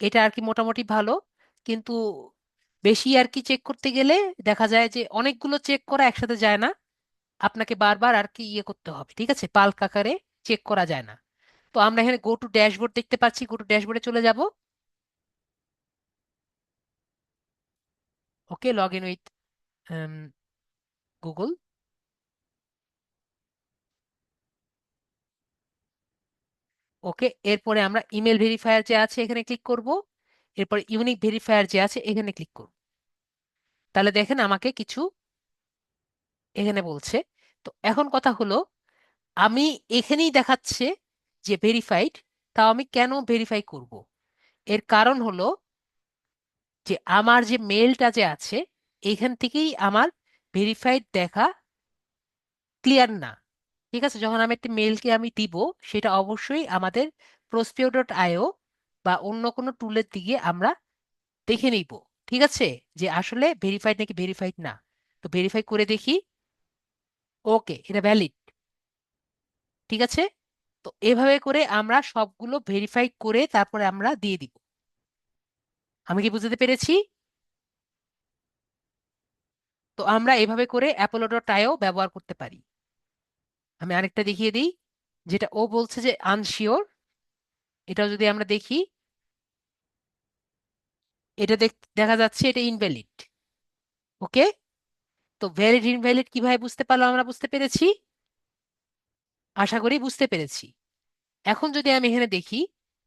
এটা আর কি মোটামুটি ভালো, কিন্তু বেশি আর কি চেক করতে গেলে দেখা যায় যে অনেকগুলো চেক করা একসাথে যায় না, আপনাকে বারবার আর কি ইয়ে করতে হবে, ঠিক আছে, পাল্ক আকারে চেক করা যায় না। তো আমরা এখানে গো টু ড্যাশবোর্ড দেখতে পাচ্ছি, গো টু ড্যাশবোর্ডে চলে যাব। ওকে, লগ ইন উইথ গুগল। ওকে, এরপরে আমরা ইমেল ভেরিফায়ার যে আছে এখানে ক্লিক করব, এরপর ইউনিক ভেরিফায়ার যে আছে এখানে ক্লিক করব। তাহলে দেখেন আমাকে কিছু এখানে বলছে। তো এখন কথা হলো, আমি এখানেই দেখাচ্ছে যে ভেরিফাইড, তাও আমি কেন ভেরিফাই করব? এর কারণ হলো যে আমার যে মেলটা যে আছে এইখান থেকেই আমার ভেরিফাইড দেখা ক্লিয়ার না। ঠিক আছে, যখন আমি একটি মেলকে আমি দিব, সেটা অবশ্যই আমাদের prospeo.io বা অন্য কোনো টুলের দিকে আমরা দেখে নিব, ঠিক আছে, যে আসলে ভেরিফাইড নাকি ভেরিফাইড না। তো ভেরিফাই করে দেখি। ওকে, এটা ভ্যালিড। ঠিক আছে, তো এভাবে করে আমরা সবগুলো ভেরিফাই করে তারপরে আমরা দিয়ে দিব। আমি কি বুঝতে পেরেছি? তো আমরা এভাবে করে অ্যাপোলো.io ব্যবহার করতে পারি। আমি আরেকটা দেখিয়ে দিই, যেটা ও বলছে যে আনশিওর। এটা যদি আমরা দেখি, এটা দেখা যাচ্ছে এটা ইনভ্যালিড। ওকে, তো ভ্যালিড ইনভ্যালিড কিভাবে বুঝতে পারলাম? আমরা বুঝতে পেরেছি, আশা করি বুঝতে পেরেছি। এখন যদি আমি এখানে দেখি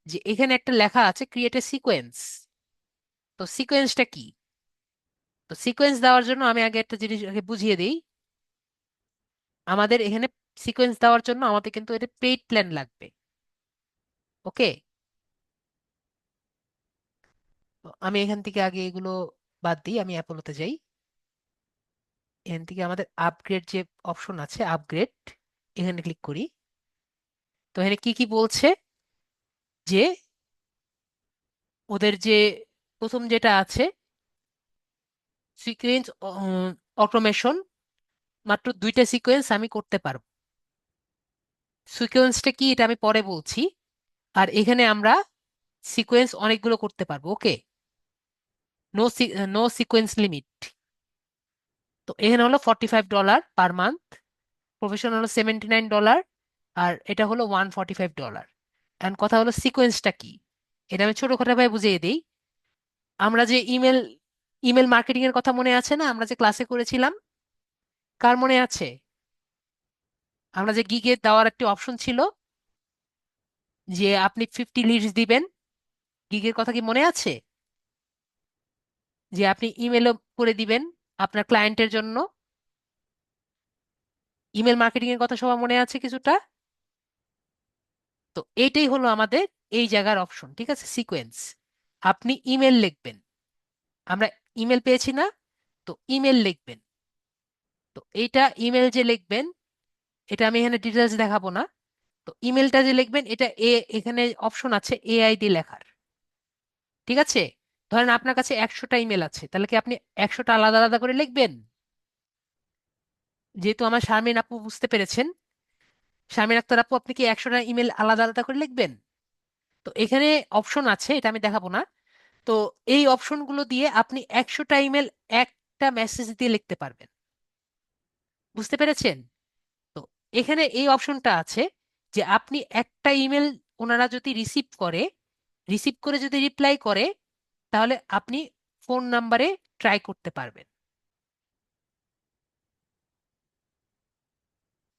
যে এখানে একটা লেখা আছে ক্রিয়েট এ সিকোয়েন্স। তো সিকোয়েন্সটা কি? তো সিকোয়েন্স দেওয়ার জন্য আমি আগে একটা জিনিস আগে বুঝিয়ে দিই। আমাদের এখানে সিকোয়েন্স দেওয়ার জন্য আমাদের কিন্তু এটা পেইড প্ল্যান লাগবে। ওকে, তো আমি এখান থেকে আগে এগুলো বাদ দিই, আমি অ্যাপোলোতে যাই। এখান থেকে আমাদের আপগ্রেড যে অপশন আছে, আপগ্রেড, এখানে ক্লিক করি। তো এখানে কি কি বলছে, যে ওদের যে প্রথম যেটা আছে সিকোয়েন্স অটোমেশন, মাত্র 2টা সিকোয়েন্স আমি করতে পারবো। সিকোয়েন্সটা কি এটা আমি পরে বলছি। আর এখানে আমরা সিকোয়েন্স অনেকগুলো করতে পারবো। ওকে, নো নো সিকোয়েন্স লিমিট। তো এখানে হলো $45 পার মান্থ, প্রফেশনাল হলো $79, আর এটা হলো $145। এখন কথা হলো সিকোয়েন্সটা কি, এটা আমি ছোটখাটো বুঝিয়ে দিই। আমরা যে ইমেল ইমেল মার্কেটিং এর কথা মনে আছে না, আমরা যে ক্লাসে করেছিলাম, কার মনে আছে? আমরা যে গিগে দেওয়ার একটি অপশন ছিল, যে আপনি 50 লিডস দিবেন, গিগের কথা কি মনে আছে? যে আপনি ইমেলও করে দিবেন আপনার ক্লায়েন্টের জন্য। ইমেল মার্কেটিং এর কথা সবার মনে আছে কিছুটা? তো এইটাই হলো আমাদের এই জায়গার অপশন, ঠিক আছে, সিকোয়েন্স। আপনি ইমেল লিখবেন, আমরা ইমেল পেয়েছি না, তো ইমেল লিখবেন। তো এইটা ইমেল যে লিখবেন, এটা আমি এখানে ডিটেলস দেখাবো না। তো ইমেলটা যে লিখবেন, এটা এখানে অপশন আছে এআই দিয়ে লেখার। ঠিক আছে, ধরেন আপনার কাছে 100টা ইমেল আছে, তাহলে কি আপনি 100টা আলাদা আলাদা করে লিখবেন? যেহেতু আমার শারমিন আপু বুঝতে পেরেছেন, শারমিন আক্তার আপু, আপনি কি 100টা ইমেল আলাদা আলাদা করে লিখবেন? তো এখানে অপশন আছে, এটা আমি দেখাবো না। তো এই অপশনগুলো দিয়ে আপনি 100টা ইমেল একটা মেসেজ দিয়ে লিখতে পারবেন। বুঝতে পেরেছেন? তো এখানে এই অপশনটা আছে, যে আপনি একটা ইমেল ওনারা যদি রিসিভ করে যদি রিপ্লাই করে, তাহলে আপনি ফোন নাম্বারে ট্রাই করতে পারবেন।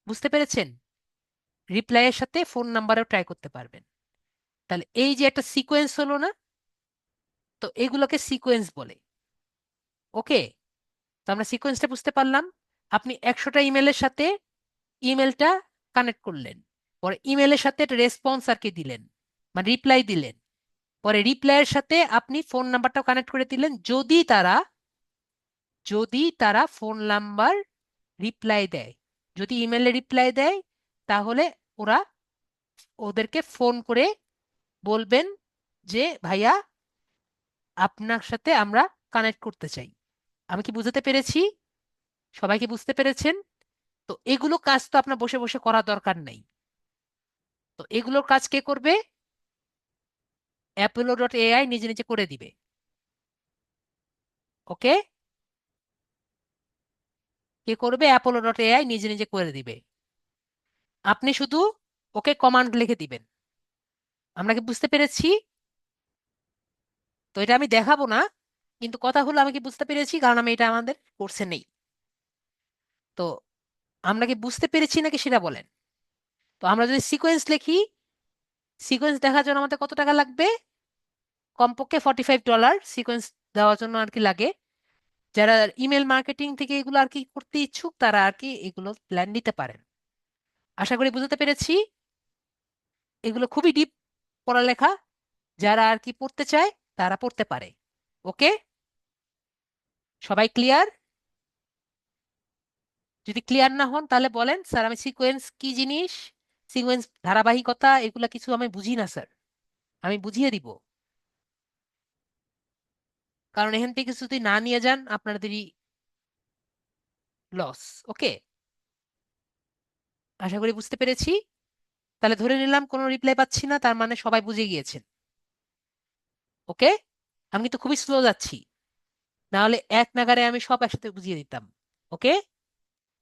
বুঝতে পেরেছেন? রিপ্লাইয়ের সাথে ফোন নাম্বারেও ট্রাই করতে পারবেন। তাহলে এই যে একটা সিকোয়েন্স হলো না, তো এগুলোকে সিকোয়েন্স বলে। ওকে, তো আমরা সিকোয়েন্সটা বুঝতে পারলাম। আপনি 100টা ইমেলের সাথে ইমেলটা কানেক্ট করলেন, পরে ইমেলের সাথে রেসপন্স আর কি দিলেন, মানে রিপ্লাই দিলেন, পরে রিপ্লাইয়ের সাথে আপনি ফোন নাম্বারটাও কানেক্ট করে দিলেন। যদি তারা ফোন নাম্বার রিপ্লাই দেয়, যদি ইমেলে রিপ্লাই দেয়, তাহলে ওরা ওদেরকে ফোন করে বলবেন যে ভাইয়া, আপনার সাথে আমরা কানেক্ট করতে চাই। আমি কি বুঝাতে পেরেছি? সবাই কি বুঝতে পেরেছেন? তো এগুলো কাজ তো আপনার বসে বসে করার দরকার নেই। তো এগুলোর কাজ কে করবে? অ্যাপোলো.এআই নিজে নিজে করে দিবে। ওকে? কে করবে? অ্যাপোলো.এআই নিজে নিজে করে দিবে। আপনি শুধু ওকে কমান্ড লিখে দিবেন। আমরা কি বুঝতে পেরেছি? তো এটা আমি দেখাবো না, কিন্তু কথা হলো আমি কি বুঝতে পেরেছি, কারণ আমি এটা আমাদের কোর্সে নেই। তো আমরা কি বুঝতে পেরেছি নাকি সেটা বলেন। তো আমরা যদি সিকোয়েন্স লিখি, সিকোয়েন্স দেখার জন্য আমাদের কত টাকা লাগবে? কমপক্ষে $45 সিকোয়েন্স দেওয়ার জন্য আর কি লাগে। যারা ইমেল মার্কেটিং থেকে এগুলো আর কি করতে ইচ্ছুক, তারা আর কি এগুলো প্ল্যান নিতে পারেন। আশা করি বুঝতে পেরেছি। এগুলো খুবই ডিপ পড়ালেখা, যারা আর কি পড়তে চায় তারা পড়তে পারে। ওকে? সবাই ক্লিয়ার? যদি ক্লিয়ার না হন তাহলে বলেন, স্যার আমি সিকোয়েন্স কি জিনিস, সিকোয়েন্স ধারাবাহিকতা এগুলা কিছু আমি বুঝি না স্যার। আমি বুঝিয়ে দিব, কারণ এখান থেকে কিছু যদি না নিয়ে যান আপনাদেরই লস। ওকে? আশা করি বুঝতে পেরেছি। তাহলে ধরে নিলাম কোনো রিপ্লাই পাচ্ছি না, তার মানে সবাই বুঝে গিয়েছেন। ওকে? আমি কিন্তু খুবই স্লো যাচ্ছি, না হলে এক নাগাড়ে আমি সব একসাথে বুঝিয়ে দিতাম। ওকে?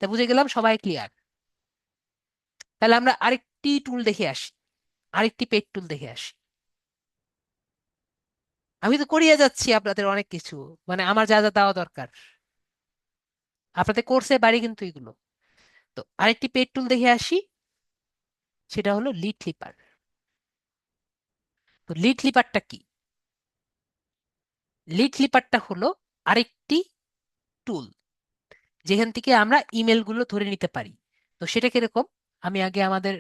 তা বুঝে গেলাম সবাই ক্লিয়ার। তাহলে আমরা আরেকটি টুল দেখে আসি, আরেকটি পেড টুল দেখে আসি। আমি তো করিয়ে যাচ্ছি আপনাদের অনেক কিছু, মানে আমার যা যা দেওয়া দরকার। আপনাদের কোর্সে বাড়ি কিন্তু এগুলো। তো আরেকটি পেড টুল দেখে আসি, সেটা হলো লিড ক্লিপার। তো লিড ক্লিপারটা কি? লিড ক্লিপারটা হলো আরেকটি টুল, যেখান থেকে আমরা ইমেল গুলো ধরে নিতে পারি। তো সেটা কিরকম? আমি আগে আমাদের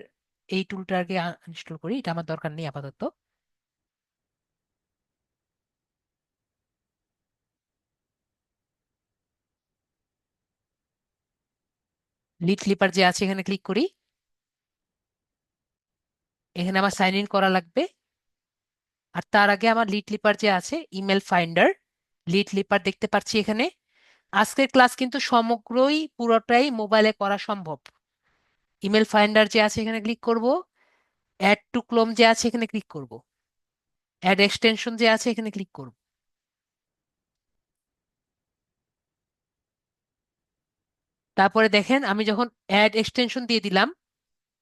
এই টুলটা আগে ইনস্টল করি, এটা আমার দরকার নেই আপাতত। লিড ক্লিপার যে আছে এখানে ক্লিক করি। এখানে আমার সাইন ইন করা লাগবে। আর তার আগে আমার লিড ক্লিপার যে আছে, ইমেল ফাইন্ডার, লিড ক্লিপার দেখতে পাচ্ছি এখানে। আজকের ক্লাস কিন্তু সমগ্রই পুরোটাই মোবাইলে করা সম্ভব। ইমেল ফাইন্ডার যে আছে এখানে ক্লিক করব। অ্যাড টু ক্লোম যে আছে এখানে ক্লিক করব। অ্যাড এক্সটেনশন যে আছে এখানে ক্লিক করব। তারপরে দেখেন আমি যখন অ্যাড এক্সটেনশন দিয়ে দিলাম,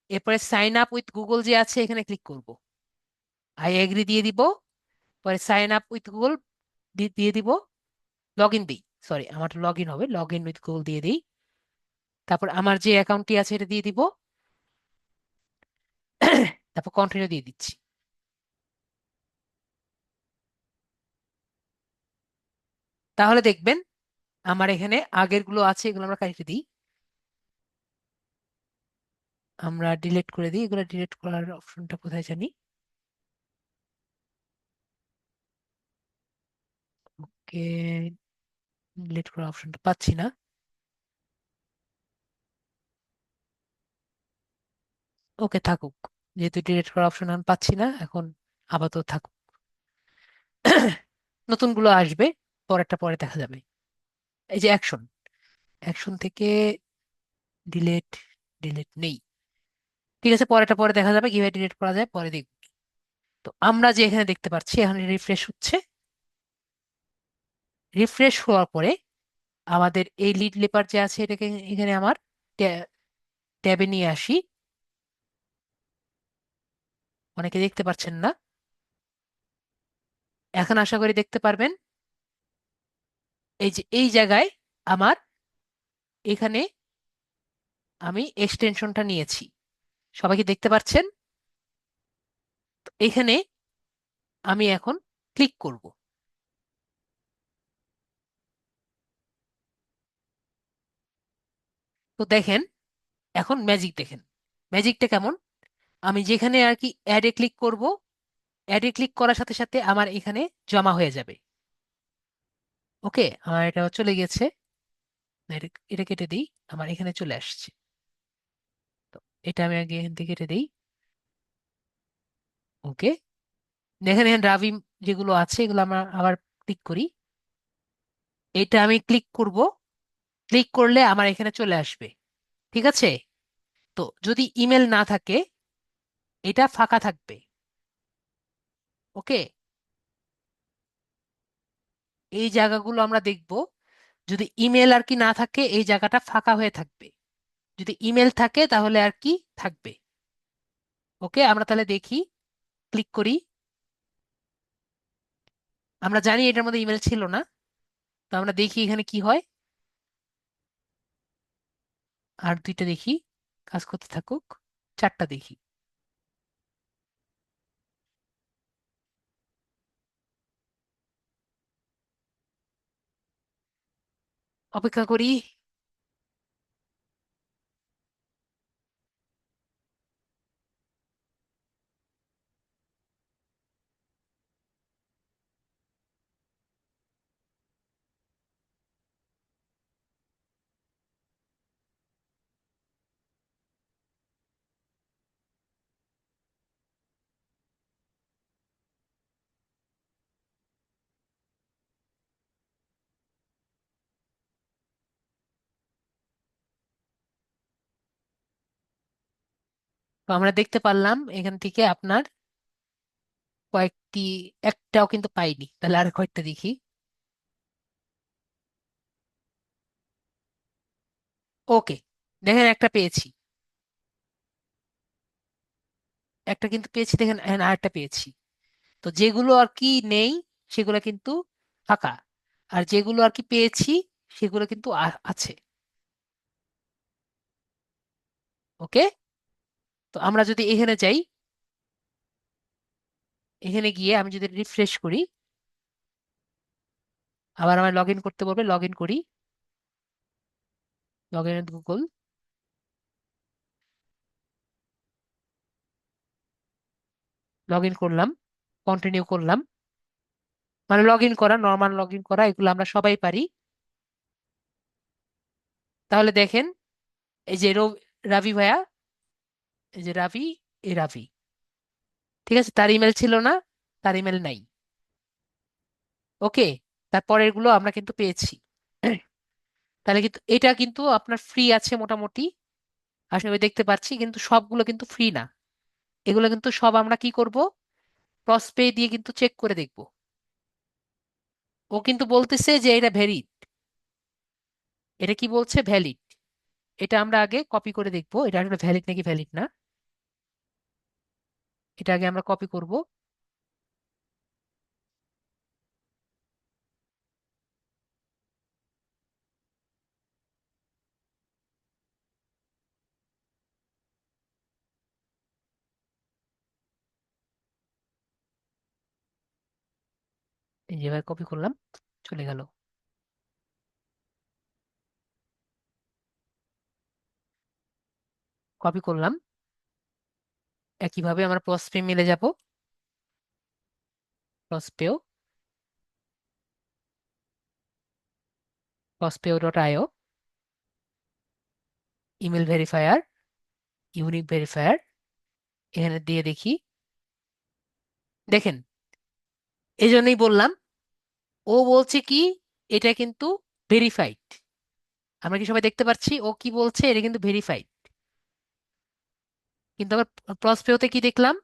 এরপরে সাইন আপ উইথ গুগল যে আছে এখানে ক্লিক করব। আই এগ্রি দিয়ে দিব। পরে সাইন আপ উইথ গুগল দিয়ে দিব। লগ ইন দিই, সরি আমার লগ ইন হবে, লগ ইন উইথ গুগল দিয়ে দিই। তারপর আমার যে অ্যাকাউন্টটি আছে এটা দিয়ে দিব। তারপর কন্টিনিউ দিয়ে দিচ্ছি। তাহলে দেখবেন আমার এখানে আগের গুলো আছে, এগুলো আমরা কেটে দিই। আমরা ডিলিট করে দিই, এগুলো ডিলিট করার অপশনটা কোথায় জানি। ওকে, ডিলিট করার অপশনটা পাচ্ছি না। ওকে থাকুক, যেহেতু ডিলিট করার অপশন আমি পাচ্ছি না এখন, আপাতত থাকুক। নতুনগুলো আসবে, পরেরটা পরে দেখা যাবে। এই যে অ্যাকশন, অ্যাকশন থেকে ডিলিট, ডিলিট নেই। ঠিক আছে, পরেরটা পরে দেখা যাবে, কিভাবে ডিলিট করা যায় পরে দেখব। তো আমরা যে এখানে দেখতে পাচ্ছি, এখানে রিফ্রেশ হচ্ছে। রিফ্রেশ হওয়ার পরে আমাদের এই লিড লেপার যে আছে এটাকে এখানে আমার ট্যাবে নিয়ে আসি। অনেকে দেখতে পাচ্ছেন না, এখন আশা করি দেখতে পারবেন। এই যে এই জায়গায় আমার এখানে আমি এক্সটেনশনটা নিয়েছি, সবাই কি দেখতে পাচ্ছেন? তো এখানে আমি এখন ক্লিক করব। তো দেখেন, এখন ম্যাজিক দেখেন। ম্যাজিকটা কেমন? আমি যেখানে আর কি অ্যাডে ক্লিক করব, অ্যাডে ক্লিক করার সাথে সাথে আমার এখানে জমা হয়ে যাবে। ওকে, আমার এটা চলে গেছে। এটা এটা কেটে দিই, আমার এখানে চলে আসছে। তো এটা আমি আগে এখান থেকে কেটে দিই। ওকে, দেখেন এখানে রাভি যেগুলো আছে এগুলো আমরা আবার ক্লিক করি। এটা আমি ক্লিক করব, ক্লিক করলে আমার এখানে চলে আসবে। ঠিক আছে? তো যদি ইমেল না থাকে, এটা ফাঁকা থাকবে। ওকে, এই জায়গাগুলো আমরা দেখব। যদি ইমেল আর কি না থাকে, এই জায়গাটা ফাঁকা হয়ে থাকবে। যদি ইমেল থাকে তাহলে আর কি থাকবে। ওকে, আমরা তাহলে দেখি, ক্লিক করি। আমরা জানি এটার মধ্যে ইমেল ছিল না, তো আমরা দেখি এখানে কি হয়। আর দুইটা দেখি, কাজ করতে থাকুক। চারটা দেখি, অপেক্ষা করি। তো আমরা দেখতে পারলাম এখান থেকে আপনার কয়েকটি, একটাও কিন্তু পাইনি। তাহলে আর কয়েকটা দেখি। ওকে, দেখেন একটা পেয়েছি, একটা কিন্তু পেয়েছি, দেখেন এখানে আরেকটা পেয়েছি। তো যেগুলো আর কি নেই সেগুলো কিন্তু ফাঁকা, আর যেগুলো আর কি পেয়েছি সেগুলো কিন্তু আছে। ওকে, তো আমরা যদি এখানে যাই, এখানে গিয়ে আমি যদি রিফ্রেশ করি, আবার আমার লগ ইন করতে বলবে, লগ ইন করি। Log in Google, log in করলাম, কন্টিনিউ করলাম। মানে লগ ইন করা, নর্মাল লগ ইন করা, এগুলো আমরা সবাই পারি। তাহলে দেখেন, এই যে রাভি ভাইয়া, এই যে রাভি, এই রাভি, ঠিক আছে, তার ইমেল ছিল না, তার ইমেল নাই। ওকে, তারপরের গুলো আমরা কিন্তু পেয়েছি। তাহলে কিন্তু এটা কিন্তু আপনার ফ্রি আছে মোটামুটি, আসলে দেখতে পাচ্ছি, কিন্তু সবগুলো কিন্তু ফ্রি না। এগুলো কিন্তু সব আমরা কি করব, প্রসপে দিয়ে কিন্তু চেক করে দেখব। ও কিন্তু বলতেছে যে এটা ভ্যালিড, এটা কি বলছে, ভ্যালিড। এটা আমরা আগে কপি করে দেখবো, এটা আসলে ভ্যালিড নাকি ভ্যালিড না। এটা আগে আমরা কপি করব। এই যেভাবে কপি করলাম, চলে গেল। কপি করলাম, একইভাবে আমরা প্রসপে মিলে যাব। প্রসপেও, প্রসপেও ডট আইও, ইমেল ভেরিফায়ার, ইউনিক ভেরিফায়ার, এখানে দিয়ে দেখি। দেখেন, এই জন্যই বললাম, ও বলছে কি এটা কিন্তু ভেরিফাইড। আমরা কি সবাই দেখতে পাচ্ছি ও কি বলছে, এটা কিন্তু ভেরিফাইড। কিন্তু আবার প্রসপেওতে কি দেখলাম,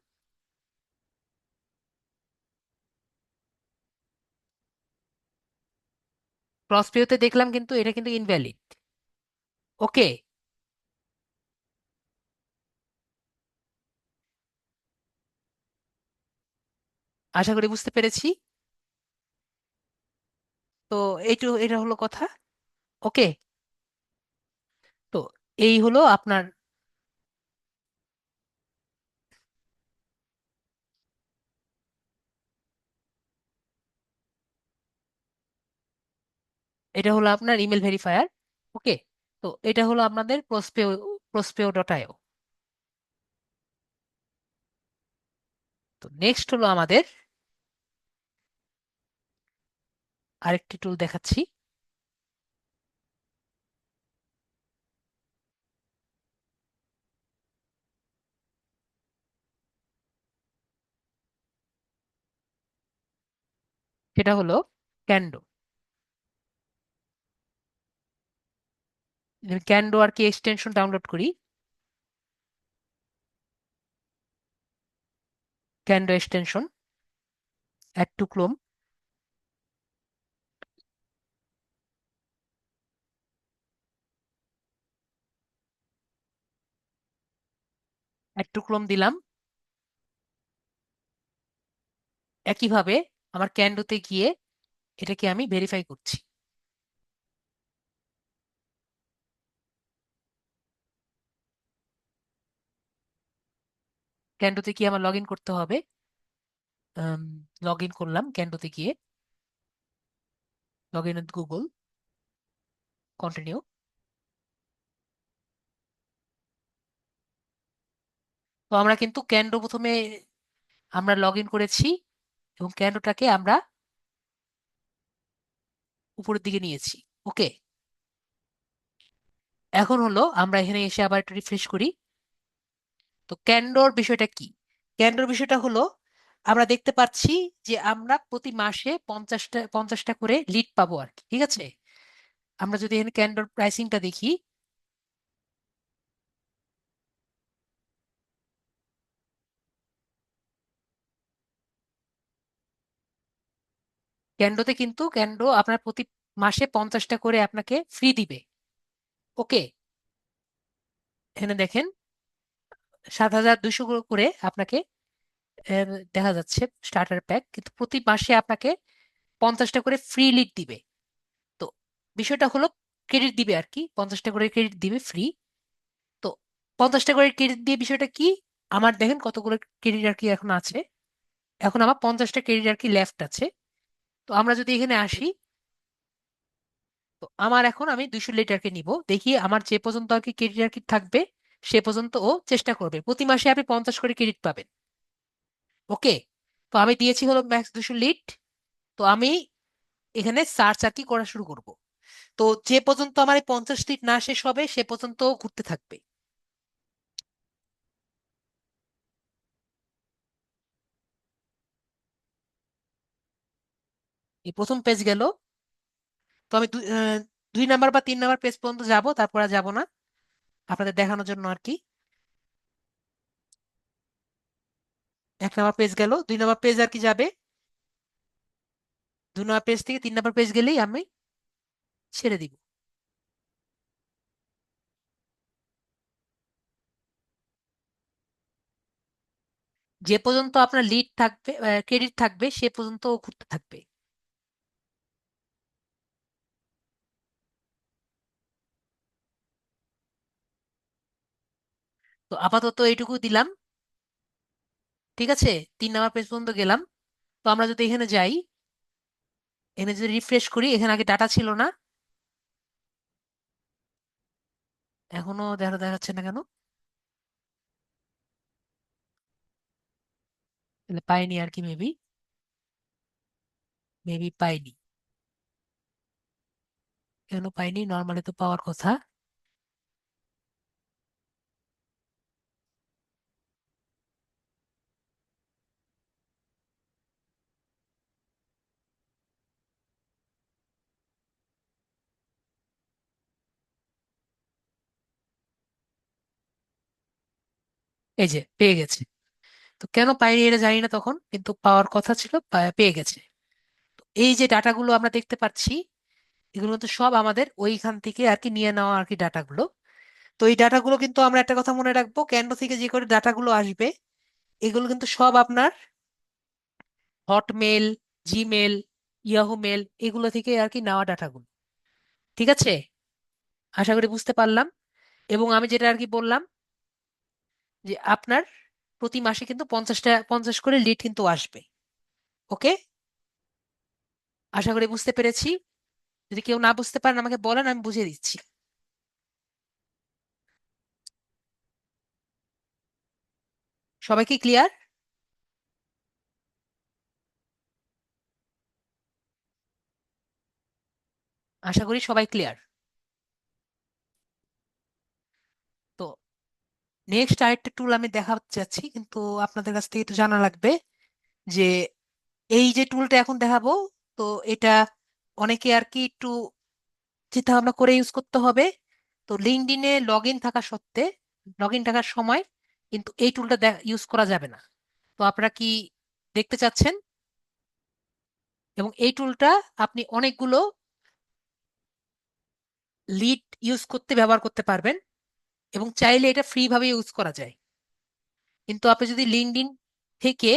প্রসপেওতে দেখলাম কিন্তু এটা কিন্তু ইনভ্যালিড। ওকে, আশা করি বুঝতে পেরেছি। তো এটা হলো কথা। ওকে, তো এই হলো আপনার, এটা হলো আপনার ইমেল ভেরিফায়ার। ওকে, তো এটা হলো আপনাদের প্রসপেও, প্রসপেও ডট আইও। তো নেক্সট হলো আমাদের আরেকটি টুল দেখাচ্ছি। সেটা হলো ক্যান্ডো। ক্যান্ডো আর কি এক্সটেনশন ডাউনলোড করি, Kendo extension, add to Chrome. Add to Chrome দিলাম। একইভাবে আমার ক্যান্ডোতে গিয়ে এটাকে আমি ভেরিফাই করছি। ক্যান্ডোতে গিয়ে আমার লগ ইন করতে হবে। লগ ইন করলাম ক্যান্ডোতে গিয়ে, log in with Google, continue. তো আমরা কিন্তু ক্যান্ডো প্রথমে আমরা লগ ইন করেছি এবং ক্যান্ডোটাকে আমরা উপরের দিকে নিয়েছি। ওকে, এখন হলো আমরা এখানে এসে আবার একটু রিফ্রেশ করি। তো ক্যান্ডোর বিষয়টা কি? ক্যান্ডোর বিষয়টা হলো আমরা দেখতে পাচ্ছি যে আমরা প্রতি মাসে 50টা করে লিড পাবো আর কি, ঠিক আছে? আমরা যদি এখানে ক্যান্ডোর প্রাইসিংটা দেখি, ক্যান্ডোতে কিন্তু ক্যান্ডো আপনার প্রতি মাসে 50টা করে আপনাকে ফ্রি দিবে। ওকে, এখানে দেখেন 7,200 করে আপনাকে এর দেখা যাচ্ছে স্টার্টার প্যাক, কিন্তু প্রতি মাসে আপনাকে 50টা করে ফ্রি লিড দিবে। তো বিষয়টা হলো ক্রেডিট দিবে আর কি, 50টা করে ক্রেডিট দিবে ফ্রি। তো 50টা করে ক্রেডিট দিয়ে বিষয়টা কি, আমার দেখেন কতগুলো ক্রেডিট আর কি এখন আছে। এখন আমার 50টা ক্রেডিট আর কি লেফট আছে। তো আমরা যদি এখানে আসি, তো আমার এখন আমি 200 লিটারকে নিব, দেখি আমার যে পর্যন্ত আর কি ক্রেডিট আর কি থাকবে সে পর্যন্ত ও চেষ্টা করবে। প্রতি মাসে আপনি 50 করে ক্রেডিট পাবেন। ওকে, তো আমি দিয়েছি হলো ম্যাক্স 200 লিট। তো আমি এখানে সার্চ আর কি করা শুরু করব। তো যে পর্যন্ত আমার এই 50 লিট না শেষ হবে সে পর্যন্ত ও ঘুরতে থাকবে। এই প্রথম পেজ গেল। তো আমি 2 নাম্বার বা 3 নাম্বার পেজ পর্যন্ত যাব, তারপর আর যাব না, আপনাদের দেখানোর জন্য আর কি। 1 নাম্বার পেজ গেল, 2 নাম্বার পেজ আর কি যাবে। 2 নাম্বার পেজ থেকে 3 নাম্বার পেজ গেলেই আমি ছেড়ে দিব। যে পর্যন্ত আপনার লিড থাকবে, ক্রেডিট থাকবে সে পর্যন্ত ও ঘুরতে থাকবে। তো আপাতত এইটুকু দিলাম, ঠিক আছে? 3 নাম্বার পেজ পর্যন্ত গেলাম। তো আমরা যদি এখানে যাই, এখানে যদি রিফ্রেশ করি, এখানে আগে ডাটা ছিল না, এখনো দেখাচ্ছে না কেন? তাহলে পাইনি আর কি, মেবি মেবি পাইনি। কেন পাইনি? নর্মালি তো পাওয়ার কথা। এই যে পেয়ে গেছে। তো কেন পাইনি এটা জানি না, তখন কিন্তু পাওয়ার কথা ছিল, পেয়ে গেছে। তো এই যে ডাটাগুলো আমরা দেখতে পাচ্ছি, এগুলো তো সব আমাদের ওইখান থেকে আর কি নিয়ে নেওয়া আর কি ডাটাগুলো। তো এই ডাটাগুলো কিন্তু আমরা একটা কথা মনে রাখবো, ক্যানভা থেকে যে করে ডাটাগুলো আসবে এগুলো কিন্তু সব আপনার হটমেল, জিমেল, ইয়াহু মেল এগুলো থেকে আর কি নেওয়া ডাটাগুলো। ঠিক আছে, আশা করি বুঝতে পারলাম। এবং আমি যেটা আর কি বললাম যে আপনার প্রতি মাসে কিন্তু 50 করে লিড কিন্তু আসবে। ওকে, আশা করি বুঝতে পেরেছি। যদি কেউ না বুঝতে পারেন আমাকে বলেন, আমি বুঝিয়ে দিচ্ছি। সবাই কি ক্লিয়ার? আশা করি সবাই ক্লিয়ার। তো নেক্সট আরেকটা টুল আমি দেখাতে চাচ্ছি, কিন্তু আপনাদের কাছ থেকে একটু জানা লাগবে যে এই যে টুলটা এখন দেখাবো, তো এটা অনেকে আর কি একটু চিন্তা ভাবনা করে ইউজ করতে হবে। তো লিঙ্কডইনে লগ ইন থাকা সত্ত্বে, লগ ইন থাকার সময় কিন্তু এই টুলটা ইউজ করা যাবে না। তো আপনারা কি দেখতে চাচ্ছেন? এবং এই টুলটা আপনি অনেকগুলো লিড ইউজ করতে ব্যবহার করতে পারবেন, এবং চাইলে এটা ফ্রি ভাবে ইউজ করা যায়। কিন্তু আপনি যদি লিঙ্কডইন থেকে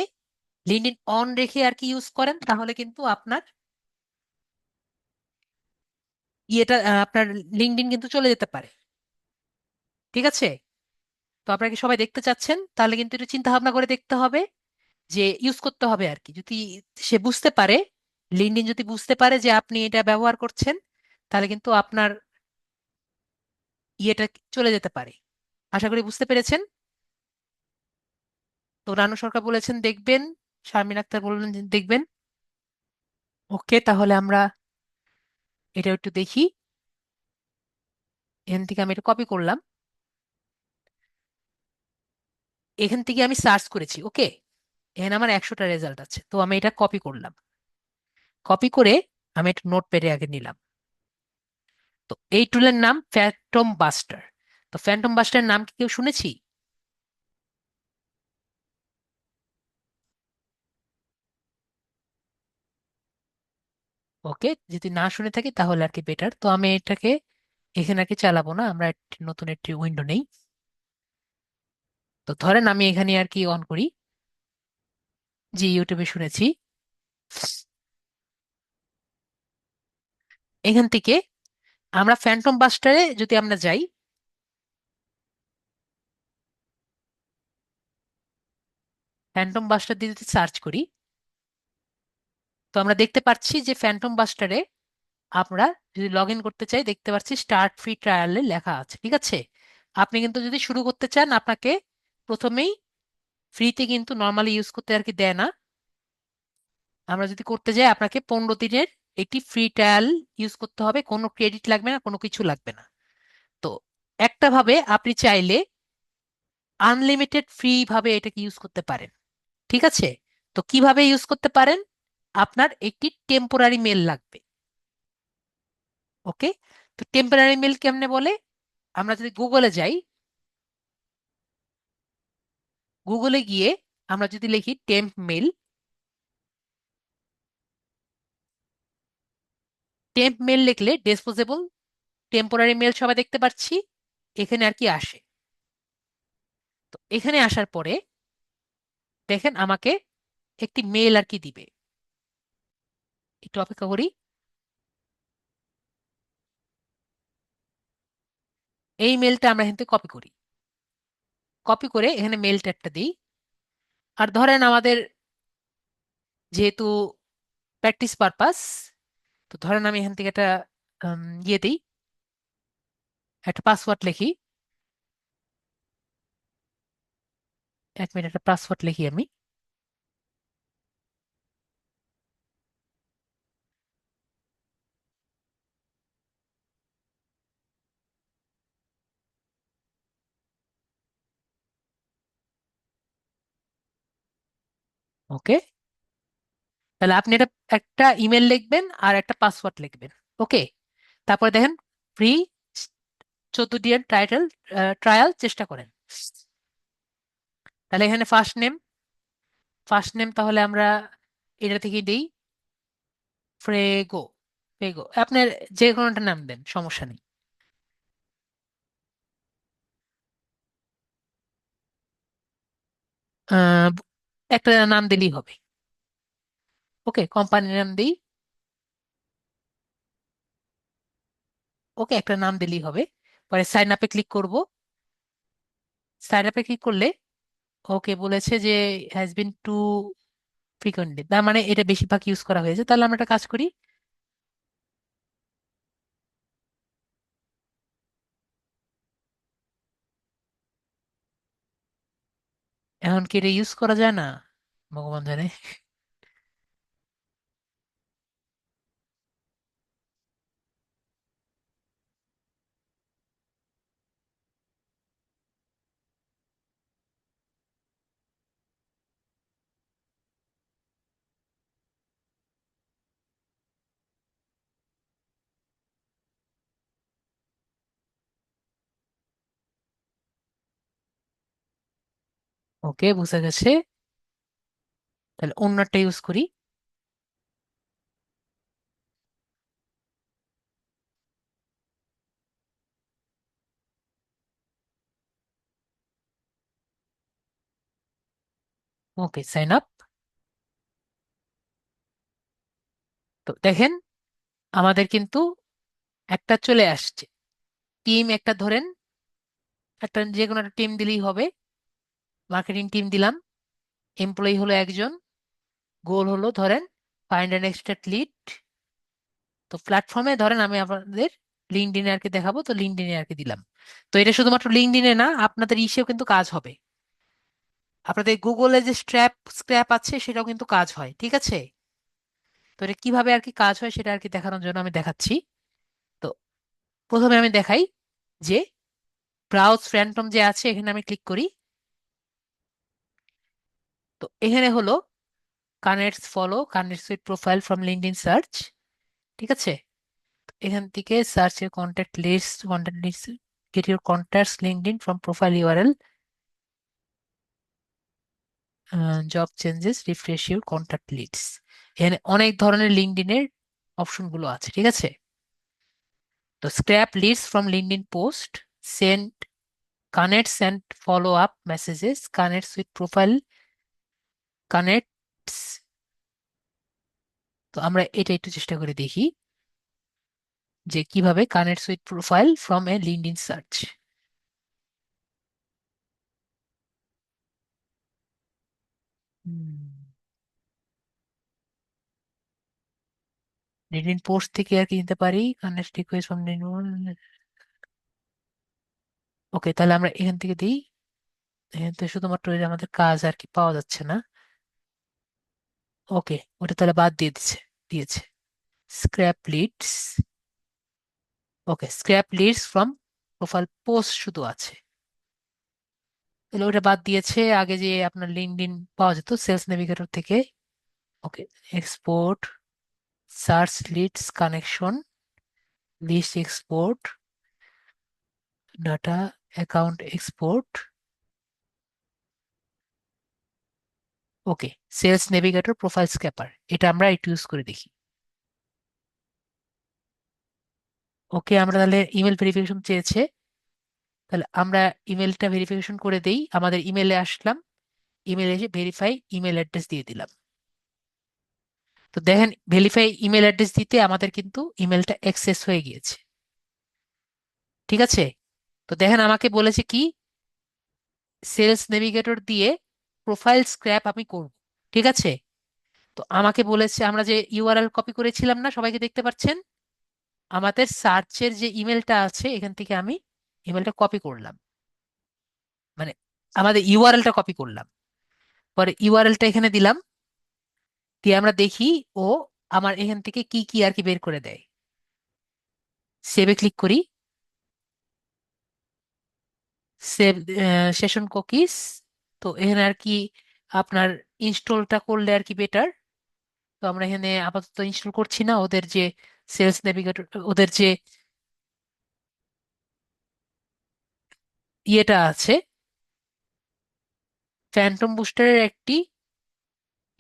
লিঙ্কডইন অন রেখে আর কি ইউজ করেন, তাহলে কিন্তু আপনার আপনার লিঙ্কডইন কিন্তু চলে যেতে পারে। ঠিক আছে? তো আপনারা কি সবাই দেখতে চাচ্ছেন? তাহলে কিন্তু একটু চিন্তা ভাবনা করে দেখতে হবে যে ইউজ করতে হবে আর কি। যদি সে বুঝতে পারে, লিঙ্কডইন যদি বুঝতে পারে যে আপনি এটা ব্যবহার করছেন, তাহলে কিন্তু আপনার ইয়েটা চলে যেতে পারে। আশা করি বুঝতে পেরেছেন। তো রানু সরকার বলেছেন দেখবেন, শারমিন আক্তার বললেন যে দেখবেন। ওকে, তাহলে আমরা এটা একটু দেখি। এখান থেকে আমি এটা কপি করলাম, এখান থেকে আমি সার্চ করেছি। ওকে, এখানে আমার 100টা রেজাল্ট আছে, তো আমি এটা কপি করলাম। কপি করে আমি একটা নোট প্যাডে আগে নিলাম। তো এই টুলের নাম ফ্যান্টম বাস্টার। তো ফ্যান্টম বাস্টার নাম কি কেউ শুনেছি? ওকে, যদি না শুনে থাকি তাহলে আর কি বেটার। তো আমি এটাকে এখানে আর কি চালাবো না, আমরা নতুন একটি উইন্ডো নেই। তো ধরেন আমি এখানে আর কি অন করি, যে ইউটিউবে শুনেছি। এখান থেকে আমরা ফ্যান্টম বাস্টারে যদি আমরা যাই, ফ্যান্টম বাস্টার দিয়ে যদি সার্চ করি, তো আমরা দেখতে পাচ্ছি যে ফ্যান্টম বাস্টারে আমরা যদি লগ ইন করতে চাই, দেখতে পাচ্ছি স্টার্ট ফ্রি ট্রায়ালে লেখা আছে। ঠিক আছে? আপনি কিন্তু যদি শুরু করতে চান, আপনাকে প্রথমেই ফ্রিতে কিন্তু নর্মালি ইউজ করতে আর কি দেয় না। আমরা যদি করতে যাই, আপনাকে 15 দিনের একটি ফ্রি ট্রায়াল ইউজ করতে হবে, কোনো ক্রেডিট লাগবে না, কোনো কিছু লাগবে না। তো একটা ভাবে আপনি চাইলে আনলিমিটেড ফ্রি ভাবে এটাকে ইউজ করতে পারেন। ঠিক আছে? তো কিভাবে ইউজ করতে পারেন? আপনার একটি টেম্পোরারি মেল লাগবে। ওকে, তো টেম্পোরারি মেল কেমনে বলে? আমরা যদি গুগলে যাই, গুগলে গিয়ে আমরা যদি লিখি টেম্প মেল, টেম্প মেল লিখলে ডিসপোজেবল টেম্পোরারি মেল সবাই দেখতে পাচ্ছি, এখানে আর কি আসে। তো এখানে আসার পরে দেখেন আমাকে একটি মেল আর কি দিবে। একটু অপেক্ষা করি। এই মেলটা আমরা এখান থেকে কপি করি, কপি করে এখানে মেল ট্যাগটা দিই। আর ধরেন আমাদের যেহেতু প্র্যাকটিস পারপাস, তো ধরেন আমি এখান থেকে একটা ইয়ে দিই, একটা পাসওয়ার্ড লিখি। 1 মিনিট, একটা পাসওয়ার্ড লিখি আমি। ওকে, তাহলে আপনি এটা একটা ইমেল লিখবেন আর একটা পাসওয়ার্ড লিখবেন। ওকে, তারপরে দেখেন ফ্রি 14 দিনের ট্রায়াল, ট্রায়াল চেষ্টা করেন। তাহলে এখানে ফার্স্ট নেম, ফার্স্ট নেম তাহলে আমরা এটা থেকে দিই ফ্রেগো। ফ্রেগো আপনার যে কোনো একটা নাম দেন, সমস্যা নেই। আহ, একটা নাম দিলেই হবে। ওকে, কোম্পানির নাম দিই। ওকে, একটা নাম দিলেই হবে। পরে সাইন আপে ক্লিক করব। সাইন আপে ক্লিক করলে ওকে বলেছে যে হ্যাজ বিন টু ফ্রিকোয়েন্টলি, তার মানে এটা বেশিরভাগ ইউজ করা হয়েছে। তাহলে আমরা একটা কাজ করি, এখন কি এটা ইউজ করা যায় না? ভগবান জানে। ওকে, বুঝা গেছে। তাহলে অন্যটা ইউজ করি। ওকে, সাইন আপ। তো দেখেন আমাদের কিন্তু একটা চলে আসছে। টিম একটা ধরেন, একটা যে কোনো একটা টিম দিলেই হবে। মার্কেটিং টিম দিলাম। এমপ্লয়ি হলো একজন। গোল হলো ধরেন ফাইন্ড অ্যান্ড এক্সট্রাক্ট লিড। তো প্ল্যাটফর্মে ধরেন আমি আপনাদের লিঙ্কডইনে আর কি দেখাবো, তো লিঙ্কডইনে আর কি দিলাম। তো এটা শুধুমাত্র লিঙ্কডইনে না, আপনাদের ইসেও কিন্তু কাজ হবে। আপনাদের গুগলে যে স্ক্র্যাপ আছে সেটাও কিন্তু কাজ হয়, ঠিক আছে? তো এটা কিভাবে আর কি কাজ হয় সেটা আর কি দেখানোর জন্য আমি দেখাচ্ছি। তো প্রথমে আমি দেখাই যে ব্রাউজ ফ্যান্টম যে আছে, এখানে আমি ক্লিক করি। তো এখানে হলো connects follow connects with profile from LinkedIn search, ঠিক আছে? এখান থেকে সার্চের contact list get your contacts LinkedIn from profile URL, job changes refresh your contact leads. এখানে অনেক ধরনের লিঙ্কডইনের অপশনগুলো আছে, ঠিক আছে? তো scrape leads from LinkedIn post, send connects and follow up messages, connects with profile, connects. তো আমরা এটা একটু চেষ্টা করে দেখি যে কিভাবে connects with profile from A LinkedIn search. LinkedIn post থেকে আর কি নিতে পারি কানেক্ট রিকোয়েস্ট ফ্রম। ওকে, তাহলে আমরা এখান থেকে দিই। এখান থেকে শুধুমাত্র এই যে আমাদের কাজ আর কি পাওয়া যাচ্ছে না। ওকে, ওটা তাহলে বাদ দিয়েছে। Scrape leads. Okay, scrape leads from profile post শুধু আছে। তাহলে ওটা বাদ দিয়েছে। আগে যে আপনার লিঙ্কডইন পাওয়া যেত সেলস নেভিগেটর থেকে। Okay, export, search leads connection, list export, data account export. Okay, sales navigator profile scraper, এটা আমরা একটু ইউজ করে দেখি। ওকে, আমরা তাহলে ইমেল ভেরিফিকেশন চেয়েছে, তাহলে আমরা ইমেলটা ভেরিফিকেশন করে দেই। আমাদের ইমেলে আসলাম, ইমেলে এসে ভেরিফাই ইমেল অ্যাড্রেস দিয়ে দিলাম। তো দেখেন ভেরিফাই ইমেল অ্যাড্রেস দিতে আমাদের কিন্তু ইমেলটা অ্যাক্সেস হয়ে গিয়েছে, ঠিক আছে? তো দেখেন আমাকে বলেছে কি, সেলস নেভিগেটর দিয়ে প্রোফাইল স্ক্র্যাপ আমি করব, ঠিক আছে? তো আমাকে বলেছে আমরা যে ইউআরএল কপি করেছিলাম না, সবাইকে দেখতে পাচ্ছেন? আমাদের সার্চের যে ইমেলটা আছে এখান থেকে আমি ইমেলটা কপি করলাম, মানে আমাদের ইউআরএলটা কপি করলাম। পরে ইউআরএলটা এখানে দিলাম, দিয়ে আমরা দেখি ও আমার এখান থেকে কি কি আর কি বের করে দেয়। সেভে ক্লিক করি। Save session cookies. তো এখানে আর কি আপনার ইনস্টলটা করলে আর কি বেটার। তো আমরা এখানে আপাতত ইনস্টল করছি না, ওদের যে সেলস নেভিগেটর, ওদের যে ইয়েটা আছে, ফ্যান্টম বুস্টারের একটি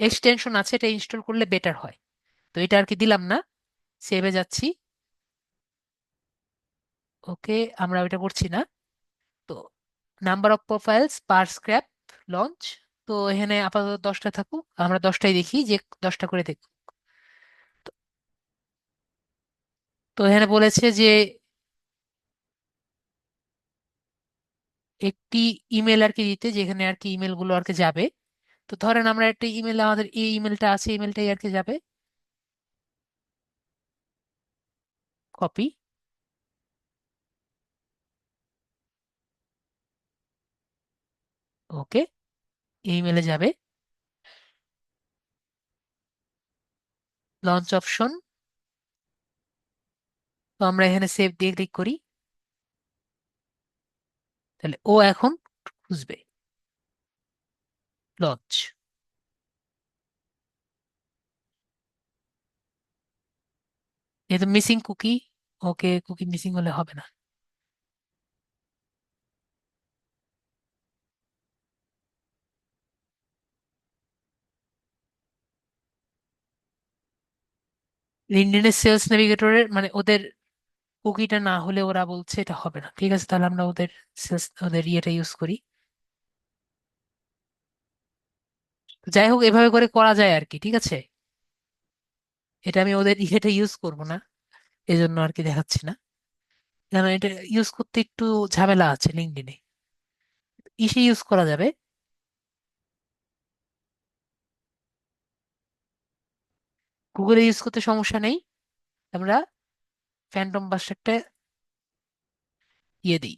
এক্সটেনশন আছে, এটা ইনস্টল করলে বেটার হয়। তো এটা আর কি দিলাম না, সেভে যাচ্ছি। ওকে, আমরা ওইটা করছি না। তো number of profiles per scrap launch, তো এখানে আপাতত 10টা থাকুক, আমরা 10টাই দেখি যে 10টা করে দেখি। তো তো এখানে বলেছে যে একটি ইমেল আর কি দিতে, যেখানে আর কি ইমেল গুলো আর কি যাবে। তো ধরেন আমরা একটা ইমেল, আমাদের এই ইমেলটা আছে, ইমেলটাই আর কি যাবে। কপি। ওকে, এই ইমেলে যাবে। লঞ্চ অপশন, তো আমরা এখানে সেভ দিয়ে ক্লিক করি। তাহলে ও এখন খুঁজবে লঞ্চ। যেহেতু মিসিং কুকি, ওকে কুকি মিসিং হলে হবে না। লিঙ্কডইনের সেলস নেভিগেটরের মানে ওদের কুকিটা না হলে ওরা বলছে এটা হবে না। ঠিক আছে, তাহলে আমরা ওদের সেলস ওদের ইয়েটা ইউজ করি। যাই হোক, এভাবে করে করা যায় আর কি। ঠিক আছে, এটা আমি ওদের ইয়েটা ইউজ করব না, এজন্য আর কি দেখাচ্ছি না। কারণ এটা ইউজ করতে একটু ঝামেলা আছে লিঙ্কডইনে। ইসে ইউজ করা যাবে, গুগলে ইউজ করতে সমস্যা নেই। আমরা ফ্যান্টম বাস একটা ইয়ে দিই,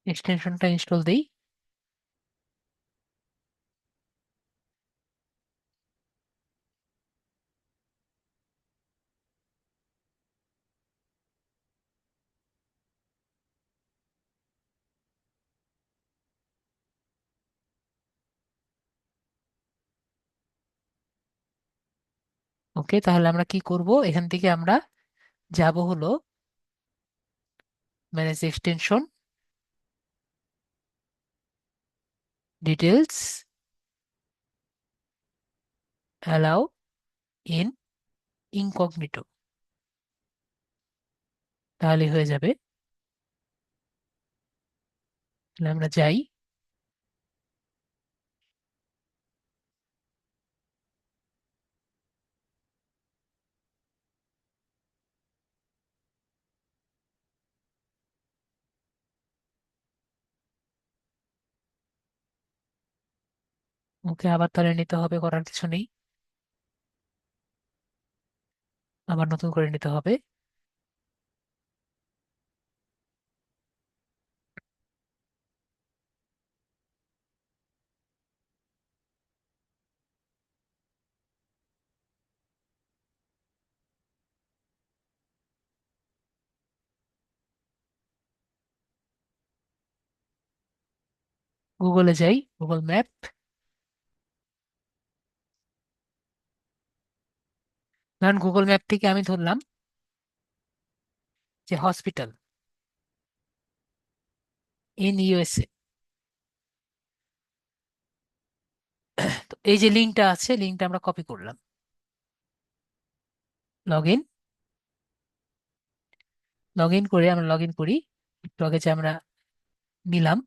এক্সটেনশনটা ইনস্টল দিই। ওকে, তাহলে আমরা কি করব, এখান থেকে আমরা যাব হলো manage extension, details, allow in incognito, তাহলে হয়ে যাবে। তাহলে আমরা যাই। ওকে, আবার তাহলে নিতে হবে, করার কিছু নেই, আবার নতুন করে নিতে হবে। গুগলে যাই, গুগল ম্যাপ। ধরেন গুগল ম্যাপ থেকে আমি ধরলাম যে হসপিটাল ইন ইউএসএ। তো এই যে লিঙ্কটা আছে, লিঙ্কটা আমরা কপি করলাম, লগ ইন, লগ ইন করে আমরা লগ ইন করি, লগে যে আমরা নিলাম।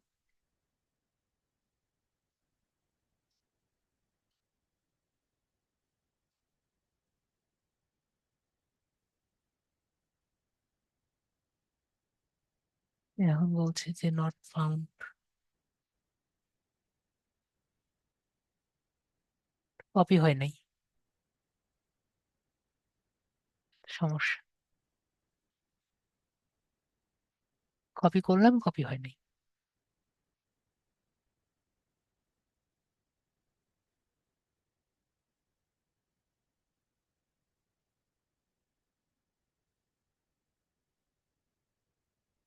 এখন বলছে যে নট ফাউন্ড, কপি হয় নাই, সমস্যা, কপি করলাম, কপি হয় নাই।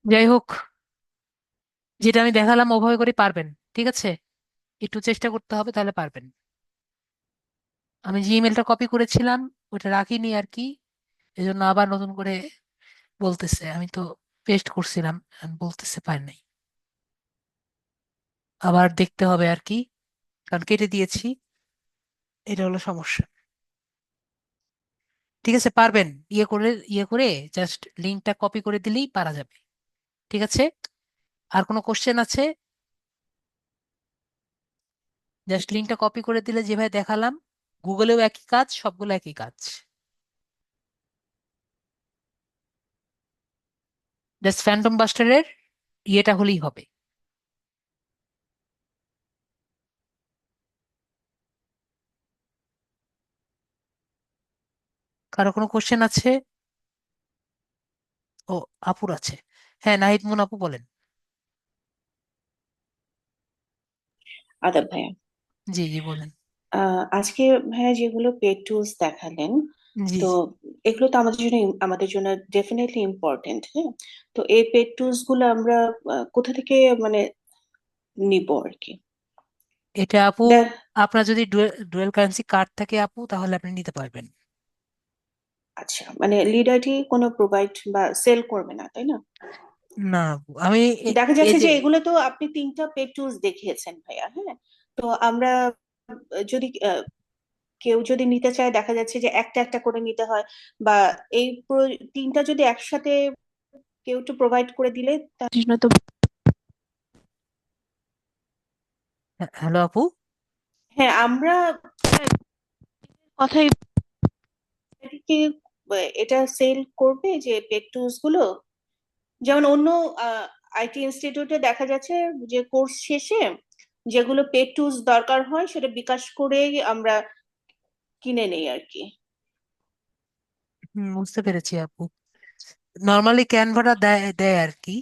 যাই হোক, যেটা আমি দেখালাম ওভাবে করে পারবেন। ঠিক আছে, একটু চেষ্টা করতে হবে, তাহলে পারবেন। আমি যে ইমেলটা কপি করেছিলাম ওটা রাখিনি আর কি, এজন্য আবার নতুন করে বলতেছে। আমি তো পেস্ট করছিলাম, আমি বলতেছে পাই নাই, আবার দেখতে হবে আর কি, কারণ কেটে দিয়েছি। এটা হলো সমস্যা। ঠিক আছে, পারবেন। ইয়ে করে জাস্ট লিঙ্কটা কপি করে দিলেই পারা যাবে। ঠিক আছে, আর কোনো কোশ্চেন আছে? জাস্ট লিঙ্কটা কপি করে দিলে যেভাবে দেখালাম, গুগলেও একই কাজ, সবগুলো একই কাজ। জাস্ট ফ্যান্টম বাস্টারের ইয়েটা হলেই হবে। কারো কোনো কোশ্চেন আছে? ও, আপুর আছে। হ্যাঁ, নাহিদ মুন আপু বলেন। আদাব ভাইয়া। জি জি বলেন। আজকে ভাইয়া যেগুলো পেড টুলস দেখালেন, জি তো জি। এগুলো তো আমাদের জন্য ডেফিনেটলি ইম্পর্টেন্ট। হ্যাঁ, তো এই পেড টুলস গুলো আমরা কোথা থেকে মানে নিব আর কি? এটা আপু, দেখ, আপনার যদি ডুয়েল কারেন্সি কার্ড থাকে আপু, তাহলে আপনি নিতে পারবেন। আচ্ছা, মানে লিড আইডি কোনো প্রোভাইড বা সেল করবে না, তাই না? না আপু, আমি দেখা এই যাচ্ছে যে যে এগুলো তো আপনি তিনটা পেড টুলস দেখিয়েছেন ভাইয়া, হ্যাঁ। তো আমরা যদি কেউ যদি নিতে চায়, দেখা যাচ্ছে যে একটা একটা করে নিতে হয়, বা এই তিনটা যদি একসাথে কেউ একটু প্রোভাইড করে দিলে তার জন্য তো। হ্যালো আপু। হ্যাঁ, আমরা কথাই কি এটা সেল করবে যে পেড টুলস গুলো, যেমন অন্য আইটি ইনস্টিটিউটে দেখা যাচ্ছে যে কোর্স শেষে যেগুলো পেড টুলস দরকার হয় সেটা বিকাশ করেই আমরা কিনে নেই আর কি। বুঝতে পেরেছি আপু। নর্মালি ক্যানভাটা দেয় দেয় আর কি।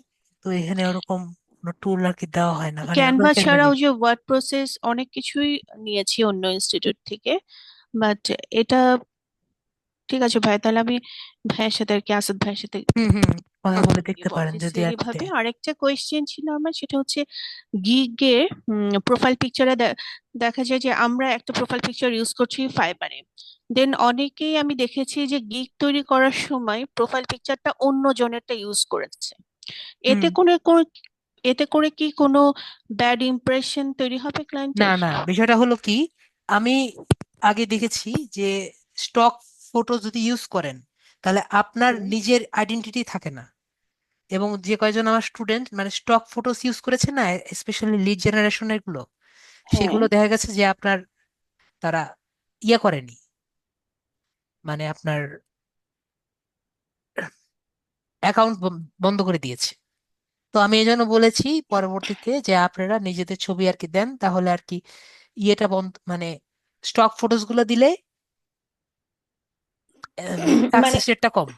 তো এখানে ওরকম কোনো টুল আর কি দেওয়া হয় না, মানে আমরা ক্যানভা ক্যানভা ছাড়াও নিই। যে ওয়ার্ড প্রসেস অনেক কিছুই নিয়েছি অন্য ইনস্টিটিউট থেকে, বাট এটা ঠিক আছে ভাই, তাহলে আমি ভাইয়ের সাথে আর কি, আসাদ ভাইয়ের সাথে হুম হুম, কথা কথা বলে দেখতে বলবো পারেন যদি আর অফিসিয়ালি কি ভাবে। দেয়। আরেকটা কোয়েশ্চেন ছিল আমার, সেটা হচ্ছে গিগের প্রোফাইল পিকচারে দেখা যায় যে আমরা একটা প্রোফাইল পিকচার ইউজ করছি ফাইবারে, দেন অনেকেই আমি দেখেছি যে গিগ তৈরি করার সময় প্রোফাইল পিকচারটা অন্য জনেরটা ইউজ করেছে। হুম। এতে করে এতে করে কি কোনো ব্যাড ইমপ্রেশন তৈরি হবে না ক্লায়েন্টের? না, বিষয়টা হলো কি, আমি আগে দেখেছি যে স্টক ফটো যদি ইউজ করেন তাহলে আপনার হুম। নিজের আইডেন্টিটি থাকে না। এবং যে কয়জন আমার স্টুডেন্ট মানে স্টক ফটোস ইউজ করেছে না, স্পেশালি লিড জেনারেশনের গুলো, হ্যাঁ। সেগুলো দেখা গেছে যে আপনার তারা ইয়ে করেনি, মানে আপনার অ্যাকাউন্ট বন্ধ করে দিয়েছে। তো আমি এই জন্য বলেছি পরবর্তীতে যে আপনারা নিজেদের ছবি আর কি দেন, তাহলে আর কি ইয়েটা বন্ধ, মানে স্টক ফটোস গুলো দিলে মানে সাকসেস রেটটা কম।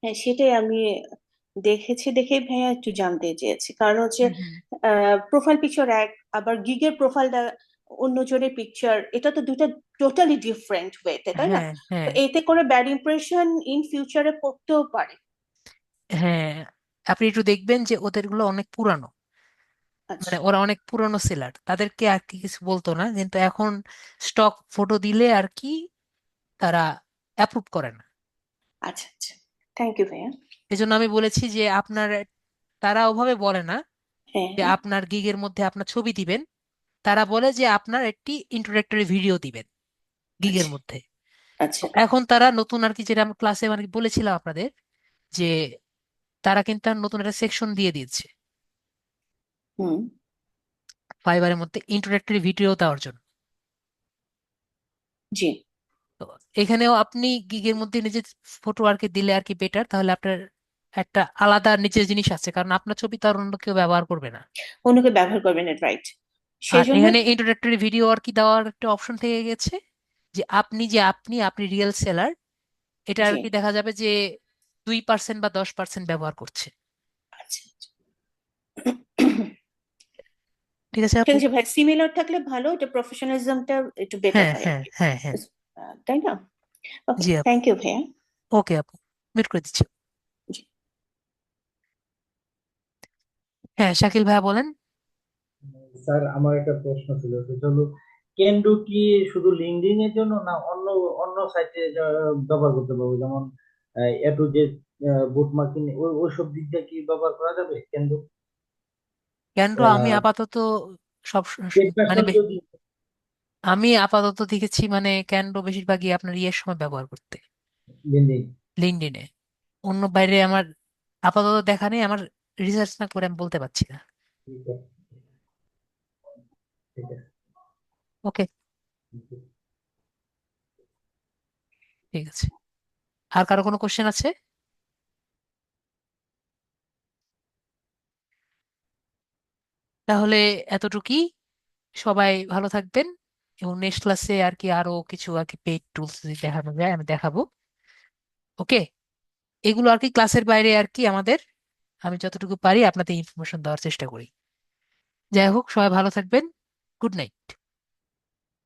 হ্যাঁ, সেটাই আমি দেখেছি দেখেই ভাইয়া একটু জানতে চেয়েছি, কারণ হচ্ছে হুম হুম। প্রোফাইল পিকচার এক, আবার গিগের প্রোফাইলটা অন্য জনের পিকচার, এটা তো দুটো টোটালি ডিফারেন্ট ওয়েতে, তাই না? হ্যাঁ তো হ্যাঁ এতে করে ব্যাড ইমপ্রেশন ইন ফিউচারে পড়তেও পারে। হ্যাঁ, আপনি একটু দেখবেন যে ওদের গুলো অনেক পুরানো, মানে আচ্ছা ওরা অনেক পুরানো সেলার, তাদেরকে আর কি কিছু বলতো না, কিন্তু এখন স্টক ফটো দিলে আর কি তারা অ্যাপ্রুভ করে না। আচ্ছা আচ্ছা, থ্যাংক ইউ ভাইয়া। এই জন্য আমি বলেছি যে আপনার, তারা ওভাবে বলে না হ্যাঁ যে হ্যাঁ। আপনার গিগের মধ্যে আপনার ছবি দিবেন, তারা বলে যে আপনার একটি ইন্ট্রোডাক্টরি ভিডিও দিবেন গিগের আচ্ছা মধ্যে। তো আচ্ছা। এখন তারা নতুন আর কি, যেটা আমি ক্লাসে মানে বলেছিলাম আপনাদের, যে তারা কিন্তু আর নতুন একটা সেকশন দিয়ে দিয়েছে হুম। ফাইবারের মধ্যে ইন্ট্রোডাক্টরি ভিডিও দেওয়ার জন্য। জি। তো এখানেও আপনি গিগের মধ্যে নিজের ফটো আর কি দিলে আর কি বেটার, তাহলে আপনার একটা আলাদা নিচের জিনিস আছে, কারণ আপনার ছবি তো আর অন্য কেউ ব্যবহার করবে না। অন্যকে ব্যবহার করবেন না, রাইট। আর সেই জন্য। এখানে ইন্ট্রোডাক্টরি ভিডিও আর কি দেওয়ার একটা অপশন থেকে গেছে, যে আপনি রিয়েল সেলার, এটা আর জি। কি দেখা যাবে যে 2% বা 10% ব্যবহার করছে। আচ্ছা আচ্ছা। ঠিক আছে ঠিক আপু। আছে ভাই, সিমিলার থাকলে ভালো, এটা প্রফেশনালিজমটা একটু বেটার হ্যাঁ হয় আর হ্যাঁ কি। হ্যাঁ হ্যাঁ। তাই না? ওকে, জি আপু। থ্যাংক ইউ ভাইয়া। ওকে আপু, মিট করে দিচ্ছি। জি। হ্যাঁ শাকিল ভাইয়া বলেন। স্যার, আমার একটা প্রশ্ন ছিল, সেটা হলো কেন্ডু কি শুধু লিঙ্কডইন এর জন্য, না অন্য অন্য সাইটে ব্যবহার করতে পারবো, যেমন এ টু জেড বুট মার্কিং ওইসব দিক দিয়ে কি ব্যবহার করা যাবে কেন্ডু? কেন আমি আপাতত সব পেজটা মানে যদি আমি আপাতত দেখেছি মানে ক্যানডো বেশিরভাগই আপনার ইয়ের সময় ব্যবহার করতে, লিঙ্কডইন। লিঙ্কডইনে। অন্য বাইরে আমার আপাতত দেখা নেই, আমার রিসার্চ না করে আমি বলতে পারছি না। ঠিক আছে, ঠিক আছে। ওকে, ঠিক আছে। আর কারো কোনো কোশ্চেন আছে? তাহলে এতটুকুই। সবাই ভালো থাকবেন, এবং নেক্সট ক্লাসে আর কি আরো কিছু আর কি পেইড টুলস যদি দেখানো যায় আমি দেখাবো। ওকে, এগুলো আর কি ক্লাসের বাইরে আর কি আমাদের, আমি যতটুকু পারি আপনাদের ইনফরমেশন দেওয়ার চেষ্টা করি। যাই হোক, সবাই ভালো থাকবেন। Good night.